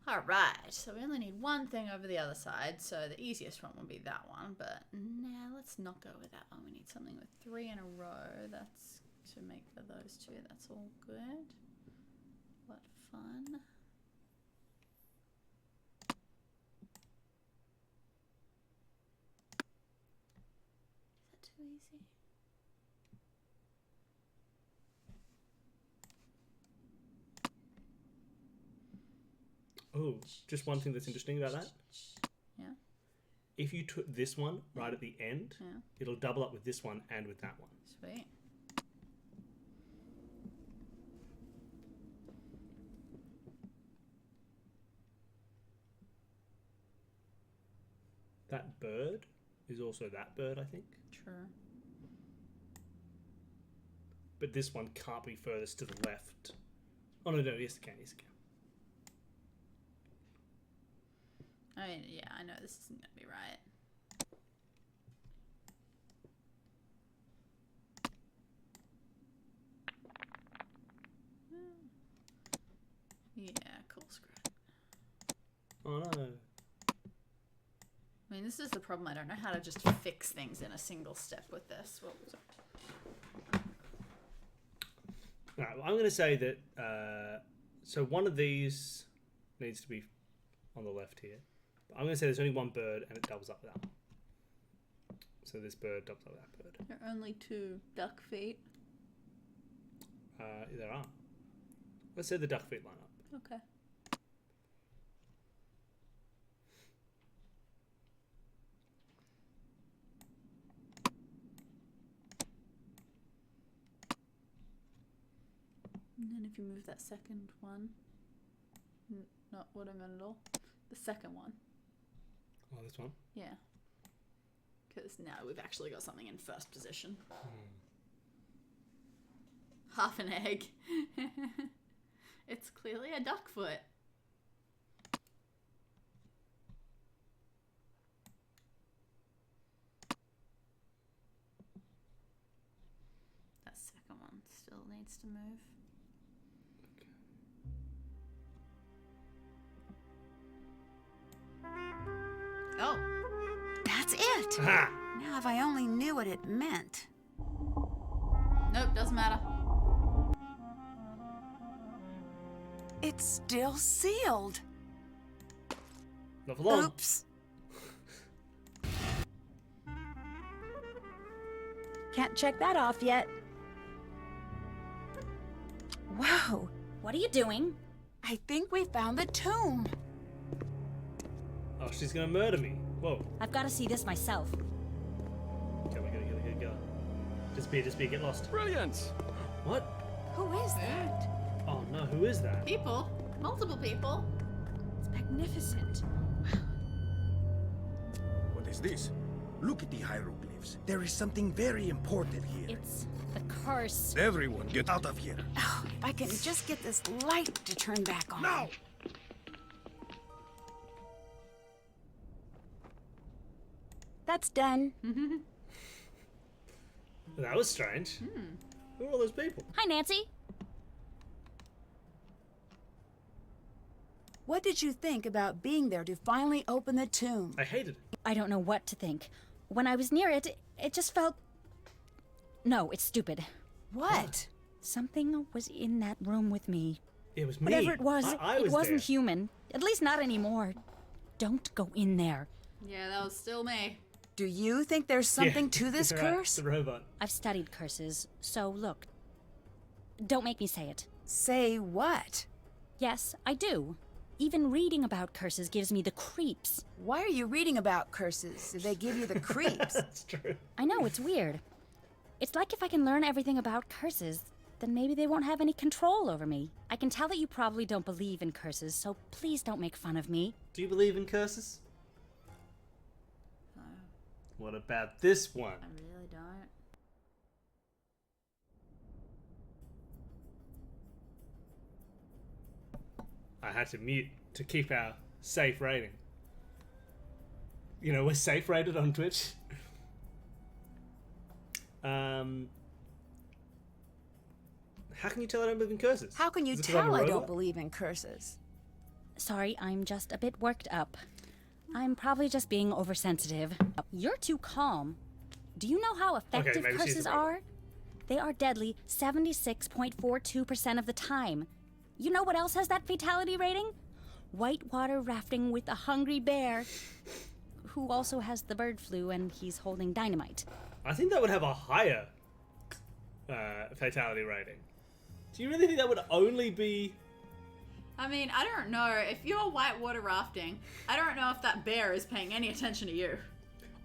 Alright, so we only need one thing over the other side, so the easiest one would be that one, but nah, let's not go with that one. We need something with 3 in a row. That's to make for those 2. That's all good. What fun. Is that too easy? Oh, just one thing that's interesting about that. Yeah. If you took this one right at the end, it'll double up with this one and with that one. Sweet. That bird is also that bird, I think. True. But this one can't be furthest to the left. Oh, no, yes it can, yes it can. I mean, yeah, I know this isn't going to be right. Yeah, cool scrap. Oh no. I mean, this is the problem. I don't know how to just fix things in a single step with this. What was it? Alright, well, I'm going to say that, so one of these needs to be on the left here. I'm going to say there's only one bird and it doubles up with that one. So this bird doubles up with that bird. There are only 2 duck feet. There are. Let's say the duck feet line up. Okay. And then if you move that second one, not what I meant at all, the second one. Oh, this one? Yeah. Because now we've actually got something in first position. Half an egg. It's clearly a duck foot. That second one still needs to move. Oh. That's it! Aha! Now if I only knew what it meant. Nope, doesn't matter. It's still sealed. Not for long. Oops. Can't check that off yet. Whoa. What are you doing? I think we found the tomb. Oh, she's going to murder me. Whoa. I've got to see this myself. Disappear, get lost. Brilliant! What? Who is that? Oh no, who is that? People. Multiple people. It's magnificent. What is this? Look at the hieroglyphs. There is something very important here. It's the curse. Everyone, get out of here. Oh, if I can just get this light to turn back on. Now! That's done. That was strange. Who are all those people? Hi, Nancy. What did you think about being there to finally open the tomb? I hated it. I don't know what to think. When I was near it, it just felt... No, it's stupid. What? Something was in that room with me. It was me. Whatever it was, I it wasn't there. human. At least not anymore. Don't go in there. Yeah, that was still me. Do you think there's something to this Right, curse? the robot. I've studied curses, so look. Don't make me say it. Say what? Yes, I do. Even reading about curses gives me the creeps. Why are you reading about curses if they give you the creeps? That's true. I know, it's weird. It's like if I can learn everything about curses, then maybe they won't have any control over me. I can tell that you probably don't believe in curses, so please don't make fun of me. Do you believe in curses? What about this one? I really don't. I had to mute to keep our safe rating. You know, we're safe rated on Twitch. How can you tell I don't believe in curses? How can you Is it 'cause I'm a tell I robot? don't believe in curses? Sorry, I'm just a bit worked up. I'm probably just being oversensitive. You're too calm. Do you know how effective maybe she's curses a robot. are? They are deadly 76.42% of the time. You know what else has that fatality rating? Whitewater rafting with a hungry bear, who also has the bird flu and he's holding dynamite. I think that would have a higher fatality rating. Do you really think that would only be... I mean, I don't know. If you're whitewater rafting, I don't know if that bear is paying any attention to you.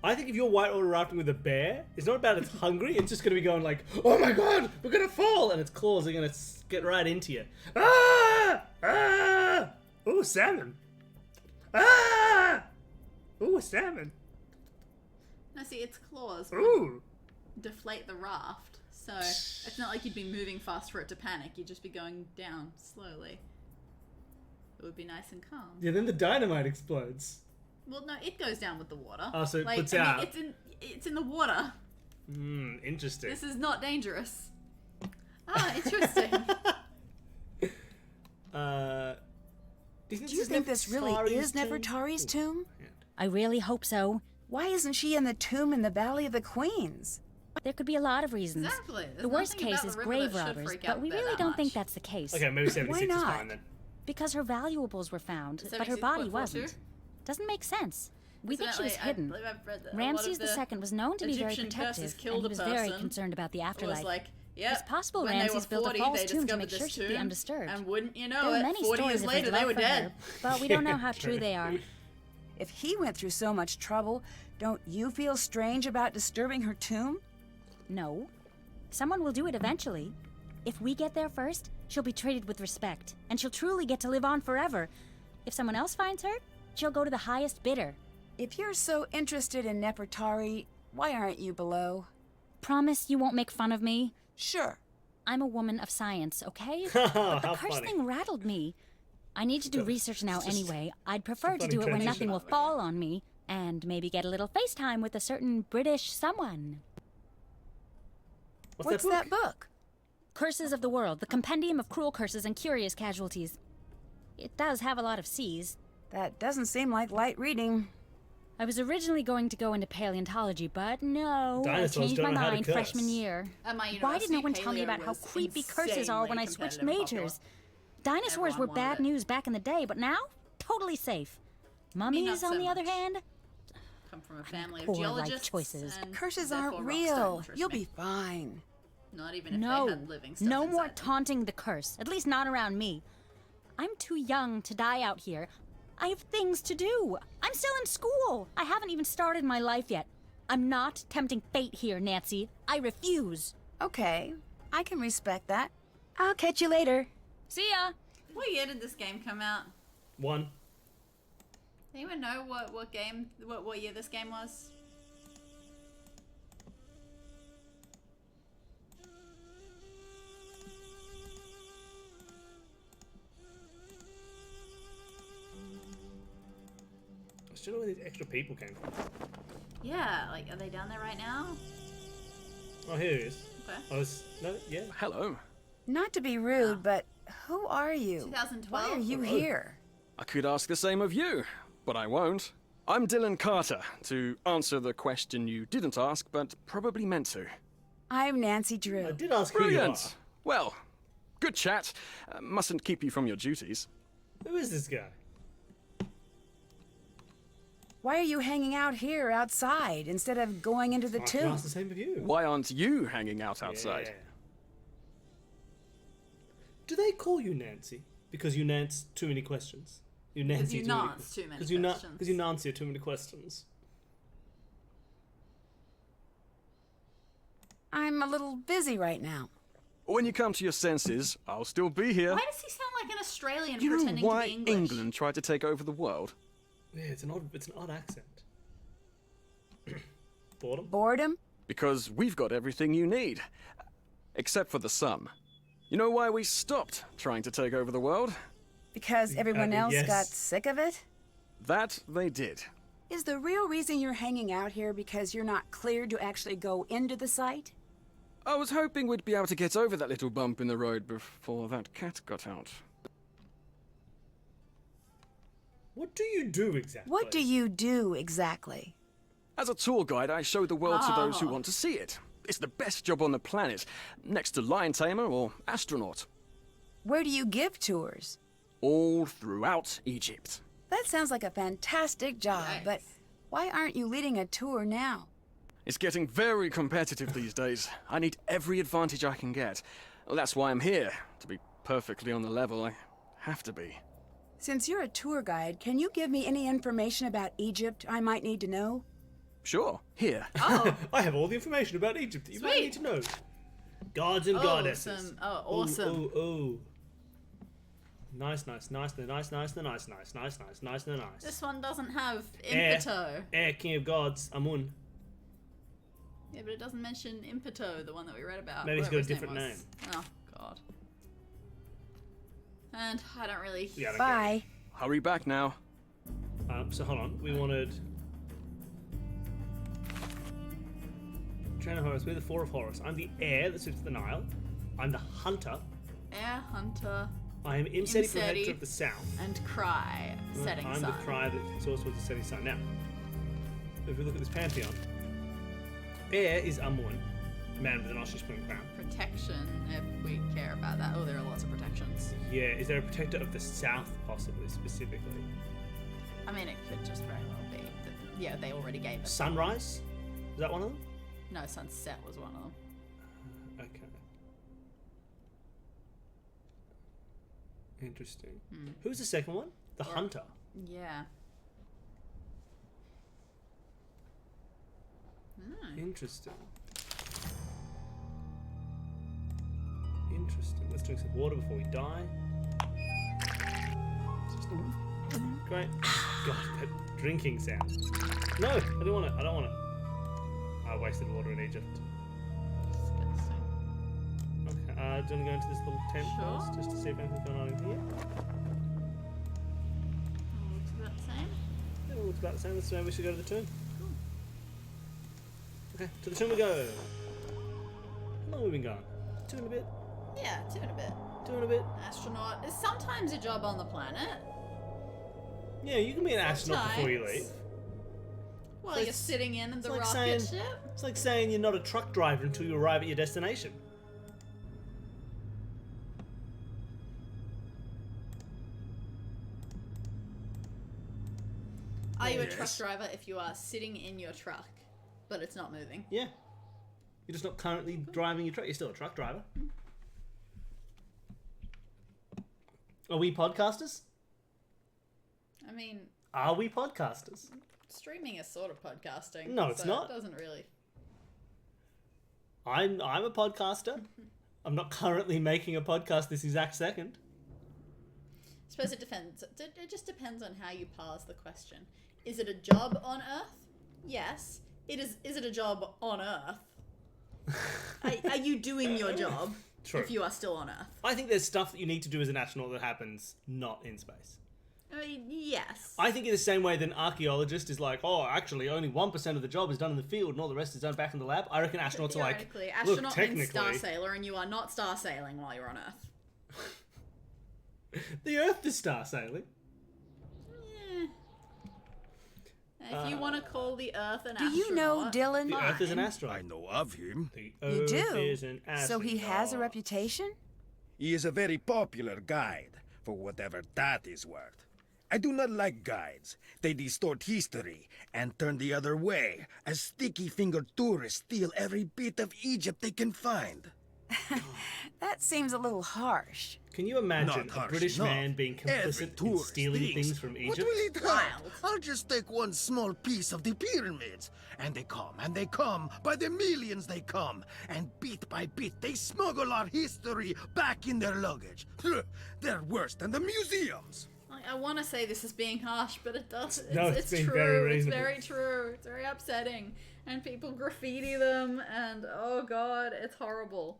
I think if you're whitewater rafting with a bear, it's not about it's hungry, it's just going to be going like, oh my god, we're going to fall, and its claws are going to get right into you. Ah! Ah! Ooh, salmon. Ah! Ooh, salmon. No, see, its claws would Ooh. deflate the raft. So it's not like you'd be moving fast for it to panic. You'd just be going down slowly. It would be nice and calm. Yeah, then the dynamite explodes. Well, no, it goes down with the water. Oh, so it like, puts I mean, out. It's in the water. Interesting. This is not dangerous. Ah, interesting. Do you think this really is Nefertari's tomb? I really hope so. Why isn't she in the tomb in the Valley of the Queens? There could be a lot of reasons. Exactly. There's The worst nothing case about is the river grave that should robbers, freak out but we there really that don't think much. that's the case. Okay, maybe 76 is not? fine then. Because her valuables were found, but her body 76.42? wasn't. Doesn't make sense. We think she was Incidentally, hidden. I believe I've read that a lot Ramses of the II was known to be very Egyptian protective, curses and killed he a was very person. concerned about the It afterlife. was like, yep. It's possible when Ramses they were 40, built a false they tomb to discovered make this sure she'd be tomb, undisturbed. And wouldn't you There know are it, many 40 stories years of later his they love were for dead. her, but we don't know how True. true they are. If he went through so much trouble, don't you feel strange about disturbing her tomb? No. Someone will do it eventually. If we get there first, she'll be treated with respect, and she'll truly get to live on forever. If someone else finds her, she'll go to the highest bidder. If you're so interested in Nefertari, why aren't you below? Promise you won't make fun of me? Sure. I'm a woman of science, okay? How But the curse funny. thing rattled me. I need to do research now anyway. I'd prefer to funny do it when transition. nothing will fall on me, and maybe get a little FaceTime with a certain British someone. What's that book? Curses of the World, the compendium of cruel curses and curious casualties. It does have a lot of C's. That doesn't seem like light reading. I was originally going to go into paleontology, but no, I Dinosaurs changed don't my know how to mind curse. freshman year. At my Why did no one university, tell me paleo about how was creepy curses are when I insanely switched competitive and majors? Dinosaurs Everyone were bad wanted it. news back in the day, but now, totally safe. not Mummies, so on the other much. hand, Come from a family of poor life geologists. choices. And Curses therefore aren't rocks don't real. interest You'll me. be fine. Not even if no, they had living stuff no more inside them. taunting the curse. At least not around me. I'm too young to die out here. I have things to do. I'm still in school. I haven't even started my life yet. I'm not tempting fate here, Nancy. I refuse. Okay, I can respect that. I'll catch you later. See ya. What year did this game come out? 1. Does anyone know what year this game was? I still don't know where these extra people came from. Yeah, like, are they down there right now? Oh, here he is. Okay. Yeah. Hello. Not to be rude, but who are you? 2012. Why are you here? I could ask the same of you, but I won't. I'm Dylan Carter, to answer the question you didn't ask, but probably meant to. I'm Nancy Drew. I did ask who you are. Brilliant! Well, good chat. Mustn't keep you from your duties. Who is this guy? Why are you hanging out here outside instead of going into the I can tomb? ask the same of you. Why aren't you hanging out outside? Yeah. Do they call you Nancy because you nance too many questions? You Nancy you nance too many questions. Because you Nancy too many questions. I'm a little busy right now. When you come to your senses, I'll still be here. Why does he sound like an Australian You know pretending why to be English? England tried to take over the world? Yeah, it's an odd accent. Boredom? Boredom? Because we've got everything you need. Except for the sun. You know why we stopped trying to take over the world? Because everyone else yes. got sick of it? That they did. Is the real reason you're hanging out here because you're not cleared to actually go into the site? I was hoping we'd be able to get over that little bump in the road before that cat got out. What do you do exactly? What do you do exactly? As a tour guide, I show the world to those who Oh. want to see it. It's the best job on the planet, next to lion tamer or astronaut. Where do you give tours? All throughout Egypt. That sounds like a fantastic job, but Yikes. why aren't you leading a tour now? It's getting very competitive these days. I need every advantage I can get. Well, that's why I'm here. To be perfectly on the level, I have to be. Since you're a tour guide, can you give me any information about Egypt I might need to know? Sure, here. Oh, I have all the information about Egypt that you might Sweet. need to know. Gods and goddesses. awesome. Oh, awesome. Oh. Nice. This This one doesn't have Air. Impeto. King of gods, Amun. Yeah, but it doesn't mention Impeto, the one that we read about. Maybe he's whatever got a his different was. Oh, God. And I don't really... Yeah, I don't Bye. Hurry back now. get it. So hold on, we wanted... Trainer Horus, we're the Four of Horus. I'm the heir that sits at the Nile. I'm the hunter. Air Hunter I am Imseti, Imseti. Protector of the South. and Cry, Setting I'm Sun. the cry that source towards the setting sun. Now, if we look at this pantheon, heir is Amun, man with an ostrich-winged crown. Protection, if we care about that. Oh, there are lots of protections. Yeah, is there a protector of the South, possibly, specifically? I mean, it could just very well be. That, yeah, they already gave us. Sunrise? Is that one of them? No, Sunset was one of them. Okay. Interesting. Who's the second one? The hunter. Yeah. Interesting. Let's drink some water before we die. Great. God, that drinking sound. No, I don't want it. I wasted water in Egypt. Disgusting. Okay, do you want to go into this little tent Sure. first, just to see if anything's going on in here? Oh, looks about the same. Yeah, well, it's about the same. That's where we should go to the tomb. Okay, to the tomb we go. How long have we been going? 2 and a bit. Yeah, 2 and a bit. 2 and a bit. Astronaut is sometimes a job on the planet. Yeah, you can be an astronaut before you Sometimes. leave. While It's you're sitting in the like rocket saying- ship. It's like saying you're not a truck driver until you arrive at your destination. Are you a Yes. truck driver if you are sitting in your truck, but it's not moving? Yeah. You're just not currently driving your truck. You're still a truck driver. Are we podcasters? I mean, Are we podcasters? Streaming is sort of podcasting. No, it's so not. It doesn't really. I'm a podcaster. I'm not currently making a podcast this exact second. I suppose it depends. It just depends on how you parse the question. Is it a job on Earth? Yes. Is it a job on Earth? Are you doing your job True. if you are still on Earth? I think there's stuff that you need to do as an astronaut that happens not in space. I mean, yes. I think in the same way that an archaeologist is like, oh, actually, only 1% of the job is done in the field and all the rest is done back in the lab. I reckon astronauts are like, Theoretically, look, astronaut technically, means star sailor, and you are not star sailing while you're on Earth. the Earth is star sailing. If you want to call the Earth an Do astronaut... you know Dylan? The Earth is an I asteroid. know of him. The You Earth do? is an astronaut. So he has a reputation? He is a very popular guide, for whatever that is worth. I do not like guides. They distort history and turn the other way, as sticky-fingered tourists steal every bit of Egypt they can find. That seems a little harsh. Can you imagine Not a harsh British enough. man being Every complicit in tourist stealing thinks, things from What Egypt? will it Wild. help? I'll just take one small piece of the pyramids. And they come, by the millions they come. And bit by bit they smuggle our history back in their luggage. They're worse than the museums. I want to say this is being harsh, but it does. No, It's being true. very It's reasonable. very true. It's very upsetting. And people graffiti them, and oh god, it's horrible.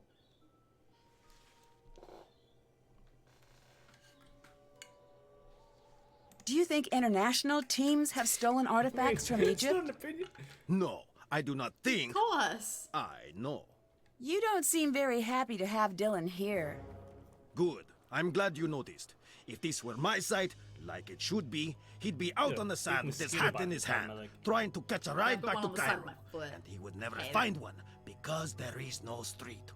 Do you think international teams have stolen artifacts from It's not Egypt? an opinion. No, I do not think. Of course. I know. You don't seem very happy to have Dylan here. Good. I'm glad you noticed. If this were my site, like it should be, he'd be out Yeah, on the sand big with his mosquito hat bite in his down hand, my leg. trying to catch a ride got back one to on the side Cairo. of my foot. And he would never Hate it. find one, because there is no street.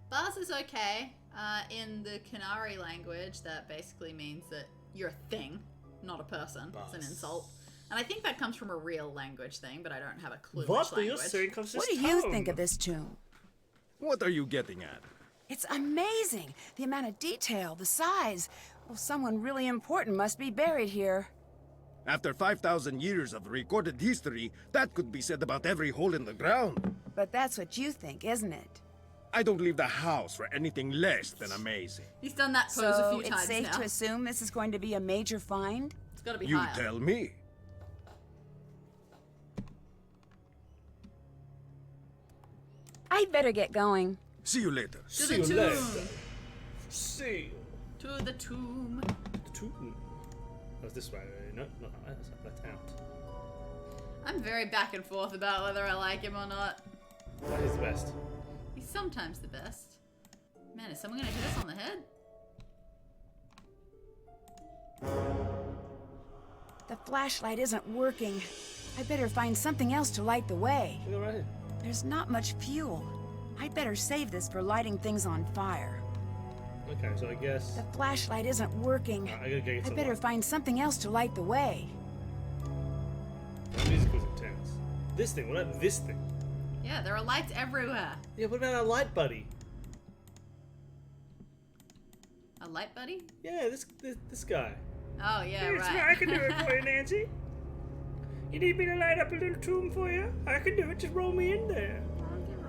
Bars is okay. In the Canary language, that basically means that you're a thing, not a person. It's an Bars. insult. And I think that comes from a real language thing, but I don't have a clue What which do you language. think of this What do you town? think of this tomb? What are you getting at? It's amazing. The amount of detail, the size. Well, someone really important must be buried here. After 5,000 years of recorded history, that could be said about every hole in the ground. But that's what you think, isn't it? I don't leave the house for anything less than amazing. He's done that pose a So few it's times safe now. to assume this is going to be a major find? It's got to be You higher. tell me. I'd better get going. See you later. To See the you tomb. later. See To the tomb. the tomb. That was this way. No, not that. That's out. I'm very back and forth about whether I like him or not. That is the best. He's sometimes the best. Man, is someone gonna hit us on the head? The flashlight isn't working. I better find something else to light the way. Go right here. There's not much fuel. I'd better save this for lighting things on fire. Okay, so I guess The flashlight isn't working. I gotta get I some better light. find something else to light the way. The music was intense. This thing. What about this thing? Yeah, there are lights everywhere. Yeah. What about our light buddy? A light buddy? Yeah, this guy. Oh yeah, It's right. I can do it for you, Nancy. You need me to light up a little tomb for you? I can do it. Just roll me in there.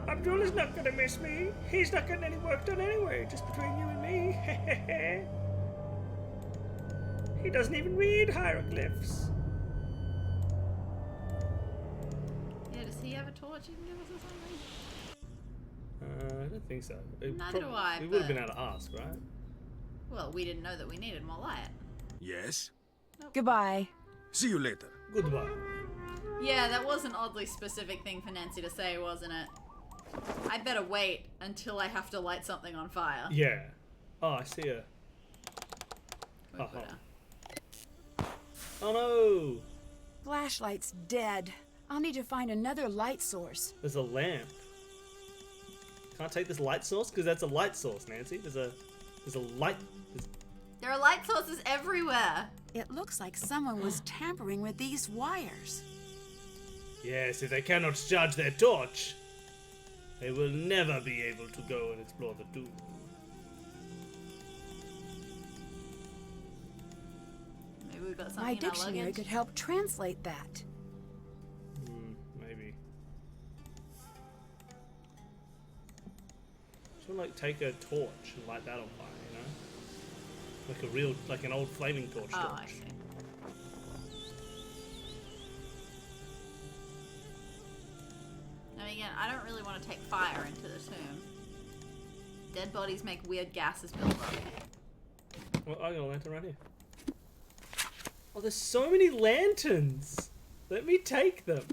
Abdullah's not gonna miss me. He's not getting any work done anyway, just between you and me. He doesn't even read hieroglyphs. Yeah, does he have a torch he can give us or something? I don't think so. Neither do I, We would have but- been able to ask, right? Well, we didn't know that we needed more light. Yes? Goodbye. See you later. Goodbye. Yeah, that was an oddly specific thing for Nancy to say, wasn't it? I better wait until I have to light something on fire. Yeah. Oh, I see her. We put her. Oh no! Flashlight's dead. I'll need to find another light source. There's a lamp. Can't take this light source because that's a light source, Nancy. There's a light. There are light sources everywhere. It looks like someone was tampering with these wires. Yes, if they cannot charge their torch, they will never be able to go and explore the tomb. Maybe we about something My in our dictionary luggage? could help translate that. Maybe. Just want to like take a torch and light that on fire, you know? Like a real, like an old flaming torch. Oh, torch. I see. Now again, I don't really want to take fire into the tomb. Dead bodies make weird gases build up. Well, I got a lantern right here. Oh, there's so many lanterns. Let me take them.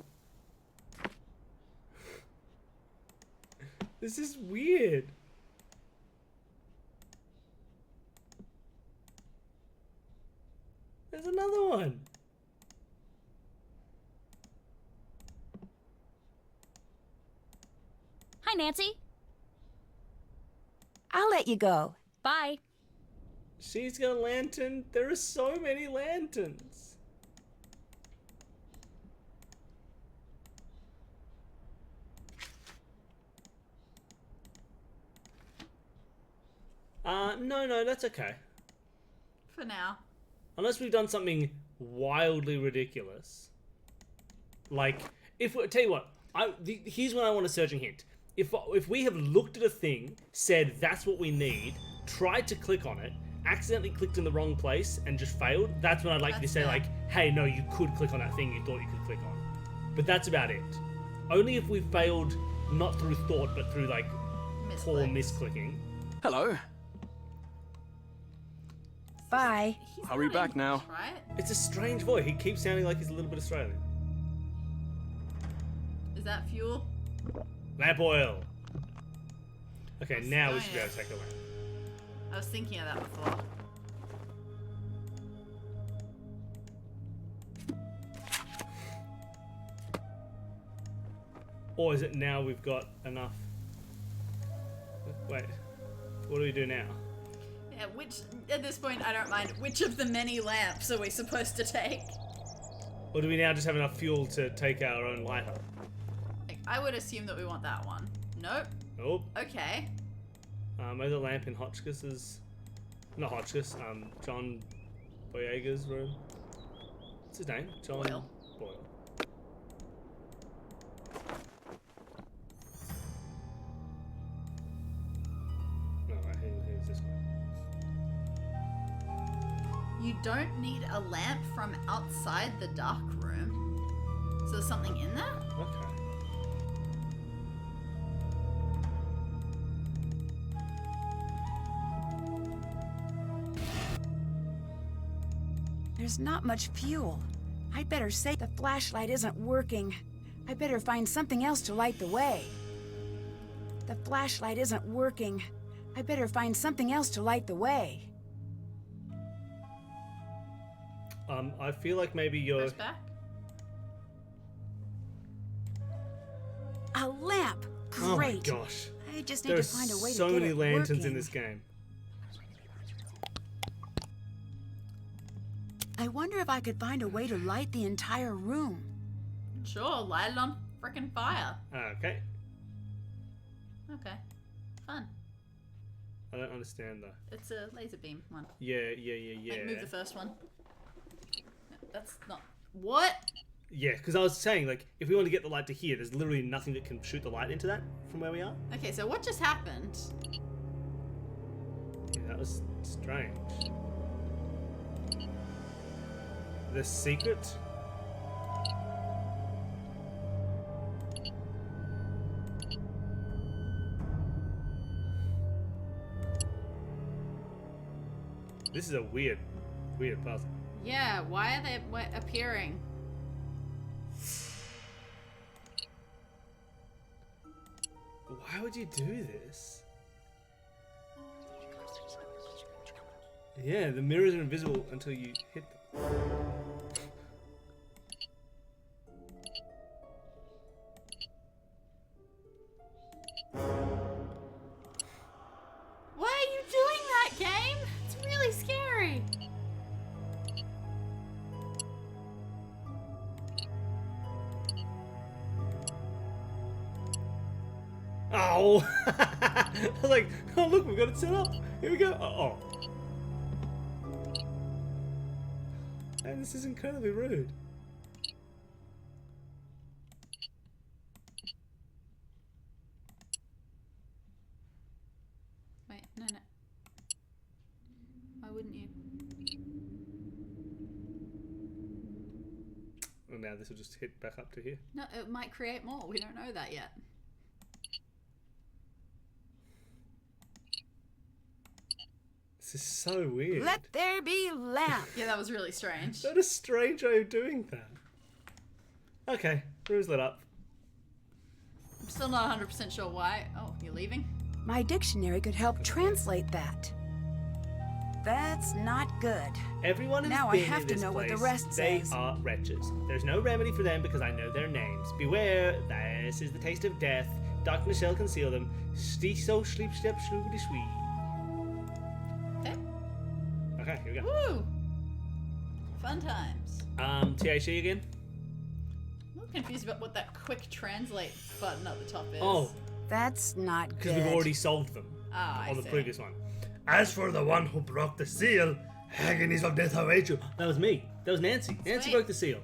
This is weird. There's another one. Hi, Nancy. I'll let you go. Bye. She's got a lantern. There are so many lanterns. No, that's okay. For now. Unless we've done something wildly ridiculous. Like, tell you what, here's when I want a searching hint. If we have looked at a thing, said that's what we need, tried to click on it, accidentally clicked in the wrong place and just failed, that's when I'd like you to say like, hey, no, you could click on that thing you thought you could click on. But that's about it. Only if we failed, not through thought, but through like poor misclicking. Hello. Bye. Hurry back now. Right? It's a strange voice. He keeps sounding like he's a little bit Australian. Is that fuel? Lamp oil. Okay, now we should be able to take a lamp. I was thinking of that before. Or is it now we've got enough? Wait, what do we do now? Yeah, at this point, I don't mind. Which of the many lamps are we supposed to take? Or do we now just have enough fuel to take our own lighter? Like, I would assume that we want that one. Nope. Nope. Okay. Maybe the lamp in Hotchkiss's... Not Hotchkiss, John Boyega's room. What's his name? John Boyle. No, right, here's this one. You don't need a lamp from outside the dark room. So there's something in there? Okay. There's not much fuel. I'd better say the flashlight isn't working. I better find something else to light the way. The flashlight isn't working. I better find something else to light the way. I feel like maybe you're... Press back? A lamp! Great! Oh my gosh. I just need to find a way to get it so many lanterns working. in this game. I wonder if I could find a way to light the entire room. Sure, light it on frickin' fire. Okay. Okay. Fun. I don't understand though. It's a laser beam one. Yeah. Like, move the first one. That's not... What? Yeah, because I was saying, like, if we want to get the light to here, there's literally nothing that can shoot the light into that from where we are. Okay, so what just happened? Yeah, that was strange. The secret? This is a weird puzzle. Yeah, why are they appearing? Why would you do this? Yeah, the mirrors are invisible until you hit them. Why are you doing that, game? It's really scary. Oh! I was like, oh look, we've got it set up. Here we go. Oh. And this is incredibly rude. Wait, no. Why wouldn't you? Well, now this will just hit back up to here. No, it might create more. We don't know that yet. This is so weird. Let there be lamp. Yeah, that was really strange. What a strange way of doing that. Okay, room's lit up. I'm still not 100% sure why. Oh, you're leaving? My dictionary could help translate that. That's not good. Everyone who's Now I been have in to this know what the place, rest they says. are wretches. There's no remedy for them because I know their names. Beware, this is the taste of death. Darkness shall conceal them. Stiso sleep step shloobity sweet. Okay. Okay, here we go. Woo! Fun times. THC again? I'm a little confused about what that quick translate button at the top is. Oh, That's not good. because we've already solved them I on the see. previous one. As for the one who broke the seal, agonies of death await you. That was me. That was Nancy. Nancy Sweet. broke the seal.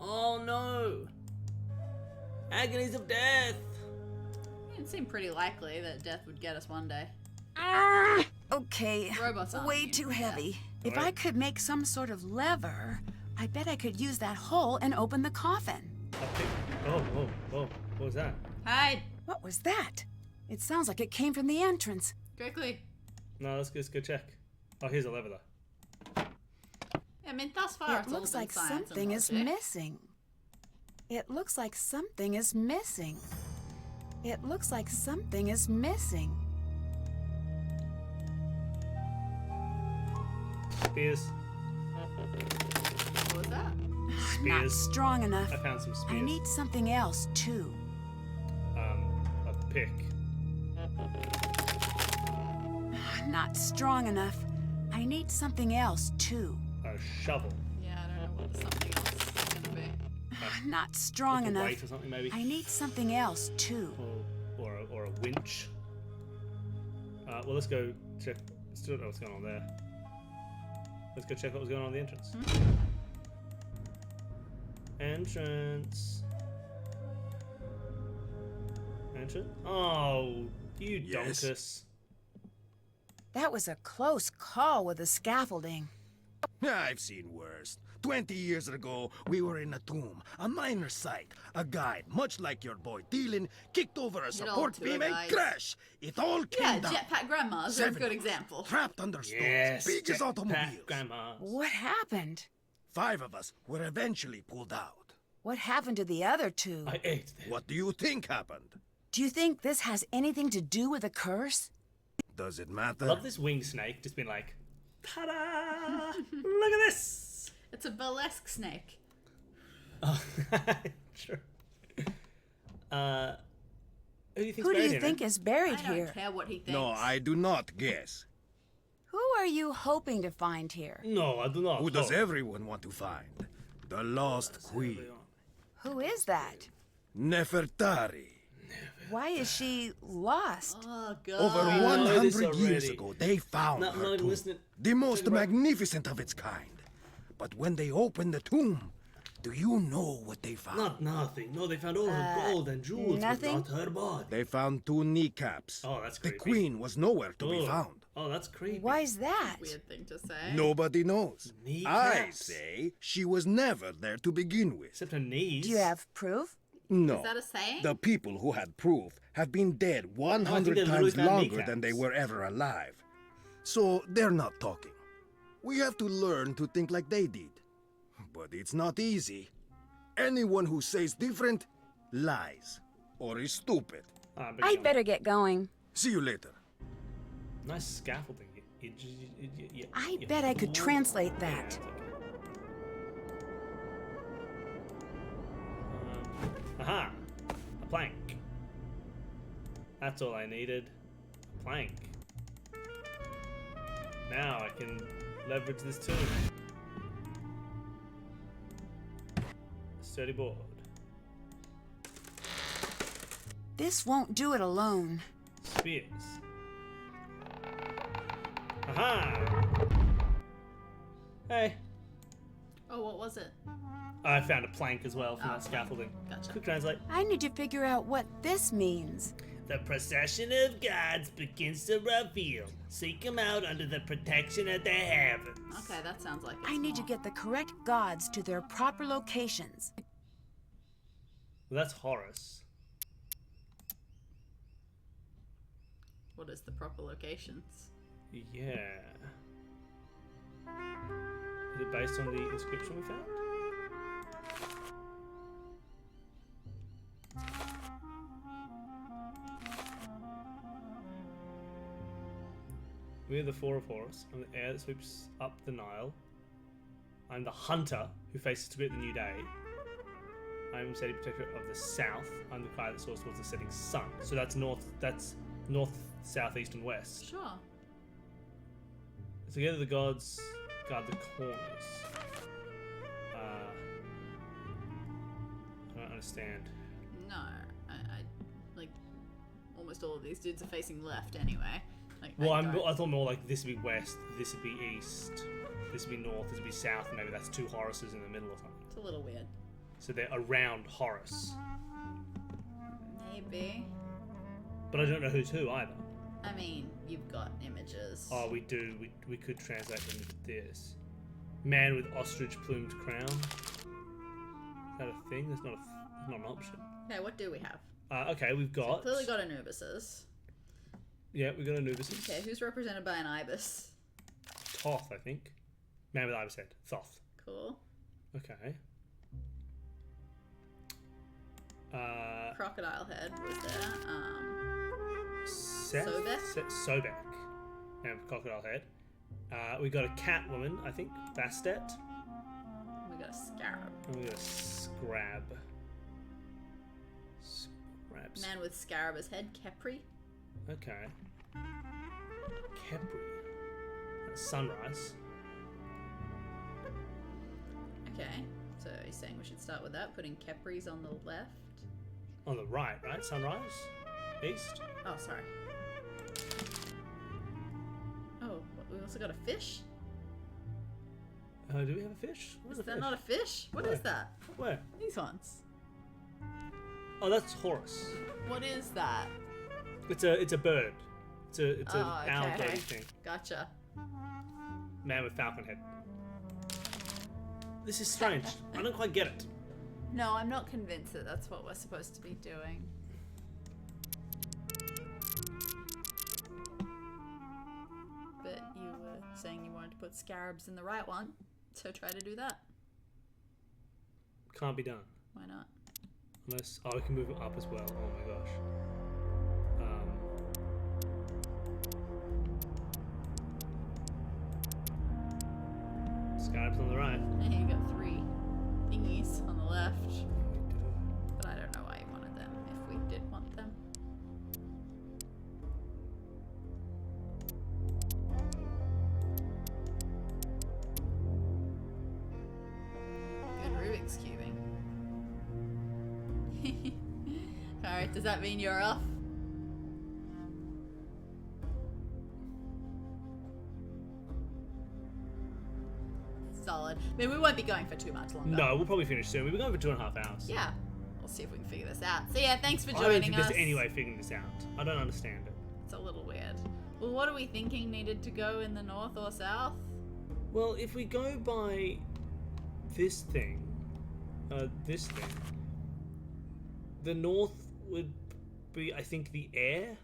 Oh no. Agonies of death. It seemed pretty likely that death would get us one day. Okay, Robots aren't way immune too to heavy. If Alright. I could make some sort of lever, I bet I could use that hole and open the coffin. Oh, what was that? Hide! What was that? It sounds like it came from the entrance. Quickly. No, let's go check. Oh, here's a lever though. I mean, thus far It it's all looks been like science and something is logic. missing. It looks like something is missing. It looks like something is missing. Spears. What was that? Not Spears. strong enough. I found some spears. I need something else too. A pick. Not strong enough. I need something else too. A shovel. Yeah, I don't know what the something else is gonna be. Not strong Like a enough. weight or something maybe. I need something else too. Or a winch. Well, let's go check. Still don't know what's going on there. Let's go check what was going on in the entrance. Entrance. Entrance. Oh, you Yes? donkus. That was a close call with the scaffolding. I've seen worse. 20 years ago, we were in a tomb, a minor site. A guide, much like your boy Dylan, kicked over a support tour beam and guides. crash. It all Yeah, came down. Jetpack grandmas are a 7 good of us, example. Trapped under stones, Yes, big as jetpack automobiles. grandma. What happened? 5 of us were eventually pulled out. What happened to the other two? I ate them. What do you think happened? Do you think this has anything to do with the curse? Does it matter? Love this winged snake just been like, ta-da! Look at this! It's a burlesque snake. Oh, sure. Who do you, Who do you think is buried I don't here? care what he thinks. No, I do not guess. Who are you hoping to find here? No, I do not. Who does Oh. everyone want to find? The lost queen, Who is that? Nefertari. Why is she lost? Oh, God. Over we know this 100 years already. ago, they found Not her even tomb. listening. The most Talking about- magnificent of its kind. But when they opened the tomb, do you know what they found? Not nothing. No, they found all her gold and jewels, nothing? but not her body. They found 2 kneecaps. Oh, that's The creepy. queen was nowhere to be Oh. found. Oh, that's creepy. Why is that? Weird thing to say. Nobody knows. I Kneecaps. say she was never there to begin with. Except her knees. Do you have proof? No. Is that a saying? The people who had proof have been dead they 100 literally times found longer than kneecaps. they were ever alive. So they're not talking. We have to learn to think like they did. But it's not easy. Anyone who says different lies or is stupid. Ah, but I'd better get going. See you later. Nice scaffolding. I bet I could translate that. Aha! A plank. That's all I needed. A plank. Now I can leverage this tomb. Sturdy board. This won't do it alone. Spears. Aha! Hey. Oh, what was it? I found a plank as well from that scaffolding. Gotcha. Quick translate. I need to figure out what this means. The procession of gods begins to reveal. Seek them out under the protection of the heavens. Okay, that sounds like it's I need to more. get the correct gods to their proper locations. Well, that's Horus. What is the proper locations? Yeah. Is it based on the inscription we found? We are the Four of Horus. I'm the air that sweeps up the Nile. I'm the hunter who faces to greet the new day. I'm steady protector of the south. I'm the cry that soars towards the setting sun. So that's north, south, east, and west. Sure. Together the gods guard the corners. I don't understand. No, I like almost all of these dudes are facing left anyway. Like, Well, I I thought more like this would be west, this would be east, this would be north, this would be south, and maybe that's two Horuses in the middle or something. It's a little weird. So they're around Horus. Maybe. But I don't know who's who either. I mean, you've got images. Oh, we do. We could translate them into this. Man with ostrich plumed crown. Is that a thing? That's not an option. Okay, what do we have? Okay, we've So got... clearly got Anubises. Yeah, we've got Anubis. Okay, who's represented by an ibis? Thoth, I think. Man with ibis head. Thoth. Cool. Okay. Crocodile head was there. Seth? Sobek? Sobek. Man with crocodile head. We got a cat woman, I think. Bastet. We got a scarab. And we got a scrab. Scrabs. Man with scarab as head, Kepri. Okay. Kepri. That's sunrise. Okay, so he's saying we should start with that, putting Kepri's on the left. On the right, Sunrise? East? Oh, sorry. Oh, we also got a fish? Do we have a fish? Where's Is the that fish? not a fish? What Where? is that? Where? These ones. Oh, that's Horus. What is that? It's a bird. It's an Oh, owl okay. birdie thing. Gotcha. Man with falcon head. This is strange. I don't quite get it. No, I'm not convinced that that's what we're supposed to be doing. But you were saying you wanted to put scarabs in the right one, so try to do that. Can't be done. Why not? Unless... Oh, we can move it up as well. Oh my gosh. Scarabs on the right. And you got 3 thingies on the left. But I don't know why you wanted them, if we did want them. Good Rubik's cubing. Alright, does that mean you're off? Solid. I mean, we won't be going for too much longer. No, we'll probably finish soon. We've been going for 2.5 hours. Yeah. We'll see if we can figure this out. So yeah, thanks for I don't joining think us. there's any way of figuring this out. I don't understand it. It's a little weird. Well, what are we thinking needed to go in the north or south? Well, if we go by this thing, the north would be, I think, the air.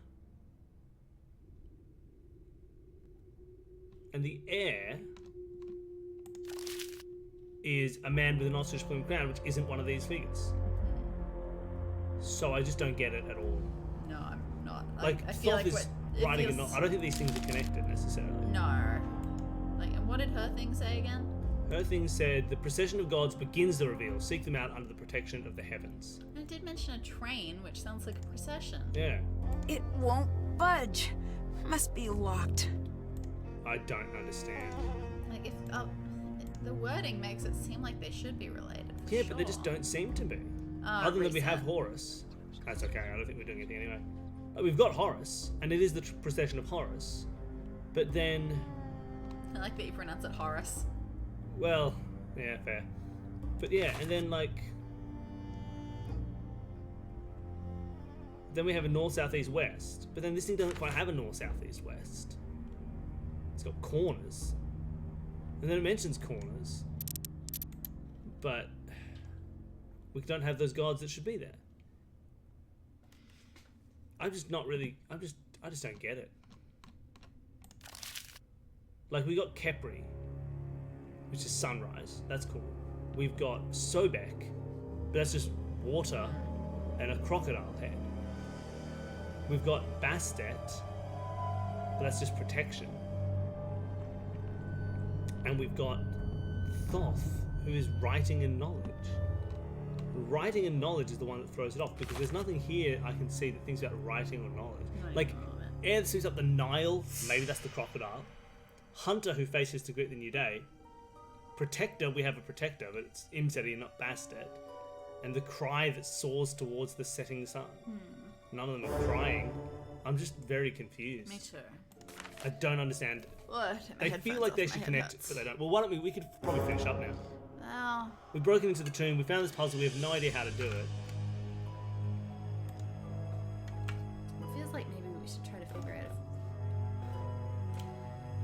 And the air is a man with an ostrich plume crown, which isn't one of these figures. So I just don't get it at all. No, I'm not. Like, I feel Thoth like is writing it. I don't think these things are connected necessarily. No. Like, and what did her thing say again? Her thing said, the procession of gods begins the reveal. Seek them out under the protection of the heavens. And it did mention a train, which sounds like a procession. Yeah. It won't budge. Must be locked. I don't understand. Like, if the wording makes it seem like they should be related. for Yeah, but they just sure. don't seem to be. Other than we have reset. Horus. That's okay, I don't think we're doing anything anyway. We've got Horus, and it is the procession of Horus. But then, I like that you pronounce it Horus. well, Yeah, fair. But yeah, and then like... Then we have a north, south, east, west. But then this thing doesn't quite have a north, south, east, west. It's got corners. And then it mentions corners. But we don't have those gods that should be there. I'm just not really... I just don't get it. Like, we got Kepri, which is sunrise. That's cool. We've got Sobek, but that's just water and a crocodile head. We've got Bastet, but that's just protection. And we've got Thoth, who is writing and knowledge. Writing and knowledge is the one that throws it off, because there's nothing here I can see that thinks about writing or knowledge. Like, air that sweeps up the Nile, maybe that's the crocodile. Hunter, who faces to greet the new day. Protector, we have a protector, but it's Imseti, not Bastet. And the cry that soars towards the setting sun. None of them are crying. I'm just very confused. Me too. I don't understand. What? They feel like they should connect, but they don't. Well, why don't we could probably finish up now. Well, We've broken into the tomb, we found this puzzle, we have no idea how to do it. it feels like maybe we should try to figure out if...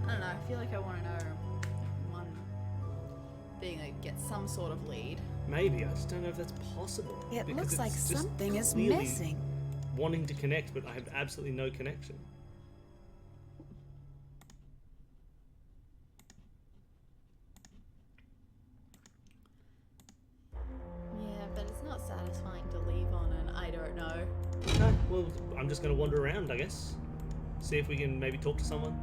I don't know, I feel like I want to know one being like get some sort of lead. Maybe, I just don't know if that's possible. It because looks it's like just something is clearly missing. wanting to connect, but I have absolutely no connection. Yeah, but it's not satisfying to leave on an I don't know. Okay, well, I'm just going to wander around, I guess. See if we can maybe talk to someone.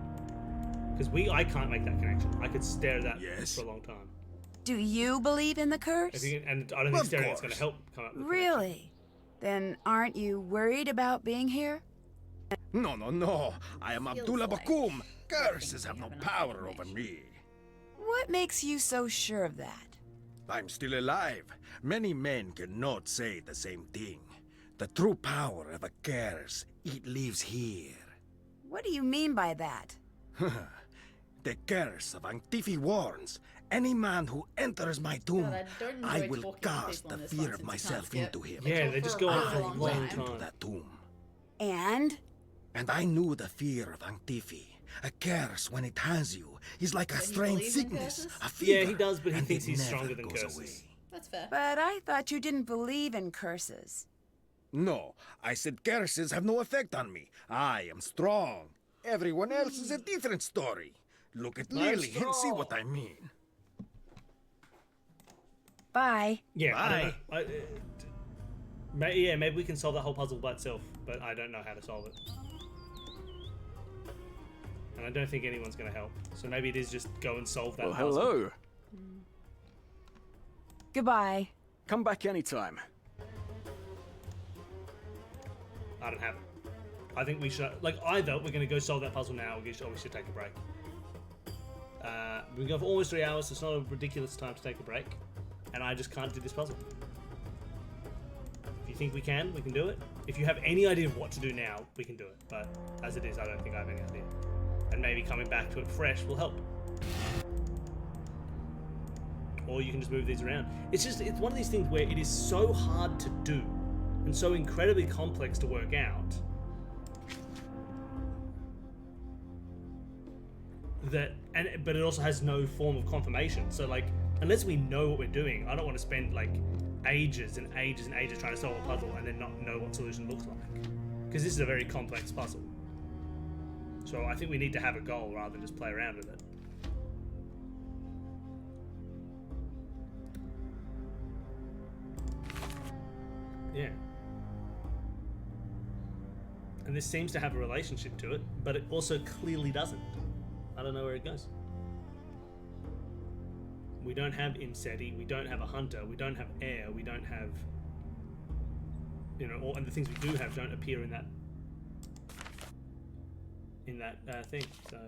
Because I can't make that connection. I could stare at that for a long time. Do you believe in the curse? If you can, and I don't think staring it's going to help come up with Really? Then aren't you worried about being here? No, no, no. I am Abdullah Bakum. Curses have no power over me. What makes you so sure of that? I'm still alive. Many men cannot say the same thing. The true power of a curse, it lives here. What do you mean by that? The curse of Antifi warns any man who enters my tomb, God, I don't enjoy I will talking to cast people the on this fear one of since you myself can't into skip. him. Yeah, they just go on for a I long went time. into that tomb. And? And I knew the fear of Antifi. A curse, when it has you, is like a strange believes in sickness, curses? a fever. Yeah, he does, but he and thinks it he's never stronger than goes curses. away. That's fair. But I thought you didn't believe in curses. No, I said curses have no effect on me. I am strong. Everyone else is a different story. Look at Lily and see what I mean. Bye. Yeah, I Bye. don't know. Yeah, maybe we can solve that whole puzzle by itself, but I don't know how to solve it. And I don't think anyone's going to help. So maybe it is just go and solve that Well, puzzle. hello. Goodbye. Come back anytime. I don't have it. I think we should, like, either we're going to go solve that puzzle now, or we should take a break. We've been going for almost 3 hours, so it's not a ridiculous time to take a break. And I just can't do this puzzle. If you think we can do it. If you have any idea of what to do now, we can do it. But as it is, I don't think I have any idea. And maybe coming back to it fresh will help. Or you can just move these around. It's one of these things where it is so hard to do and so incredibly complex to work out but it also has no form of confirmation. So like, unless we know what we're doing, I don't want to spend like ages and ages and ages trying to solve a puzzle and then not know what solution looks like. Because this is a very complex puzzle. So I think we need to have a goal rather than just play around with it. Yeah. And this seems to have a relationship to it, but it also clearly doesn't. I don't know where it goes. We don't have Imseti, we don't have a hunter, we don't have air, we don't have, and the things we do have don't appear in that thing. So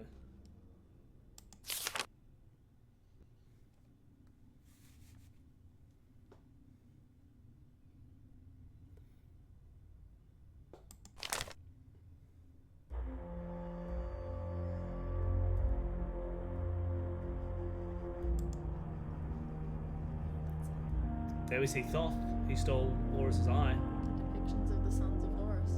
There we see Thoth. He stole Horus's eye. Depictions of the sons of Horus.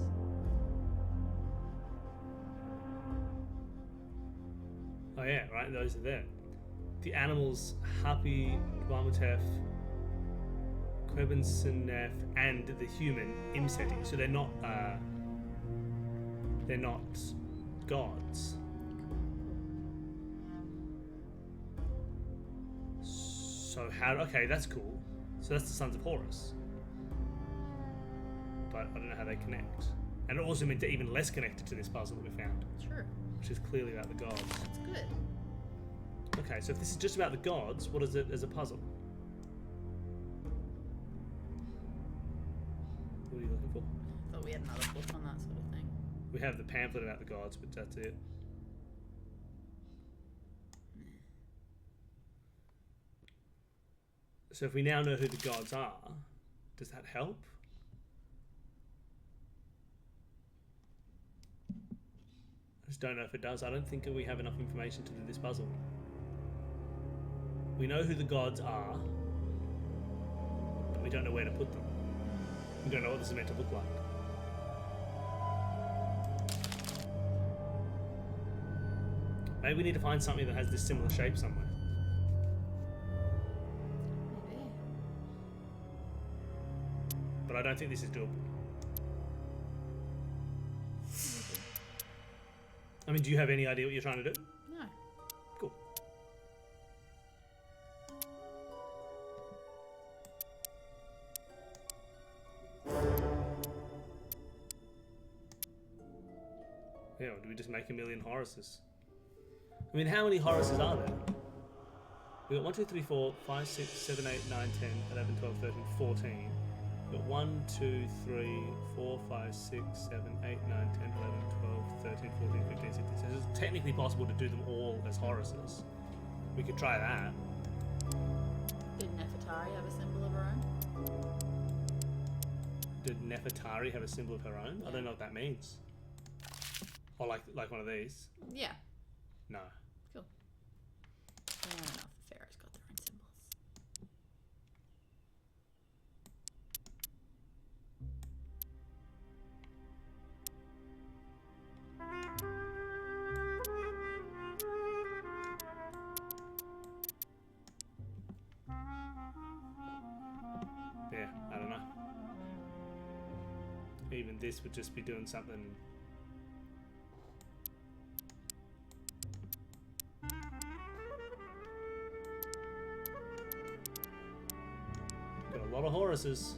Oh yeah, right, those are there. The animals, Hapi, Dwamutef, Quebensenef, and the human, Imseti. So they're not gods. So how, okay, that's cool. So that's the sons of Horus. But I don't know how they connect. And it also meant they're even less connected to this puzzle that we found. True. Which is clearly about the gods. That's good. Okay, so if this is just about the gods, what is it as a puzzle? What are you looking for? I thought we had another book on that sort of thing. We have the pamphlet about the gods, but that's it. So if we now know who the gods are, does that help? I just don't know if it does. I don't think we have enough information to do this puzzle. We know who the gods are, but we don't know where to put them. We don't know what this is meant to look like. Maybe we need to find something that has this similar shape somewhere. Maybe. But I don't think this is doable. I mean, do you have any idea what you're trying to do? No. Cool. Yeah, or do we just make a million Horuses? I mean, how many Horuses are there? We got 1, 2, 3, 4, 5, 6, 7, 8, 9, 10, 11, 12, 13, 14. We got 1, 2, 3, 4, 5, 6, 7, 8, 9, 10, 11, 12, 13, 14, 15, 16. So it's technically possible to do them all as Horuses. We could try that. Did Nefertari have a symbol of her own? Did Nefertari have a symbol of her own? I don't know what that means. Or like one of these? Yeah. No. Cool. I don't know if the pharaohs got their own symbols. Yeah, I don't know. Even this would just be doing something. Got a lot of Horuses.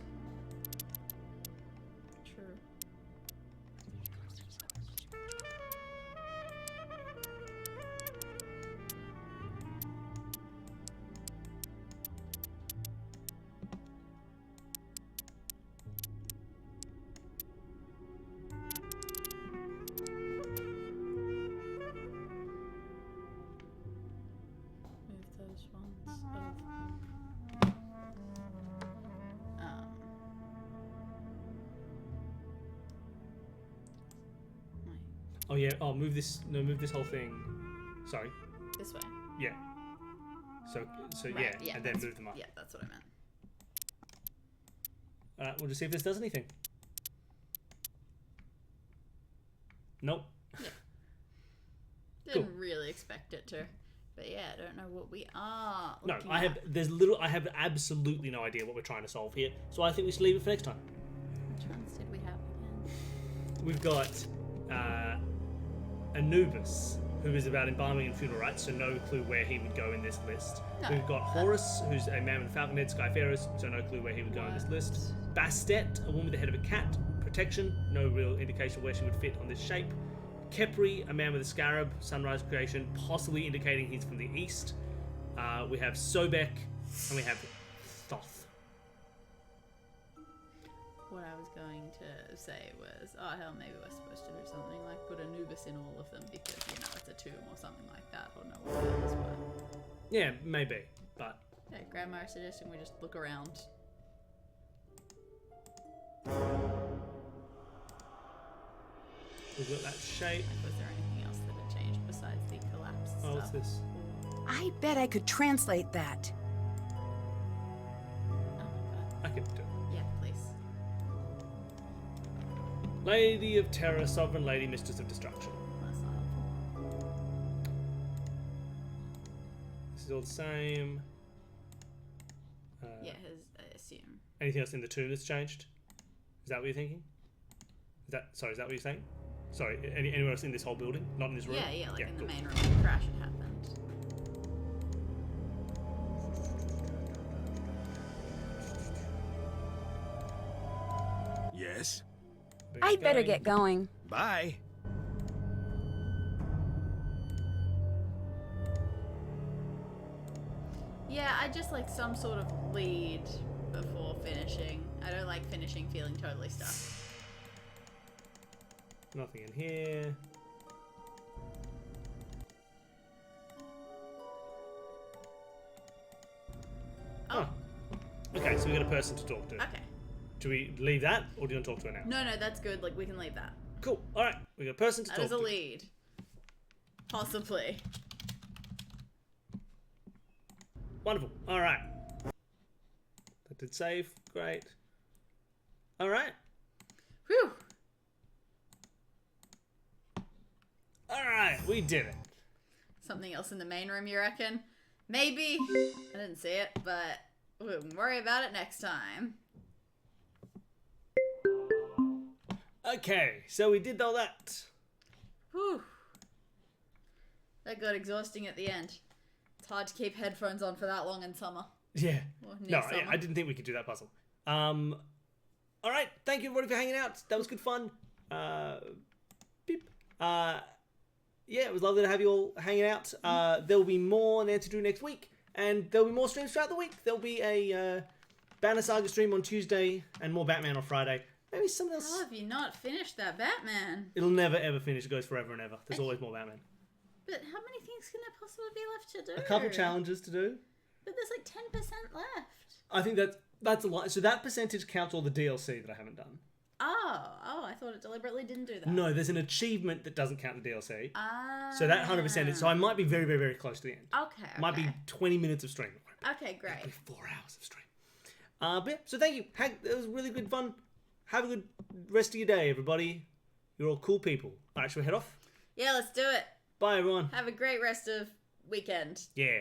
True. Move those ones of Oh yeah. Oh, move this. No, move this whole thing. Sorry. this way. Yeah. So Right, yeah, and then move them up. Yeah, that's what I meant. Alright, we'll just see if this does anything. Nope. Didn't Cool. really expect it to. But yeah, I don't know what we are. No, looking I have. at. I have absolutely no idea what we're trying to solve here. So I think we should leave it for next time. Which ones did we have again? We've got Anubis, who is about embalming and funeral rites, so no clue where he would go in this list. No. We've got Horus, who's a man with a falcon head, Skyfarers, so no clue where he would go in this list. Bastet, a woman with the head of a cat, protection, no real indication of where she would fit on this shape. Kepri, a man with a scarab, sunrise creation, possibly indicating he's from the east. We have Sobek, and we have Thoth. What I was going to say was, oh hell, maybe we're supposed to do something like put Anubis in all of them because, you know, it's a tomb or something like that, or know what the others were. Yeah, maybe, but Yeah, Grandma's suggesting we just look around. we've got that shape. Like, was there anything else that had changed besides the collapsed Oh, what's stuff? this? I bet I could translate that. Oh my god. I can do it. Yeah, please. Lady of Terror, Sovereign Lady, Mistress of Destruction. That's not helpful. This is all the same. Yeah, I assume. Anything else in the tomb that's changed? Is that what you're thinking? Is that what you're saying? Sorry, anywhere else in this whole building? Not in this room? Yeah, like in the cool. main room where the crash had happened. Yes? I'd better get going. Bye. Yeah, I just like some sort of lead before finishing. I don't like finishing feeling totally stuck. Nothing in here. Oh. Okay, so we got a person to talk to. Okay. Do we leave that, or do you want to talk to her now? No, that's good. Like, we can leave that. Cool. All right, we got a person to That talk is to. a lead. Possibly. Wonderful. All right. That did save. Great. All right. Whew. All right, we did it. Something else in the main room, you reckon? Maybe. I didn't see it, but we won't worry about it next time. Okay, so we did all that. Whew. That got exhausting at the end. It's hard to keep headphones on for that long in summer. Yeah. Or near summer. I didn't think we could do that puzzle. All right, thank you everybody for hanging out. That was good fun. Beep. Yeah, it was lovely to have you all hanging out. There'll be more Nancy Drew next week, and there'll be more streams throughout the week. There'll be a Banner Saga stream on Tuesday, and more Batman on Friday. Maybe something else. How have you not finished that Batman? It'll never ever finish. It goes forever and ever. There's always more Batman. But how many things can there possibly be left to do? A couple challenges to do. But there's like 10% left. I think that's a lot. So that percentage counts all the DLC that I haven't done. Oh, I thought it deliberately didn't do that. No, there's an achievement that doesn't count the DLC. Ah. So that 100% is. So I might be very, very, very close to the end. Okay. Might be 20 minutes of stream. Okay, great. It'll be 4 hours of stream. But yeah, so thank you. It was really good fun. Have a good rest of your day, everybody. You're all cool people. All right, should we head off? Yeah, let's do it. Bye, everyone. Have a great rest of weekend. Yeah.